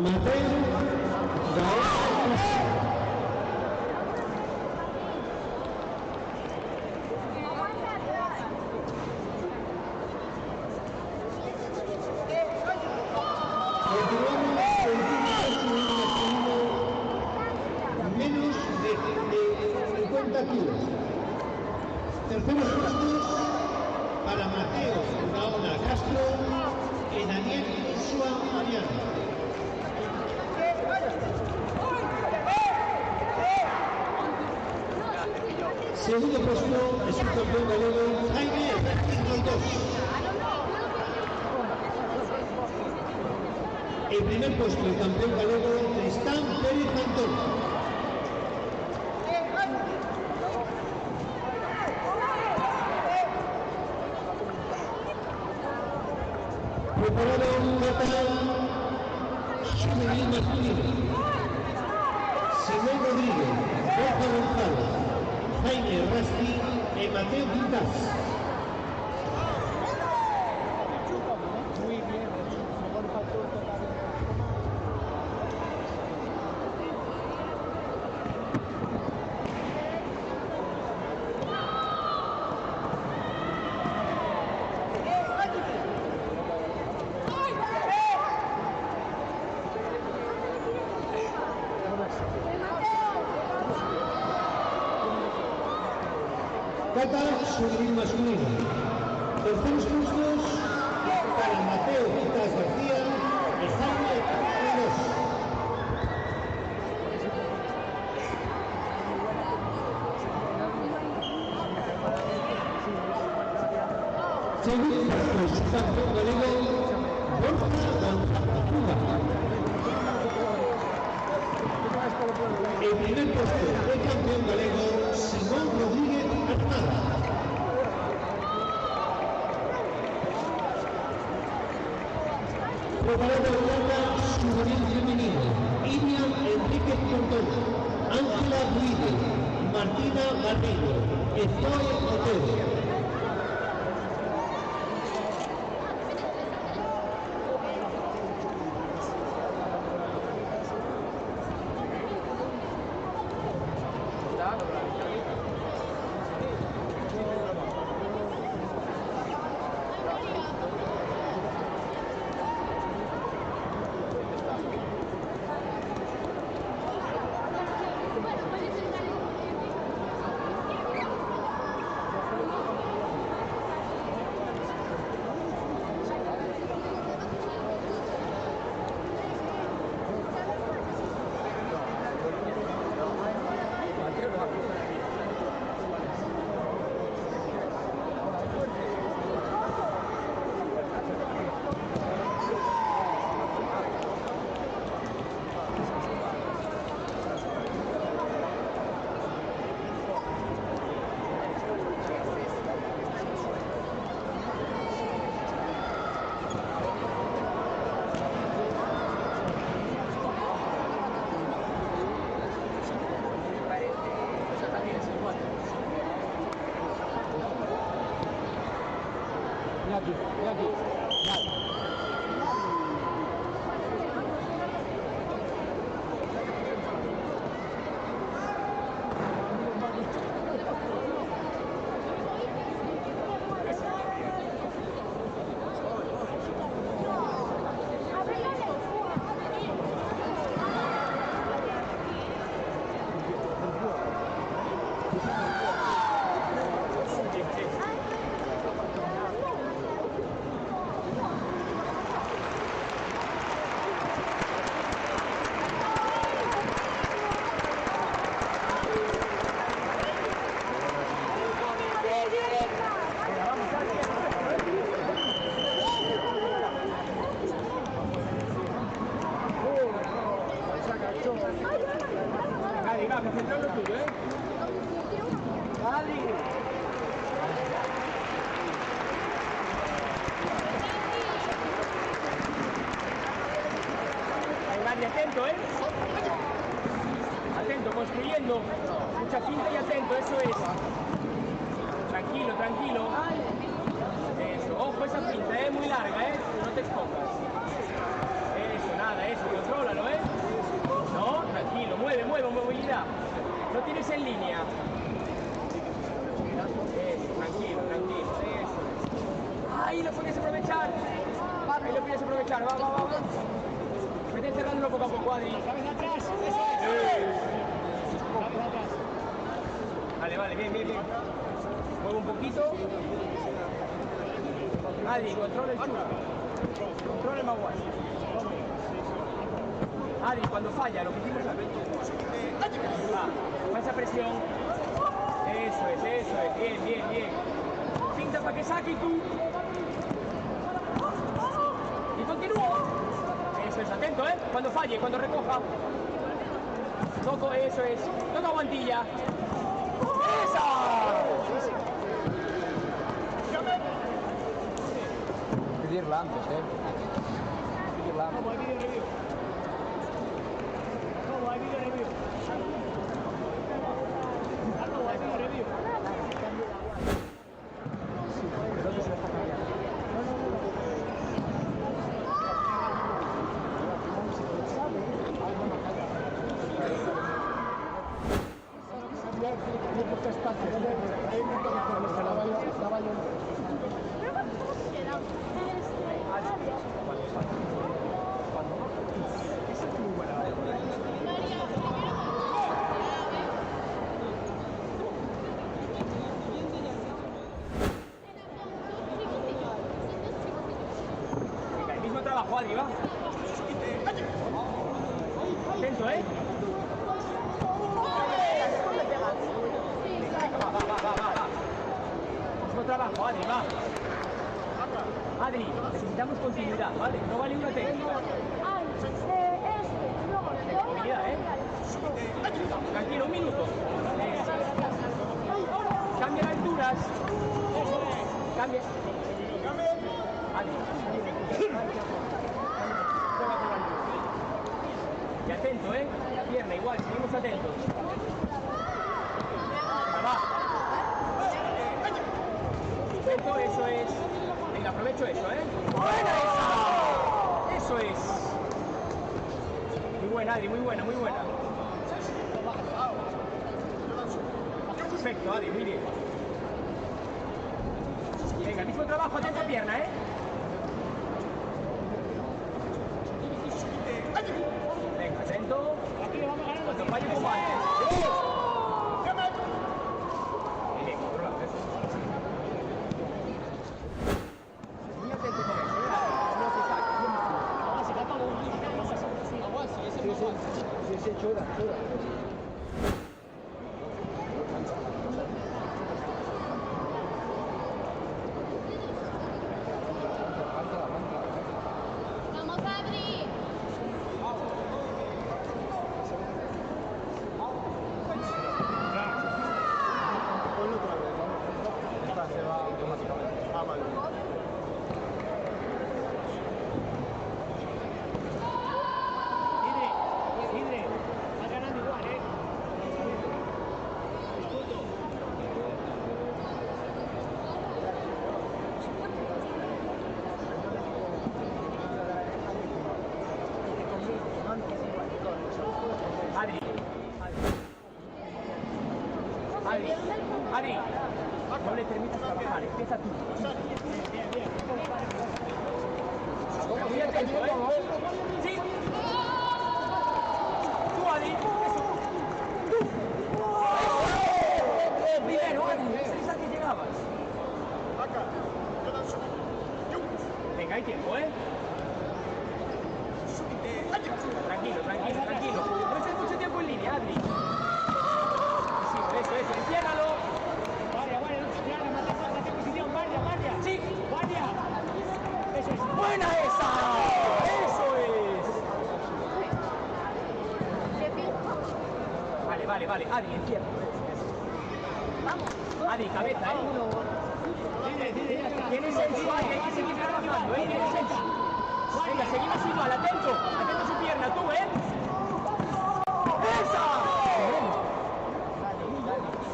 Mateo Gaona Castro. Menos de 50 kilos. Terceros puestos para Mateo Gaona Castro y Daniel Insua Mariano. Segundo puesto es un campeón galego, Jaime Errázuriz Goldós. El primer puesto, el campeón galego, Tristán Pérez Antón. Preparado catalán juvenil masculino. Simón Rodríguez, Borja González, Jaime Rasti y Mateo Quintas. Cata juvenil masculino. Terceros puestos para Mateo Quintas García y Jaime Quintas. Segundo puesto, campeón galego, Borja González. El primer puesto del campeón galego, Simón Rodríguez Armada. Preparado de plata, juvenil femenino, Iria Enrique Pontón, Ángela Buide, Martina Barreiro, Ezoe Otero. Atento, atento, construyendo, mucha pinta y atento, eso es. Tranquilo, tranquilo. Eso, ojo esa pinta, muy larga, no te expongas. Eso, nada, eso, contrólalo, No, tranquilo, mueve, movilidad. No tienes en línea. Eso, tranquilo, eso. Ahí lo puedes aprovechar. Ahí lo puedes aprovechar, va. Vete cerrándolo poco a poco, Adri. Cabeza atrás, eso es. Cabeza atrás. Vale, bien. Mueve un poquito. Adri, controla el chulo. Controla el maguay. Adri, cuando falla, lo que hicimos antes. Con esa presión. Eso es. Bien. Pinta para que saque y tú. Y continúa. Eso es, atento, cuando falle, cuando recoja. Toco, eso es. Toca guantilla. ¡Esa! Pedirla antes, ¿Cómo hay video review? ¿Cómo hay video review? ¿Cómo hay video review? Venga, el mismo trabajo, Adri, va. Atento, ¿eh? Va. Mismo trabajo, Adri, va. Adri, necesitamos continuidad, ¿vale? No vale una técnica. Continuidad, ¿eh? Tranquilo, un minuto. Cambia las alturas. Cambia. Adri. Y atento, ¿eh? La pierna igual, seguimos atentos. Va. Atento, eso es. Venga, aprovecho eso, ¿eh? ¡Buena esa! Eso es. Muy buena, Adri, muy buena, muy buena. Perfecto, Adri, muy bien. Venga, mismo trabajo, atento a pierna, ¿eh? Venga, atento. Cuando falle como antes. Bien, controlado, eso. Muy atento con eso, ¿eh? Sí, chura. ¡Vamos, Adri! Esta se va automáticamente. Ah, vale. Sidre, vas ganando igual, ¿eh? Adri, no le permitas trabajar, empieza tú. Bien. Muy atento, ¿eh? Sí. Tú, Adri, eso. Tú. Primero, Adri, es a que llegabas. Venga, hay tiempo, ¿eh? Tranquilo. No estés mucho tiempo en línea, Adri. Eso, enciérralo. Guardia, mantén posición, guardia. Sí, guardia. Eso es. ¡Buena esa! ¡Eso es! Vale. Adri, encierra. Vamos. Adri, cabeza, ¿eh? Tienes sensual, hay que seguir trabajando, ¿eh? Tienes sensual. Venga, seguimos igual, atento a su pierna, tú, ¿eh? ¡Esa!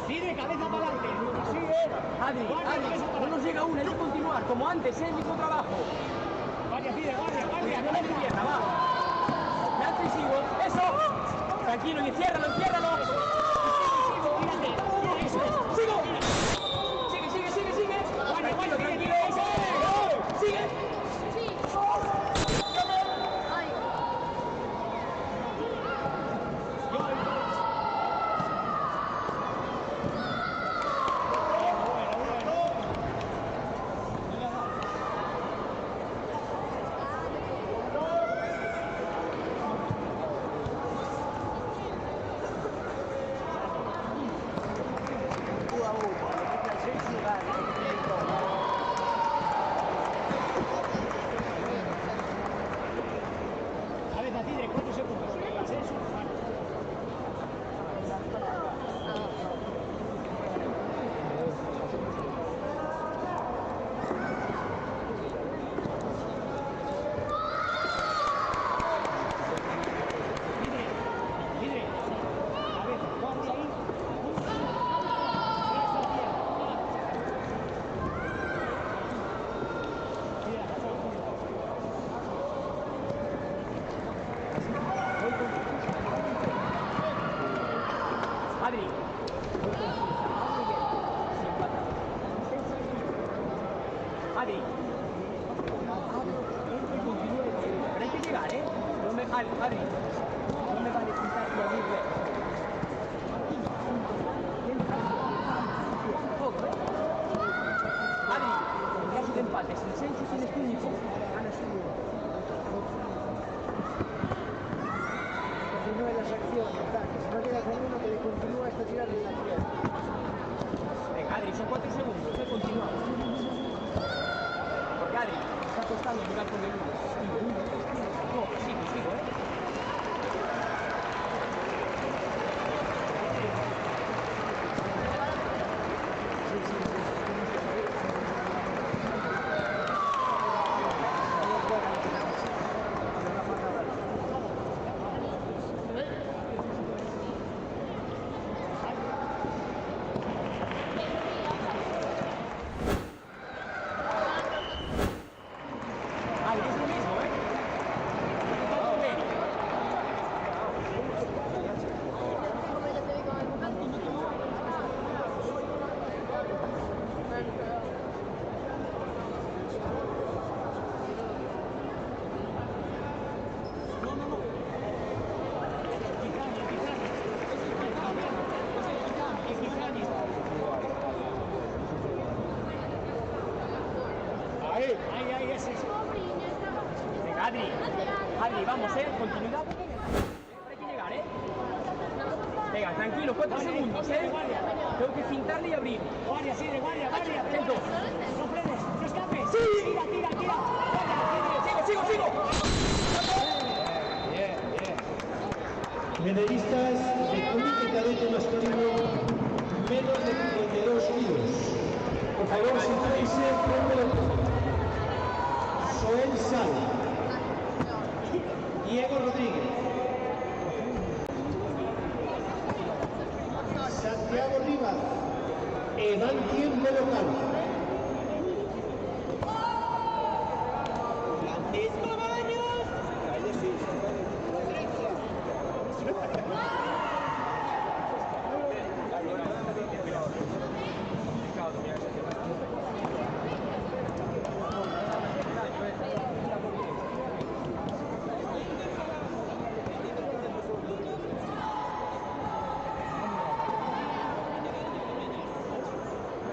Sigue, cabeza para adelante. Sigue. Adri, no nos llega una, hay que continuar, como antes, el mismo trabajo. Guardia. No le pierna, va. Me hace y sigo. Eso. Tranquilo, y enciérralo. Eso es. Sigo. Sigue. Tranquilo. Sigue. Adri. Pero hay que llegar, ¿eh? No me vale, Adri. No me vale quitar y abrirle. Adri, en caso de empate, si el Senchu tienes tu único, ganas uno. Continúe las acciones, si no queda con uno que le continúa hasta tirar de la tierra. Venga, Adri, son 4 segundos, continuamos. Porque Adri está costando llegar con el 1. No, sigo, Adri, vamos, continuidad. Hay que llegar, Venga, tranquilo, 4 segundos, Tengo que cintarle y abrir. Guardia, sigue, guardia. Atento. No frenes, no escapes. ¡Sí! Tira. Guardia, sigo. Medallistas del Comité Cadete Masculino, menos de 52 kilos. Por favor, sitúense primero. Soel Sala, Diego Rodríguez, Santiago Rivas, Evan Tiempo Local. Francisco Baños.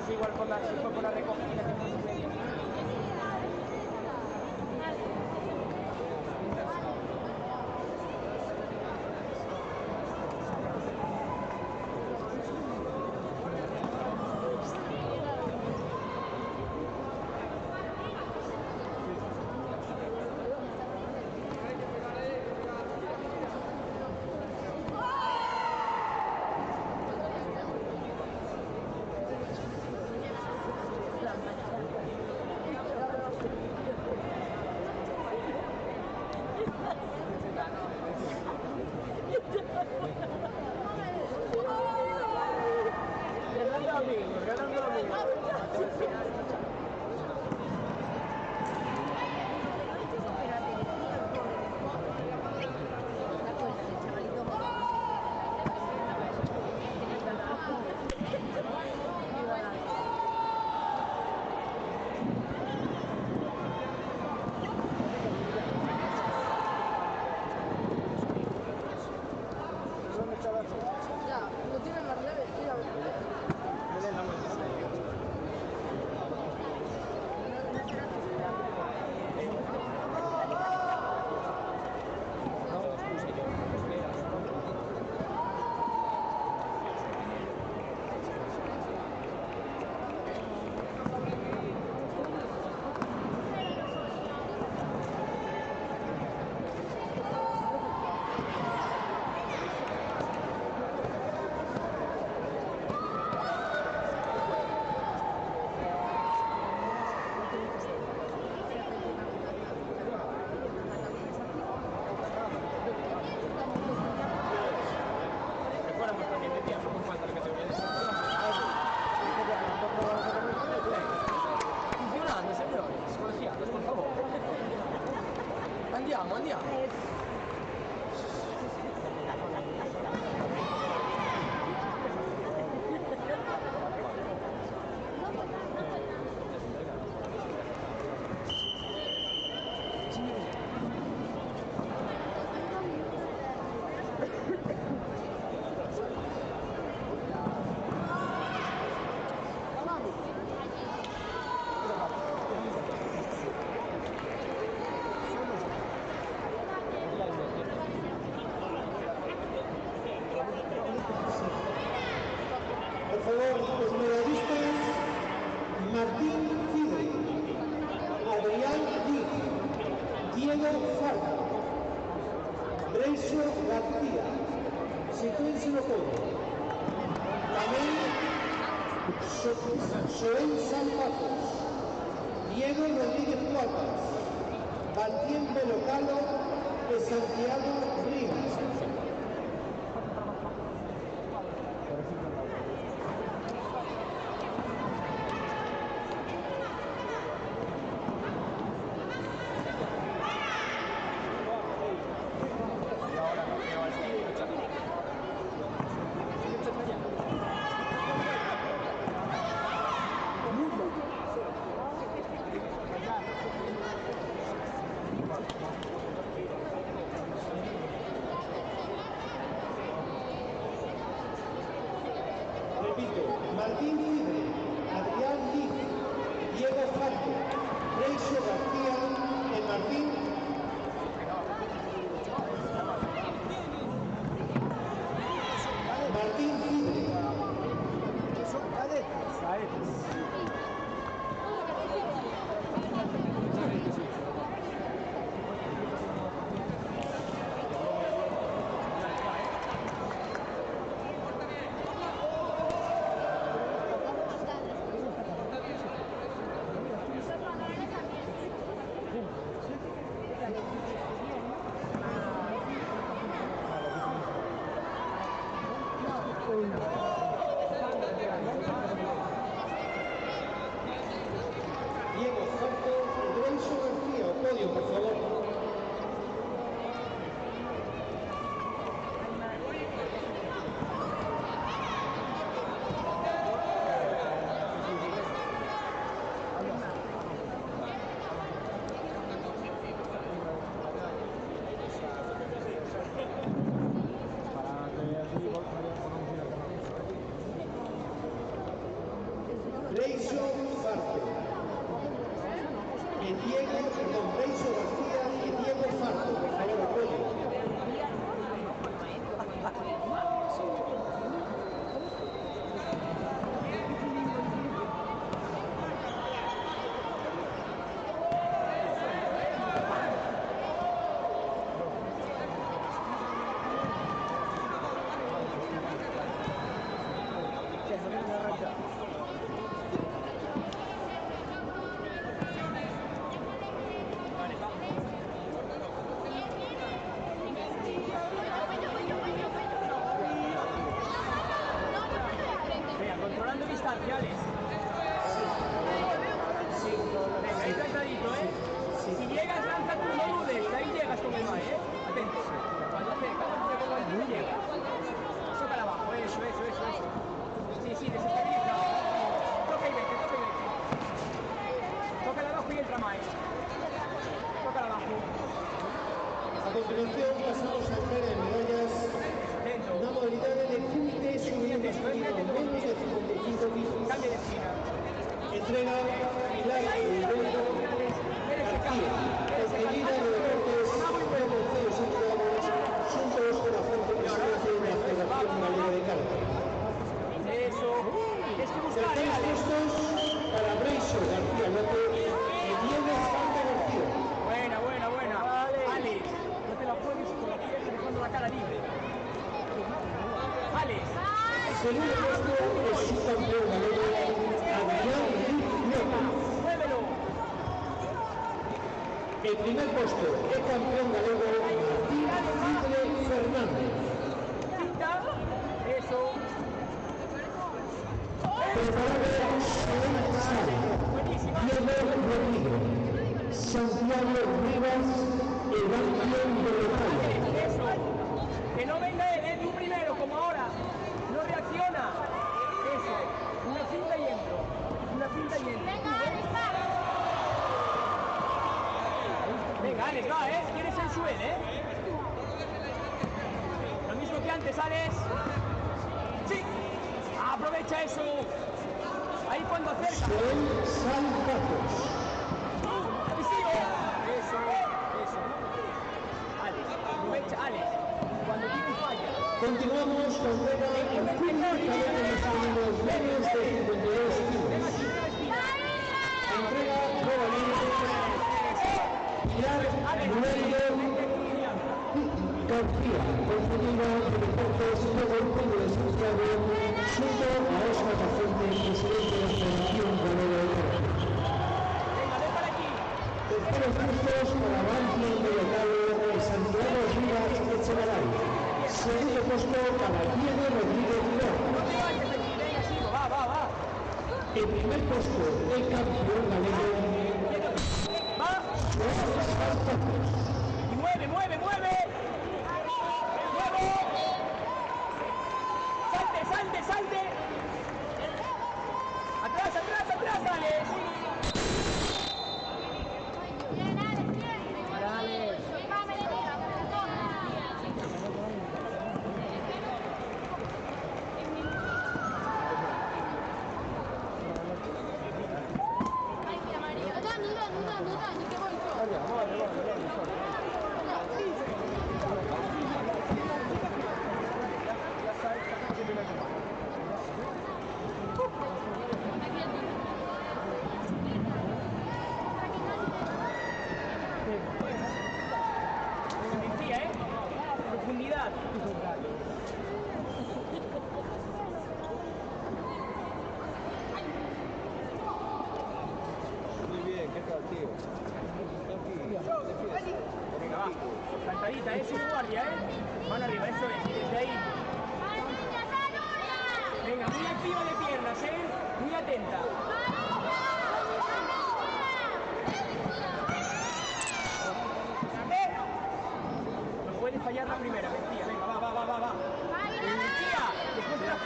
Igual por la recogida. Martín Fidre, Adrián Díaz, Diego Farca, Breixo García, sitúenselo todo. También Joel Sanpazos, Diego Rodríguez Cuartas, Martín Belocalo de Santiago Rivas. Repito, Martín Fidre, Adrián Díaz, Diego Farco, Breixo García, el Martín. Martín Fidre. Diego Farco, Breixo García, al podio, por favor. Breixo Farco. Breixo García y Diego Farco, por favor, apoyo. Controlando distanciales. Venga, ahí sentadito, ¿eh? Si llegas, lanza tú, no dudes. Ahí llegas con el mae, ¿eh? Atento. Cuando llega. Tócala abajo, eso. Sí, desestabiliza. Toca y vete. Tócala abajo y entra mae. Tócala abajo. A continuación pasamos a entrega de medallas. Una modalidad de punte subiendo masculino, menos de 55 kilos. Cambia de esquina. Entrega Pilar Rivero García, seguida de deportes Gonzalo Santiago, juntos con la fuente presidencia de la Federación Galega de Karate. Eso. Es que buscar, terceros puestos para Breixo García López y Diego Farca García. Buena. Alex, no te la juegues con la pierna dejando la cara libre. Alex. Segundo puesto es su campeón galego, Adrián López. Muévelo. El primer puesto es campeón galego, Martín Fidre Fernández. Eso. Preparado Soel Sala, Diego Rodríguez, Santiago Rivas, Evangelion Belocalo. Eso. Que no venga él, tú primero, como ahora. No reacciona. Eso. Una cinta y entro. Venga, Alex, va, Quieres el suelo, Lo mismo que antes, Alex. Sí. Aprovecha eso. Ahí cuando acerca. Soel Sanpazos. Eso. Alex, aprovecha, Alex. Cuando tiene falla. Continuamos con prueba en punta de masculinos menos de 52 kilos. García, compañero de deportes de golpe de Santiago, junto a Oscar Paciente, presidente de la Federación Gallega de Golf. Terceros puestos para Banfield de Localo y Santiago Rivas Echegaray. Segundo puesto para Diego Rodríguez León. El primer puesto del campeón galego. ¡Mueve, mueve, mueve! ¡Salte, salte! ¡Atrás, atrás, atrás, dale! Bien, Alex, bien. Profundidad. Muy bien, ¿qué tal, tío? Venga, va. Plantadita, sin guardia, Mano arriba, eso es. Desde ahí. Venga, muy activa de piernas, muy atenta. No puede fallar la primera, Mencía. Venga, va. Mencía, después de la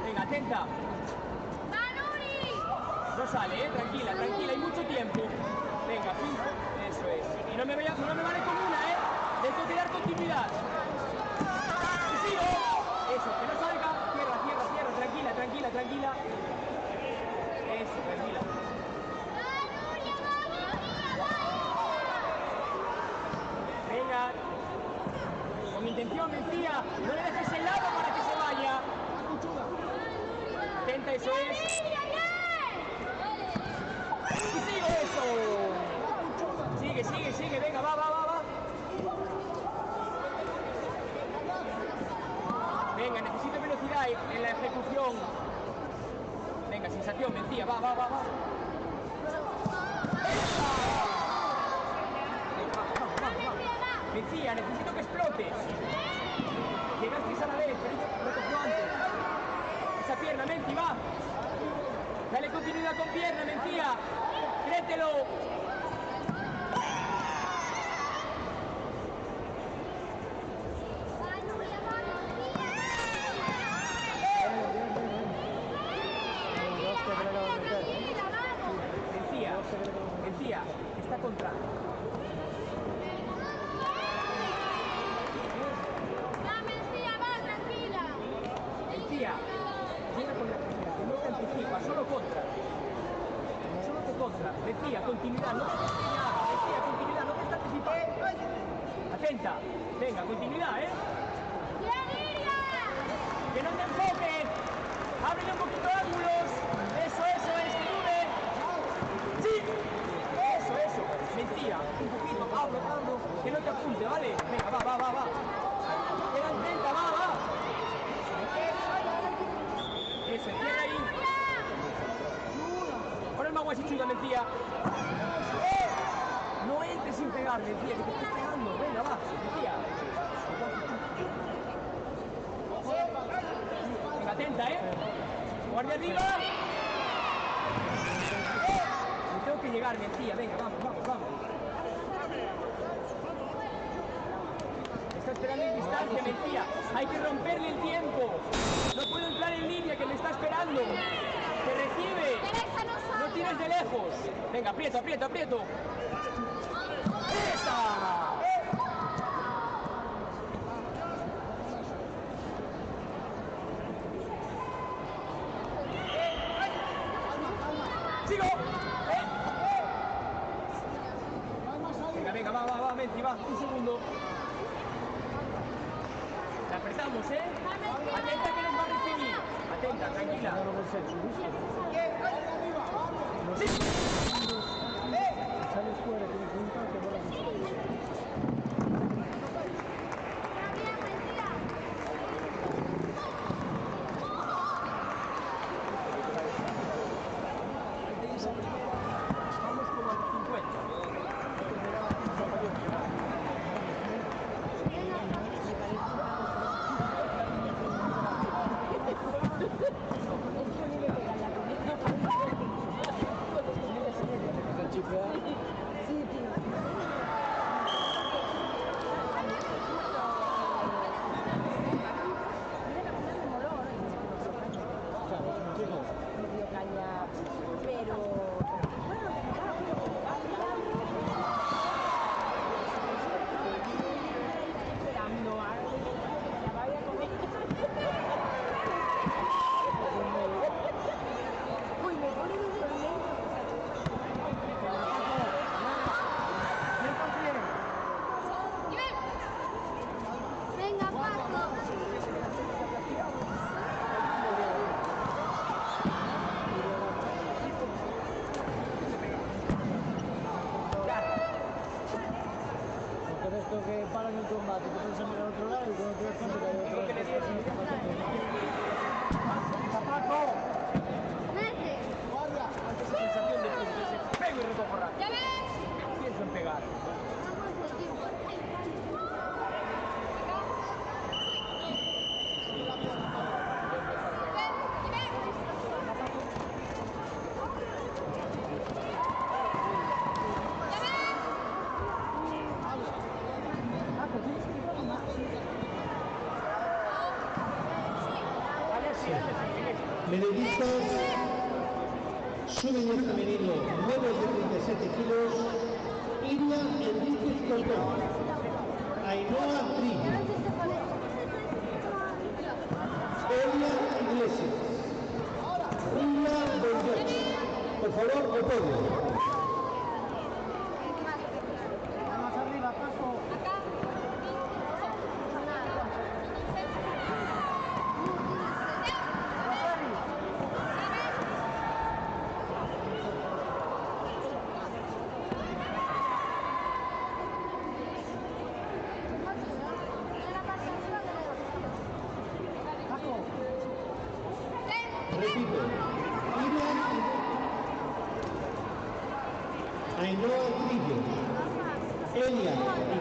venga, atenta. No sale, tranquila, hay mucho tiempo. Venga, fijo. Eso es. Y no me vale con una, Dejo de dar continuidad. ¡Sigo! Eso, que no salga. Cierra. Tranquila. Eso, tranquila. Venga. Con intención, Mencía. No le dejes el lado para que se vaya. Atenta, eso es. Y sigo eso. Sigue. Venga, va. Venga, necesito velocidad en la ejecución. Venga, sensación, Mencía, va. Mencía, necesito que explotes. Llegaste a la vez, pero lo cogió antes. Esa pierna, Menci, va. Dale continuidad con pierna, Mencía. Créetelo. Mencía, está contra. Mencía, llega con la primera, que no te anticipa, solo contra. Solo te contra. Mencía, continuidad, no te está anticipando. Atenta. Venga, continuidad, Que no te enfoques. Ábrele un poquito de ángulos. Eso es, sube. Sí. Eso. Mencía, un poquito. Pablo. Que no te apunte, ¿vale? Venga, va. Quedan 30, va. Eso, cierra ahí. Pon el magua chichuda, Mencía. No entres sin pegar, Mencía, que te estás pegando. Venga, va, Mencía. Venga, atenta, Guardia arriba. Me tengo que llegar, Mencía. Venga, vamos. Está esperando en distancia, Mencía. Hay que romperle el tiempo. No puedo entrar en línea, que me está esperando. Que recibe. No tires de lejos. Venga, aprieto. ¡Esa! ¡Sigo! Venga, va, Menci, va. Un segundo. La apretamos, Atenta que les va a recibir. Atenta, tranquila. Sí. combate, te pones a mirar al otro lado y cuando te das cuenta que hay otra ¡Paco! ¡Mete! ¡Guarda! Antes esa sensación de que se pego y recojo rápido. ¡Ya ves! Pienso en pegar. Vamos de equipo. Medallistas Súbenior femenino, menos de 37 kilos, Iria Enríquez Cordón, Ainhoa Trillo, Elia Iglesias, Rula Benyoch. Por favor, al podio. Más arriba, Paco. Repito, Iria, Ainhoa Trillo, Elia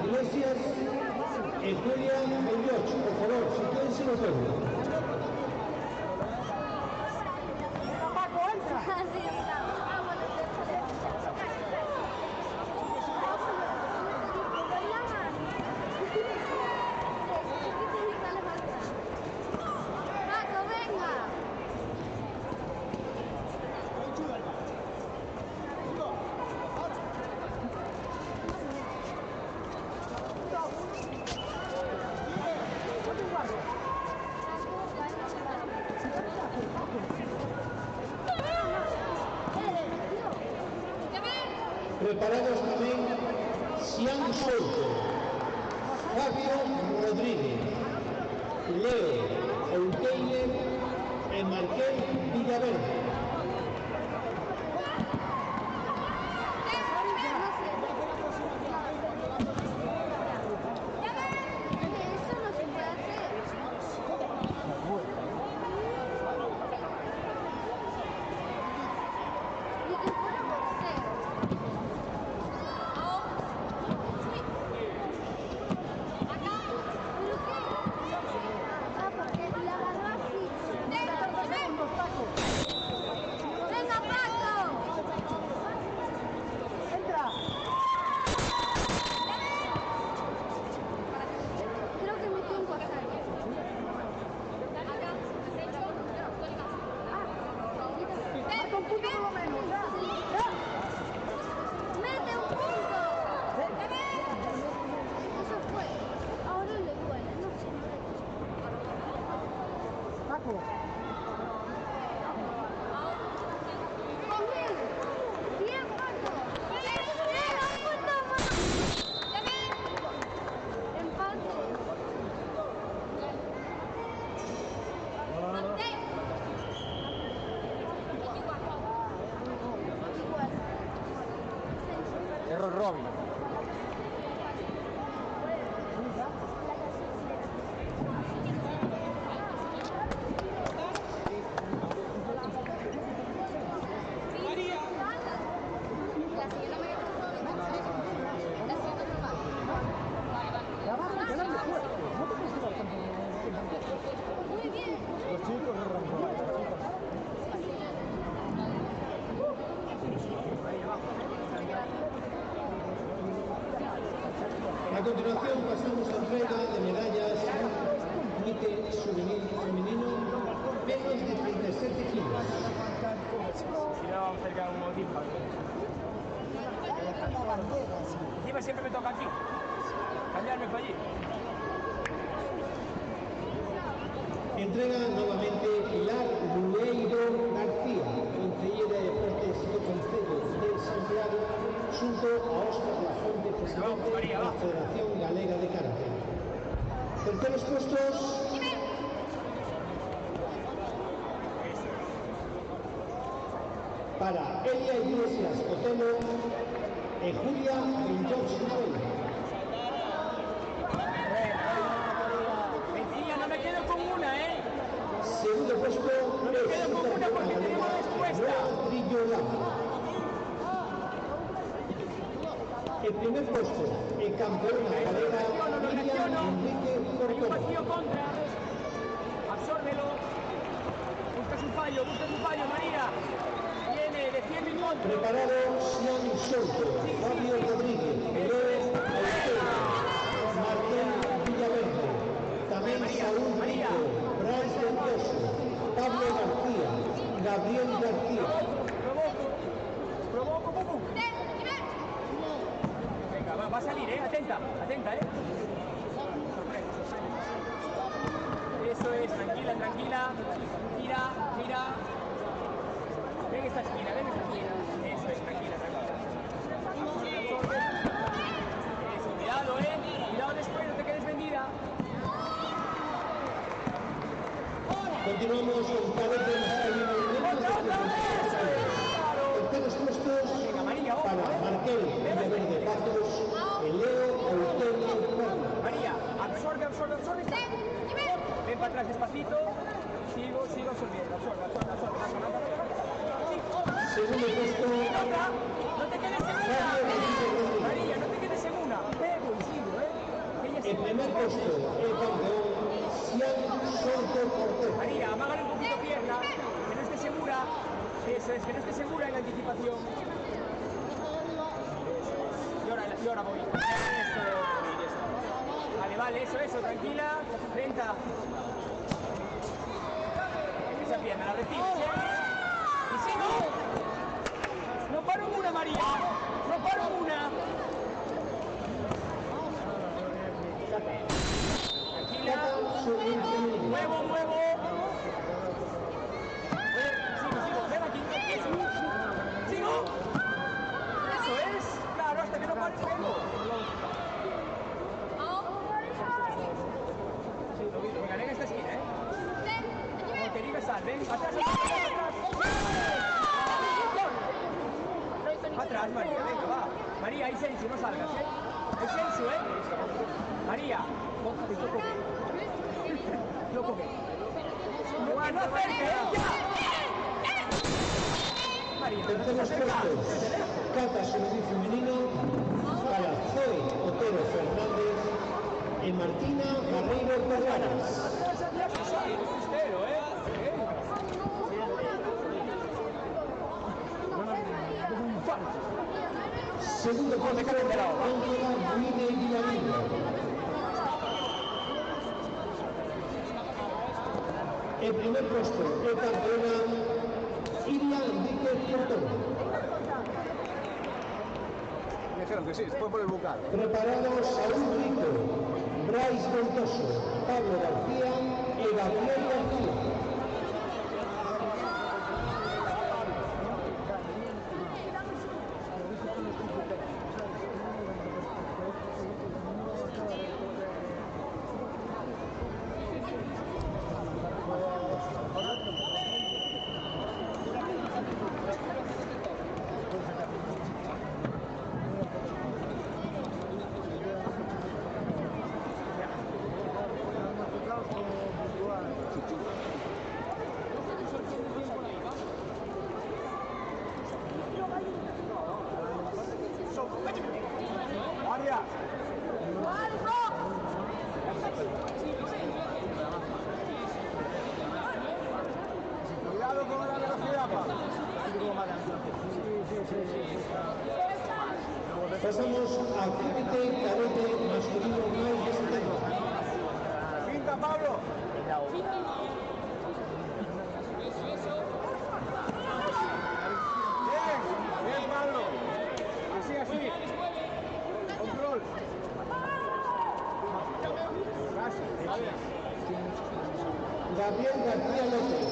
Iglesias y Julia Benyoch. Por favor, si pueden ser los podio. Paco, entra. Así está. Paco, venga. Preparados tamén Xian Souto, Fabio Rodríguez, Leo Outeire e Marqués Villaverde. Eso no se puede hacer. Ni que fuera boxeo. ¿Pero qué? Ah, porque la agarró así. Venga, Paco. Entra. Creo que metió un pasaje. Marca un punto por lo menos. Ya. ¡Mete un punto! Eso fue. Ahora le duele, no sé. Paco. Bien, bien, Paco. Un punto más. Empate. Igual. Error Robin. Ya va, ya la mejor. No te puedes tirar tanto. Muy bien. Los chicos de A continuación pasamos a entrega de medallas Comité Juvenil Femenino, menos de 37 kilos. Si no, vamos cerca de un motivo. Encima siempre me toca aquí. Cambiarme para allí. Entrega nuevamente Pilar Lueiro García, Concelleira de Deportes do Concello de Santiago, xunto a Óscar Lafonte, presidente da Federación Galega de Karate. Terceros puestos para Elia Iglesias Otelo e Julia Benyoch Noel. Sencilla, no me quedo con una, ¿eh? Segundo puesto, no me quedo con una porque tenemos respuesta. El primer puesto, el campeón de la galera, Miriam Enrique Hay un Cortón. vacío contra. Absórbelo. Busca su fallo, María. Viene, defiende en contra. Preparado, Sian Souto, Fabio Rodríguez, Leo Autero, Martín Villaverde, también Saúl Rico, Bryce Ventoso, Pablo García, Gabriel García. Provoco, Bubu. Venga, va a salir, atenta, ¿eh? Eso es, tranquila. Gira. Ven esta esquina. Eso es, tranquila. Eso, cuidado después, no te quedes vendida. Continuamos con cadete masculino. Terceros puestos para Markel Villaverde Patos, el Leo Autero Pablo. María, absorbe. Ven para atrás despacito. Sigo absorbiendo. Absorbe. Segundo puesto. No te quedes en una. María, no te quedes en una. Pego y sigo, El primer puesto, el campeón, Sian Souto Cortés. María, amágale un poquito pierna, que no esté segura. Eso es, que no esté segura en la anticipación. Y ahora voy. Vale, eso, tranquila. Lenta. Esa pierna, la recibes, Y sigo. No paro en una, María. No paro en una. Tranquila. Muevo. Sigo. Ven aquí. Sigo. Eso es. Claro, hasta que no pare el pelo. Venga, en esta esquina, Como te diga, sal. Ven, atrás. Atrás, María, venga, va. María, hay sensu, no salgas, Hay sensu, María, yo coge. No acerques, María, terceros puestos, Cata Juvenil Femenino, para Zoe Otero Fernández y Martina Barreiro Perranas. Segundo puesto, Ángela Guide Villamil. El primer puesto, el campeona Iria Enrique Cortón. Me dijeron que sí, después por el bucal. Preparados Saúl Rico, Bryce Ventoso, Pablo García y Gabriel García. Cuidado con la velocidad, pa. Pasamos al cadete masculino más de 70. Pinta, Pablo. Bien, Pablo. Así. Control. Gabriel García López.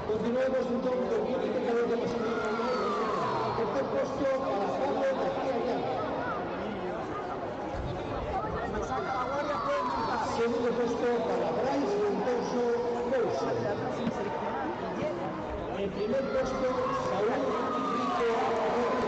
Continuamos entonces con el cadete masculino más. Tercer puesto para Pablo García Ayala. Segundo puesto para Bryce Ventoso Bolsa. El primer puesto, Saúl Rico Rodríguez.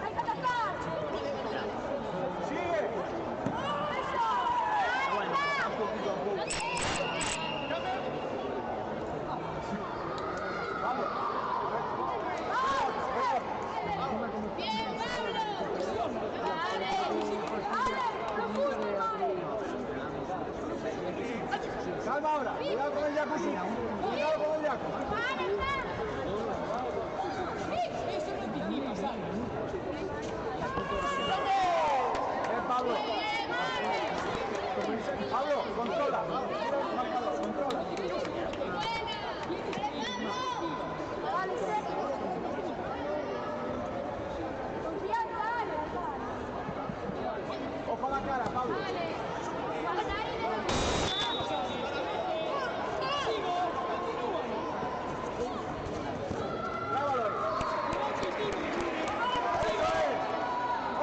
¡Hay que atacar! ¡Sigue! ¡Bien, Pablo! ¡Ale! ¡Profundo, Calma ahora, cuidado con el jacuzzi. Cuidado con el jacuzzi. Pablo. Pablo, controla. Controla. Ojo a la cara, Pablo. Grábalo.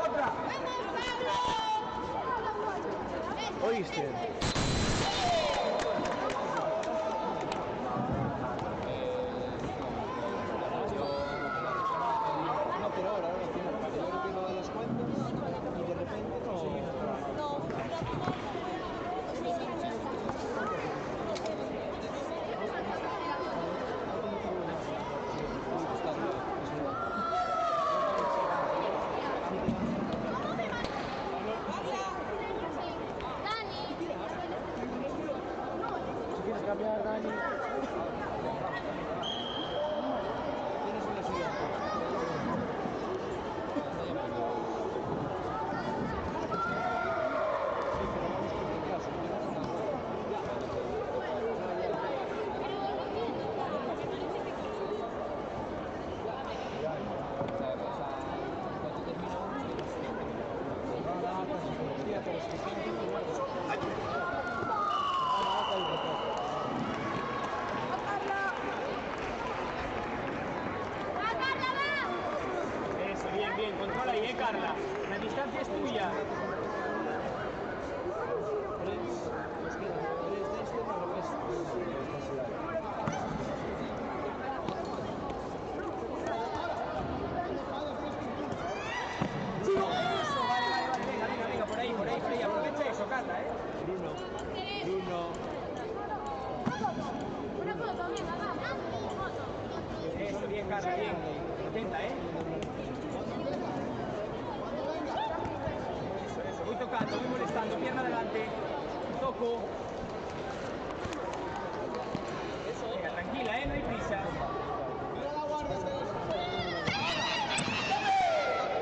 Otra. ¿Oíste? No, pero ahora no tiene. Yo creo que lo de los cuentos y de repente no. Si quieres cambiar, Dani. Tienes una silla. Eso, bien, bien. Controla ahí, Carla. La distancia es tuya. Eso, vale. Venga, por ahí. Aprovecha eso, Carla, Bruno. Una foto, venga, vamos. Eso, bien, Carla, bien. Atenta, Eso. Voy tocando, voy molestando. Pierna adelante. Toco. Venga, tranquila, no hay prisa.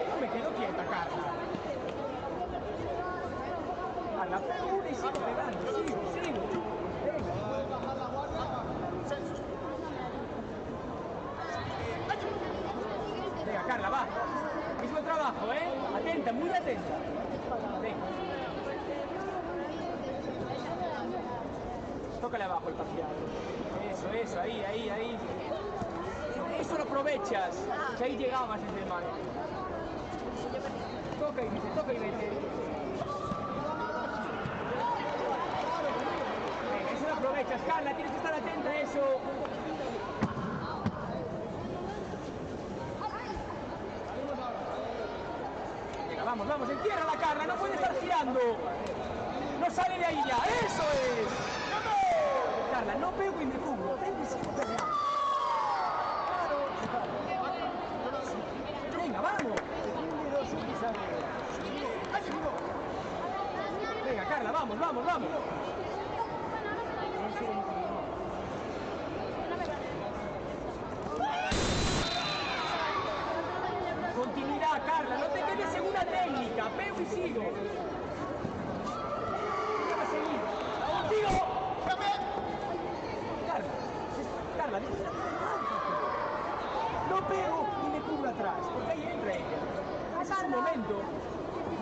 No me quedo quieta, Carla. Carla, pego una y sigo pegando. Sigo. Venga, Carla, va. Mismo trabajo, Atenta, muy atenta. Venga. Tócale abajo el parcial. Eso, ahí. Eso lo aprovechas. Que ahí llegabas desde el mar. Toca y vete. Venga, eso lo aprovechas, Carla. Tienes que estar atenta a eso. Vamos, entierra la Carla, no puede estar girando. No sale de ahí ya, eso es. Carla, no pego y me cubro. Venga, vamos. Venga, Carla, vamos. Continuidad, Carla, no te quedes en una técnica, pego y sigo. ¡Sigo! Carla, no pego y me cubro atrás, porque ahí entra ella. Ese es su momento,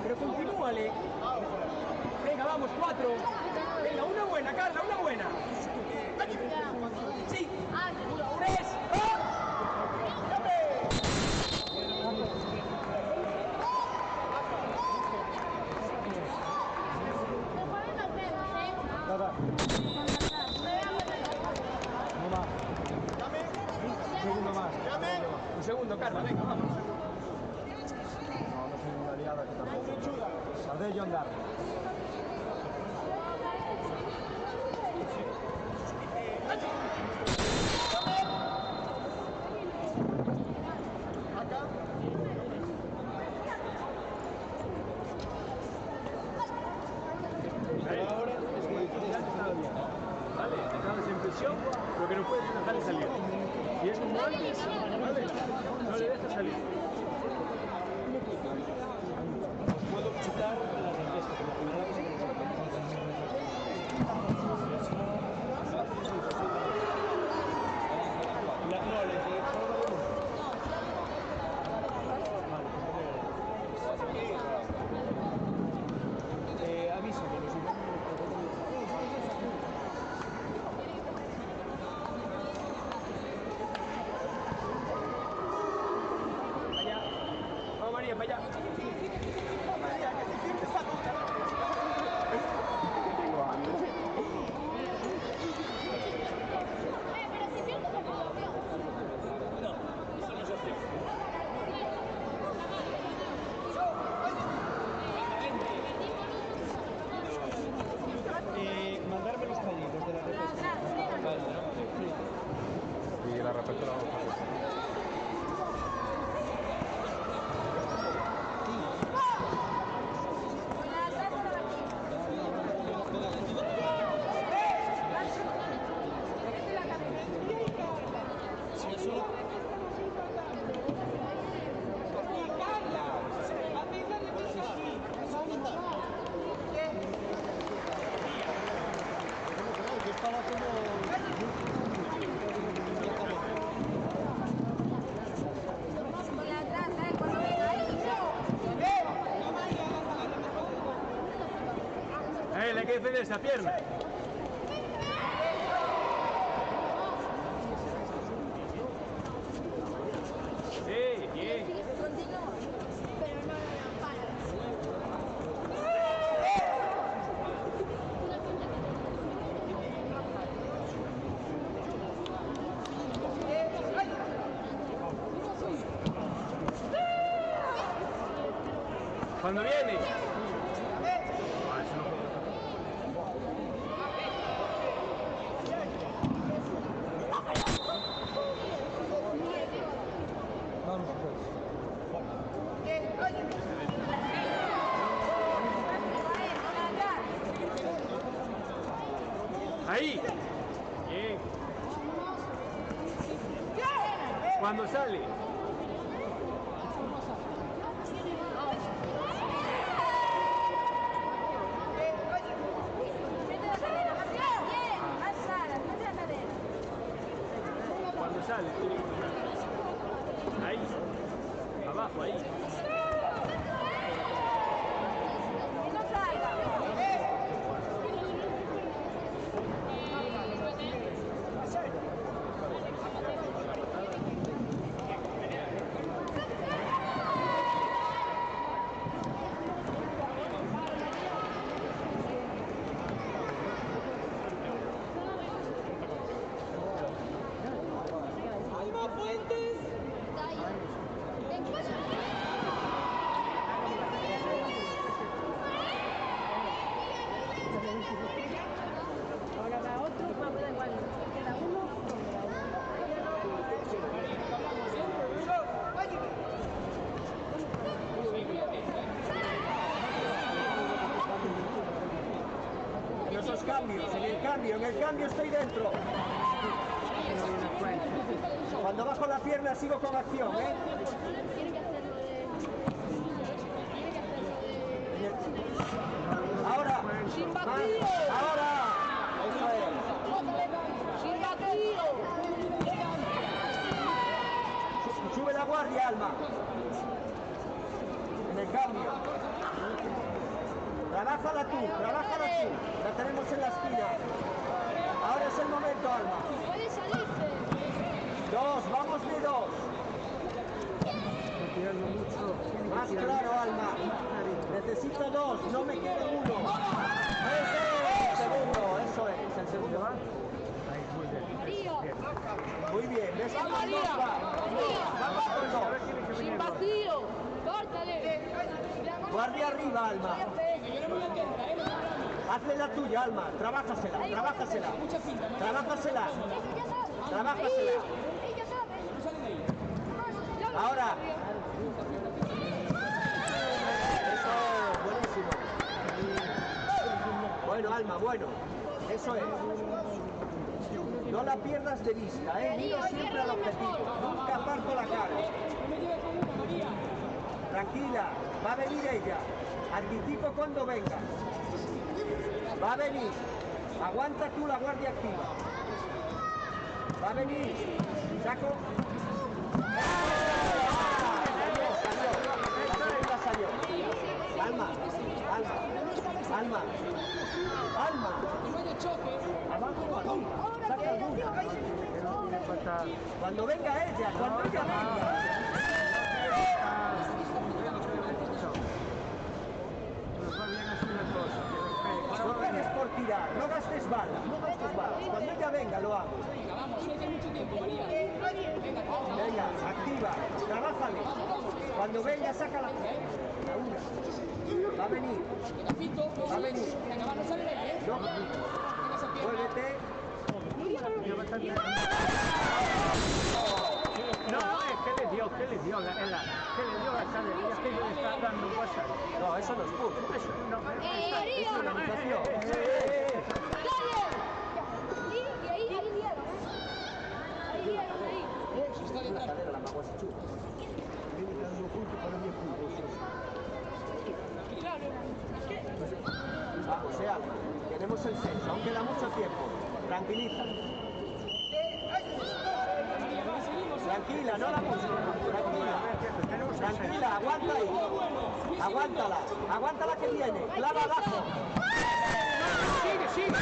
pero continúale. Venga, vamos, 4. Venga, una buena, Carla, una buena. Sí. 3. No va. segundo más. Un segundo, Carla, venga, vamos. No, no soy una liada que tampoco. Saldré yo a andar. Ahora es que ya está bien. Vale, estás en prisión, lo que no puedes es dejarle salir. Y es como antes, ¿vale? No le dejas salir. Os puedo quitar la refresca, como primera vez que aviso que los allá. Vamos María, para allá. María, que se siente esa duda. Tengo hambre. Pero si siento que no. No, eso no se hace. Mandarme los pañitos de la refresca. Y la refresca la vamos a hacer. Hay que defender esa pierna. Sí, bien. Continúa. Pero no, para. Cuando viene. Ahí. Bien. Cuando sale. Cuando sale, tiene que tocar. Ahí. Abajo, ahí. Ahora va otro, vamos da igual. Queda uno. Y esos cambios, en el cambio estoy dentro. Cuando bajo la pierna sigo con acción, ¿eh? Ahora, ahora. Eso es. Sube la guardia, Alma. En el cambio. Trabájala tú. La tenemos en la esquina. Ahora es el momento, Alma. Puede salirse. Dos, vamos de dos. Más claro, Alma. Necesito dos, no me quede uno. Ese es el segundo, eso es, el segundo. Ahí, muy bien. Muy bien, ves que María. va. Sin vacío. Córtale. Guardia arriba, Alma. Hazle la tuya, Alma. Trabájasela. Trabájasela. Ahora. Eso, buenísimo. Bueno, Alma, bueno. Eso es. No la pierdas de vista, mira siempre al objetivo. Nunca aparto la cara. Tranquila, va a venir ella. Anticipo cuando venga. Va a venir. Aguanta tú la guardia activa. Va a venir. Saco. Salió. Alma. Abajo aquí. Saca alguna. Cuando venga ella, No pegues por tirar, no gastes balas. Cuando ella venga lo hago. Venga, activa, trabájale. Cuando venga, saca la una. Va a venir. No. Muévete. No, ¿qué le dio? ¿Qué le dio la sangre? Es que le está dando WhatsApp. No, eso no es fútbol. Eso no. Es organización. La cadera, la magua se chupa. Viene quedando junto para mí Vamos, Alma. Tenemos el censo, aún queda mucho tiempo. Tranquiliza. Tranquila, no la busques. Tranquila, aguanta ahí. Aguántala que viene. Clava abajo. Sigue.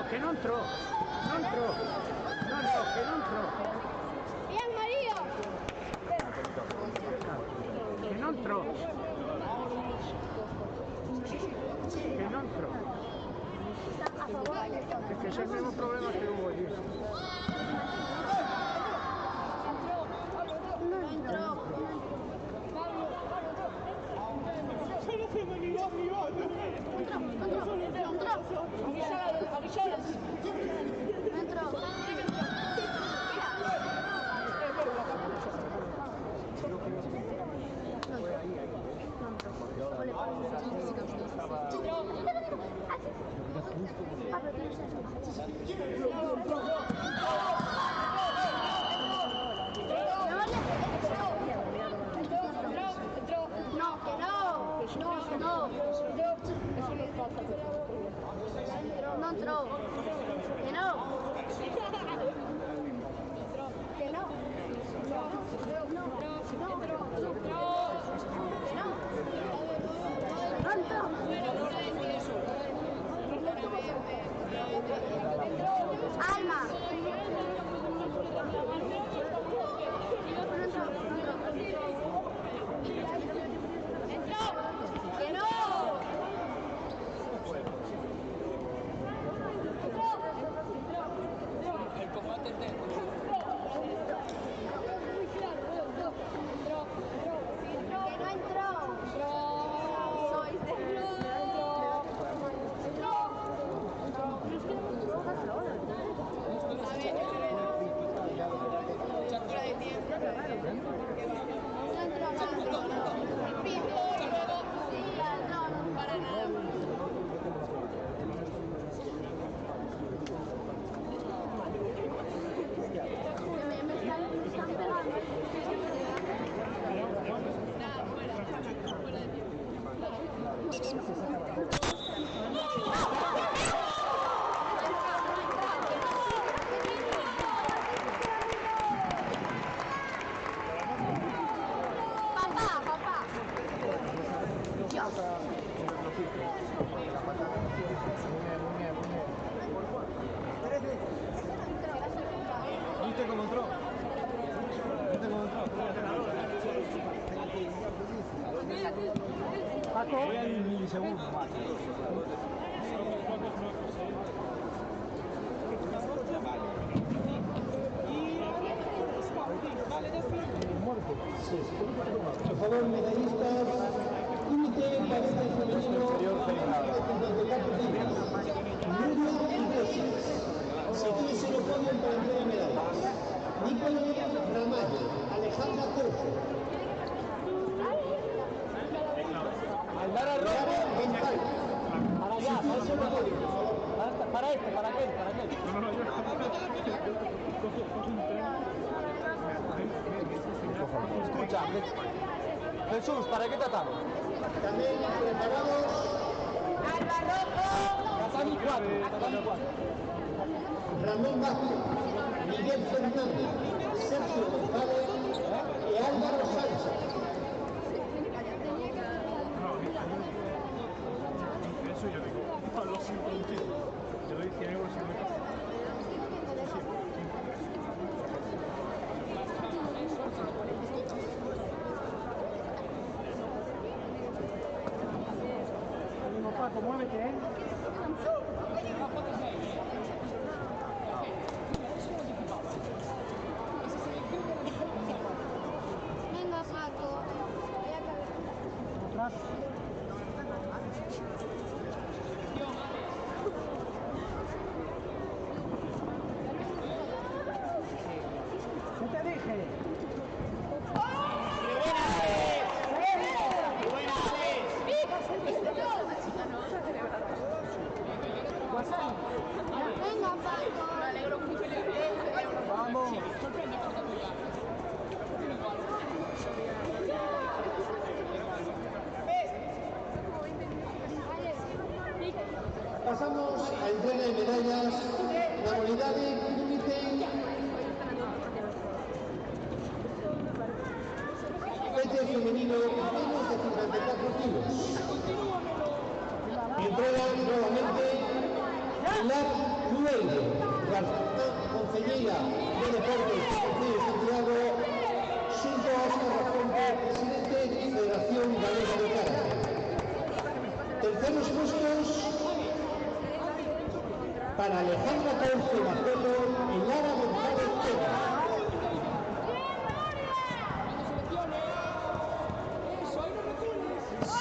Che non tro. Bien, María. Che non tro. Es que es el mismo problema que hubo allí. No entró. Que no. Alma. Que no. segundo, macho. Por favor, medallistas, Comité Cadete Femenino, 54 kilos. Nuria Iglesias. Seguimos en el podio para entrega de medallas. Nicolás Ramallo, Alejandra Corso. Aldara Rojo. González. Para allá, para ese podio, por favor. Para este, para aquel, para aquel. Escucha, Jesús, ¿para qué tratamos? También preparados. Alba Rojo. Tatami 4, Tatami 4. Ramón Vázquez, Miguel Fernández, Sergio González y Álvaro Sánchez. Eso yo digo, lo siento contigo. Te doy 100 euros en mi casa. Ánimo, Paco, muévete, ¿eh? Venga, Paco. Atrás. ¿Qué te dije? Venga, Paco. Me alegro mucho. Vamos. Pasamos a entrega de medallas na modalidade Comité Cadete Femenino menos de 54 kilos. Entrega nuevamente Pilar Lueiro, concelleira de Deportes do Concello de Santiago, xunto a Óscar Rafonte, presidente da Federación Galega de Karate. Terceros puestos para Alejandra Corce Marcelo y Lara González Pérez.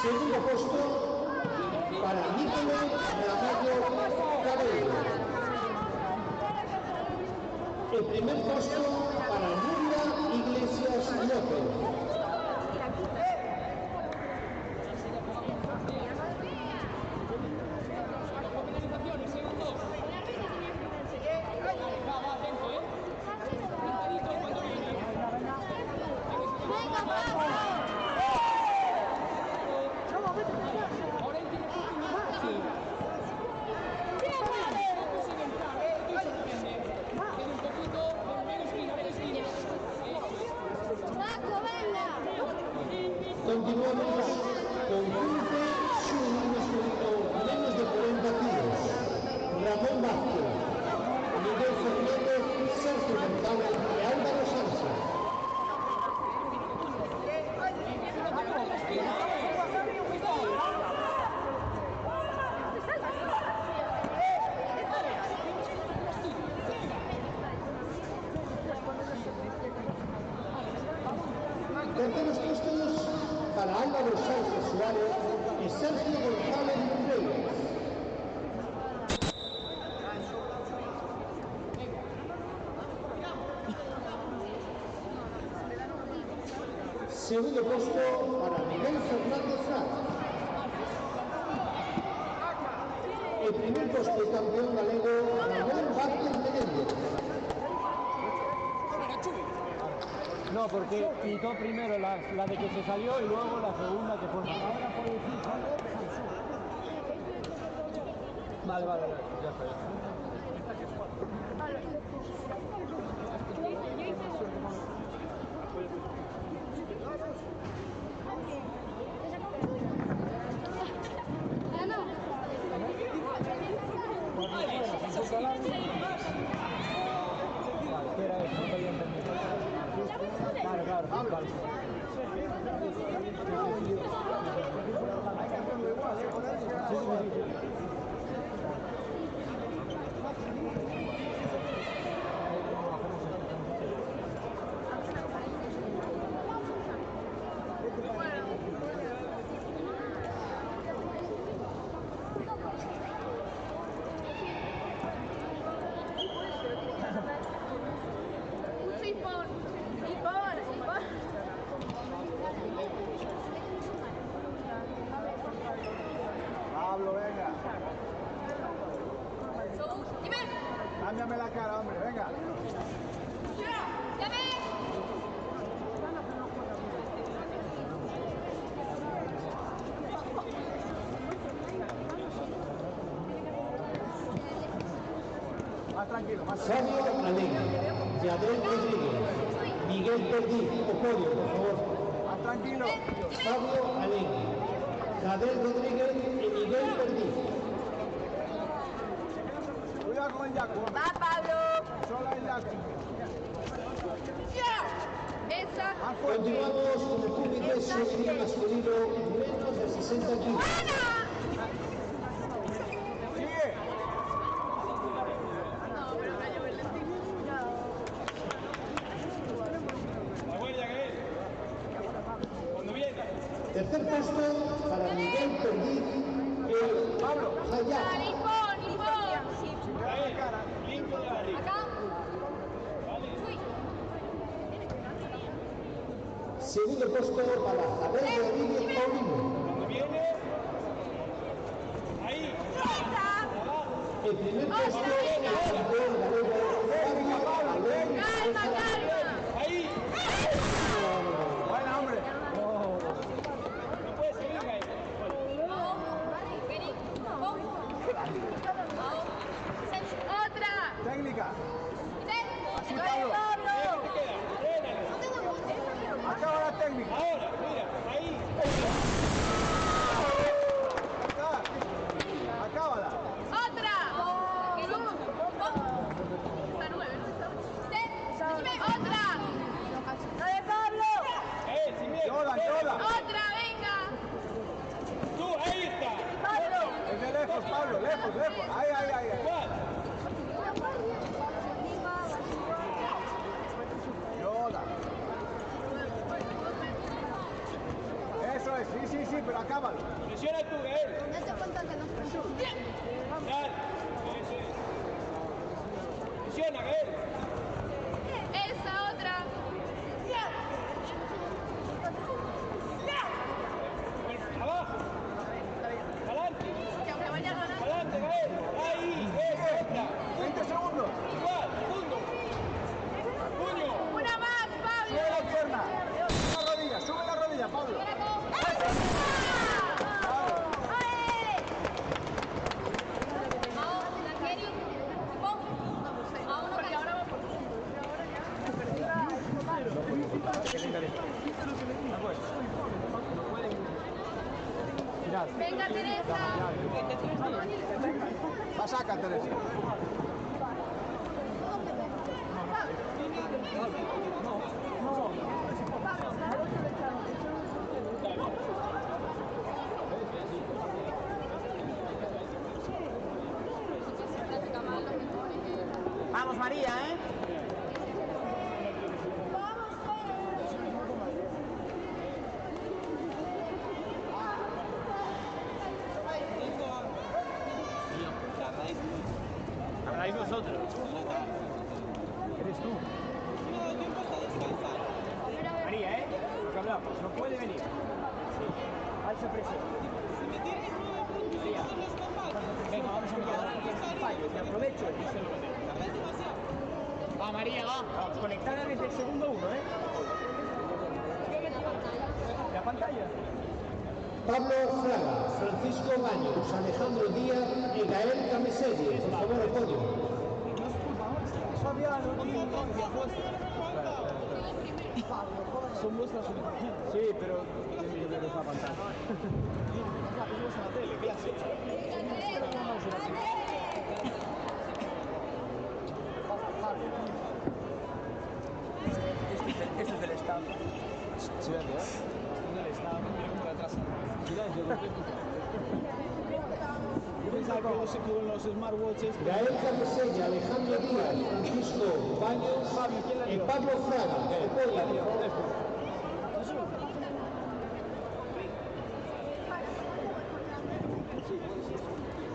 Segundo puesto para Nicolás Ramallo Cabello. El primer puesto para Nuria Iglesias López. Venga, Paco. Paco, venga. Continuamos con 15 con menos de 40 kilos. Ramón Vázquez, Miguel Fernández, Sergio González y Álvaro Sánchez. Terceros puestos para Álvaro Sánchez Suárez y Sergio González Reyes. Segundo puesto para Miguel Fernández Franz. El primer puesto de campeón galego Ramón Vázquez Menéndez. No, porque quitó primero la de que se salió y luego la segunda que fue. Vale, ya está. ¿Qué era eso? No te había entendido. Claro, vale. Mírame la cara, hombre, venga. Más tranquilo, más tranquilo. Fabio Alegre, Yadel Rodríguez, Miguel Perdí, podio, por favor. Más tranquilo. Fabio Alegre, Yadel Rodríguez y Miguel Perdí. Cuidado con el Yaco. Va, Pablo. Solo el Yaco. Esa. Continuamos con el cúbite femenino masculino menos de 60 kilos. Sigue. La guardia que es. Cuando viene. Tercer puesto para Miguel Perdí, el Pablo. Hayat. Limpio de la barriga. Segundo puesto para Javier Rodríguez Paulino. Cuando viene. Ahí. El primer puesto el campeón galego Fabio Alegre. Ahí. Buena, hombre. No puede seguir ahí. Otra. Técnica. Así, Pablo. ¿Qué te queda? Frénalo. Acaba la técnica. Ahora, mira, ahí. Acábala. Otra. Está 9, ¿no? Otra. La de Pablo. Sin miedo. Yoda. Otra, venga. Tú, ahí está. Pablo. Es de lejos, Pablo, lejos. Ahí. ¿Cuál? Yoda. Eso es, sí, pero acábalo. Presiona tú, Gael. Date cuenta que no Dale. Eso es. Presiona, Gael. Esa otra. Abajo. Adelante. Que aunque vaya ganando. Adelante, Gael. Ahí. Eso está. 20 segundos. Igual. Segundo. Puño. Una más, Pablo. Sube la pierna. Sube la rodilla, Pablo. Venga, Teresa. Va, saca, Teresa. Vamos, María, ¿eh? Habláis vosotros. Eres tú. María, ¿eh? Lo que hablamos, no puede venir. Alza presión. María. Venga, vamos a mirar. Fallo, te aprovecho. Va, María, va. Vamos, conectada desde el segundo 1, ¿eh? La pantalla. Pablo Fraga, Francisco Baños, Alejandro Díaz y Gael Camiselle. Por favor, al podio. Son vuestras opiniones. Sí, pero yo creo que es la pantalla. Vemos en la tele, ¿qué haces? Este es del Estado. Sí, ¿verdad? Es del Estado. Silencio, yo pensaba que con los smartwatches... Gael Camiselle, Alejandro Díaz, Francisco Baños y Pablo Fraga. Al podio, por favor.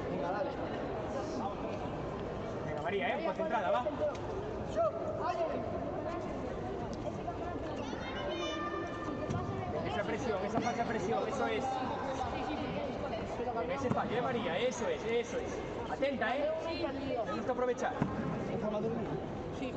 Venga, dale. Venga, María, concentrada, va. Esa presión, esa falsa presión, eso es. Ese fallo, María, eso es. Atenta, tenemos que aprovechar. Sí.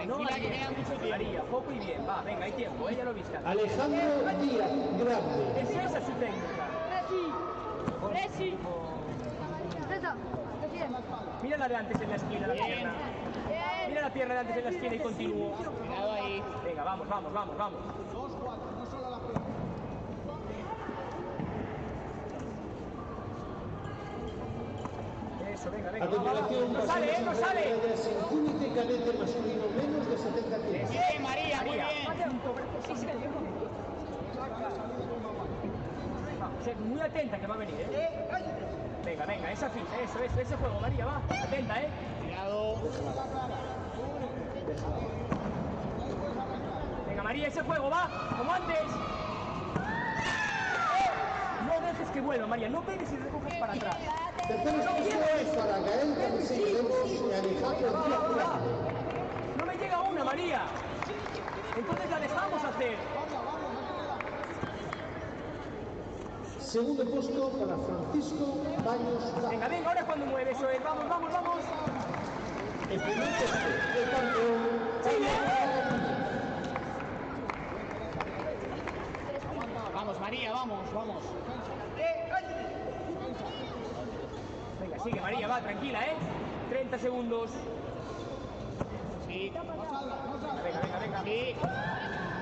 No, María, María, poco y bien, va, venga, hay tiempo, ella lo vista. Alejandro Díaz Grande. Es esa su técnica. Messi. Mira la de antes en la esquina, la pierna. Mira la pierna de antes en la esquina y continúo. Cuidado ahí. Venga, vamos, vamos, vamos, vamos. Eso, venga, venga. A continuación, No sale, no sale. Sin cadete masculino menos de 70 kilos. Bien, María, muy bien. Muy atenta que va a venir, Venga, venga, esa finta, eso, ese juego, María, va. Atenta, Cuidado. Venga, María, ese juego, va, como antes. No dejes que vuelva, María, no pegues y recoges para atrás. Terceros puestos para Gael Cancilleros y Alejandro Díaz Grande. No me llega una, María. Entonces la dejamos hacer. Segundo puesto para Francisco Baños. Venga, venga, ahora cuando mueve eso es. Vamos, vamos, vamos. El primer puesto, el campeón. ¡Sigue! Vamos, María, vamos. Venga, sigue, María, va, tranquila, 30 segundos. Sí. Venga. Sí.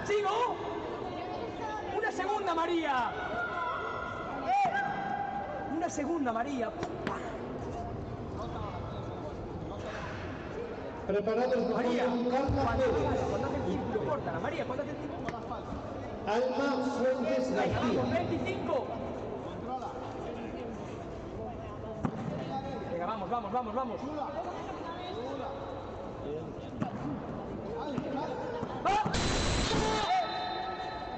¡Sigo! ¡Una segunda, María! Una segunda, María. Preparados por María, Carla Pérez. cuando hace el círculo, córtala. María, cuando hace el círculo. Alma Fuentes Venga, García. vamos, 25. Venga, vamos. ¡Va!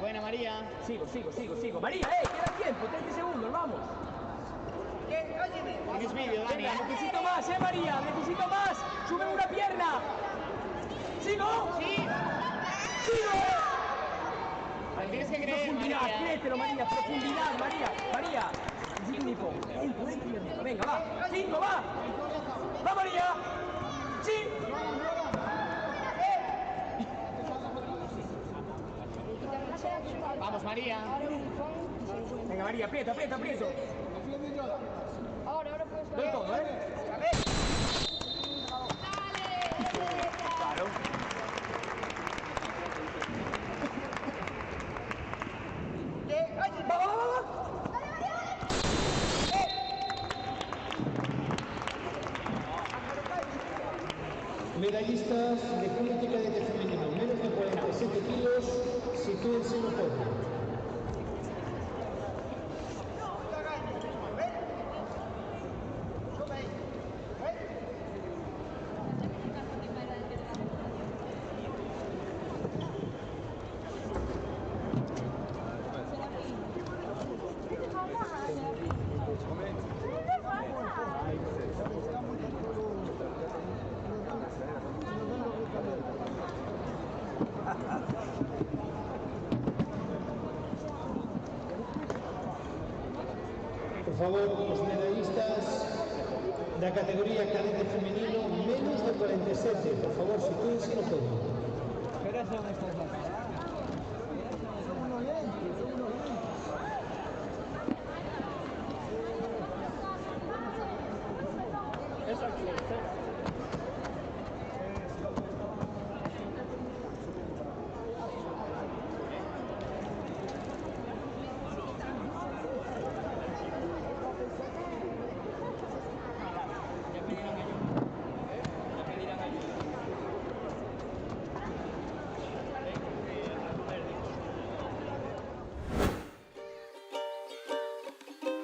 Buena, María. Sigo. María, queda tiempo, 30 segundos, vamos. Tienes vídeo, Dani. Venga, necesito más, María, necesito más. Sube una pierna. ¿Sigo? Sí. ¡Sigo! Tienes que creer, Profundidad, María. créetelo, María, profundidad, María. Necesito un hipo. Venga, va. 5, va. Va, María. Sí. Vamos, María. Venga, María, aprieta. Ahora puedes Doy todo, Claro. Va. Medallistas de política de femenino menos de 47 kilos, sitúense en el podio. Por favor, los medallistas de la categoría cadete femenino menos de 47, por favor, sitúense en el podio. Espera, ¿dónde estás?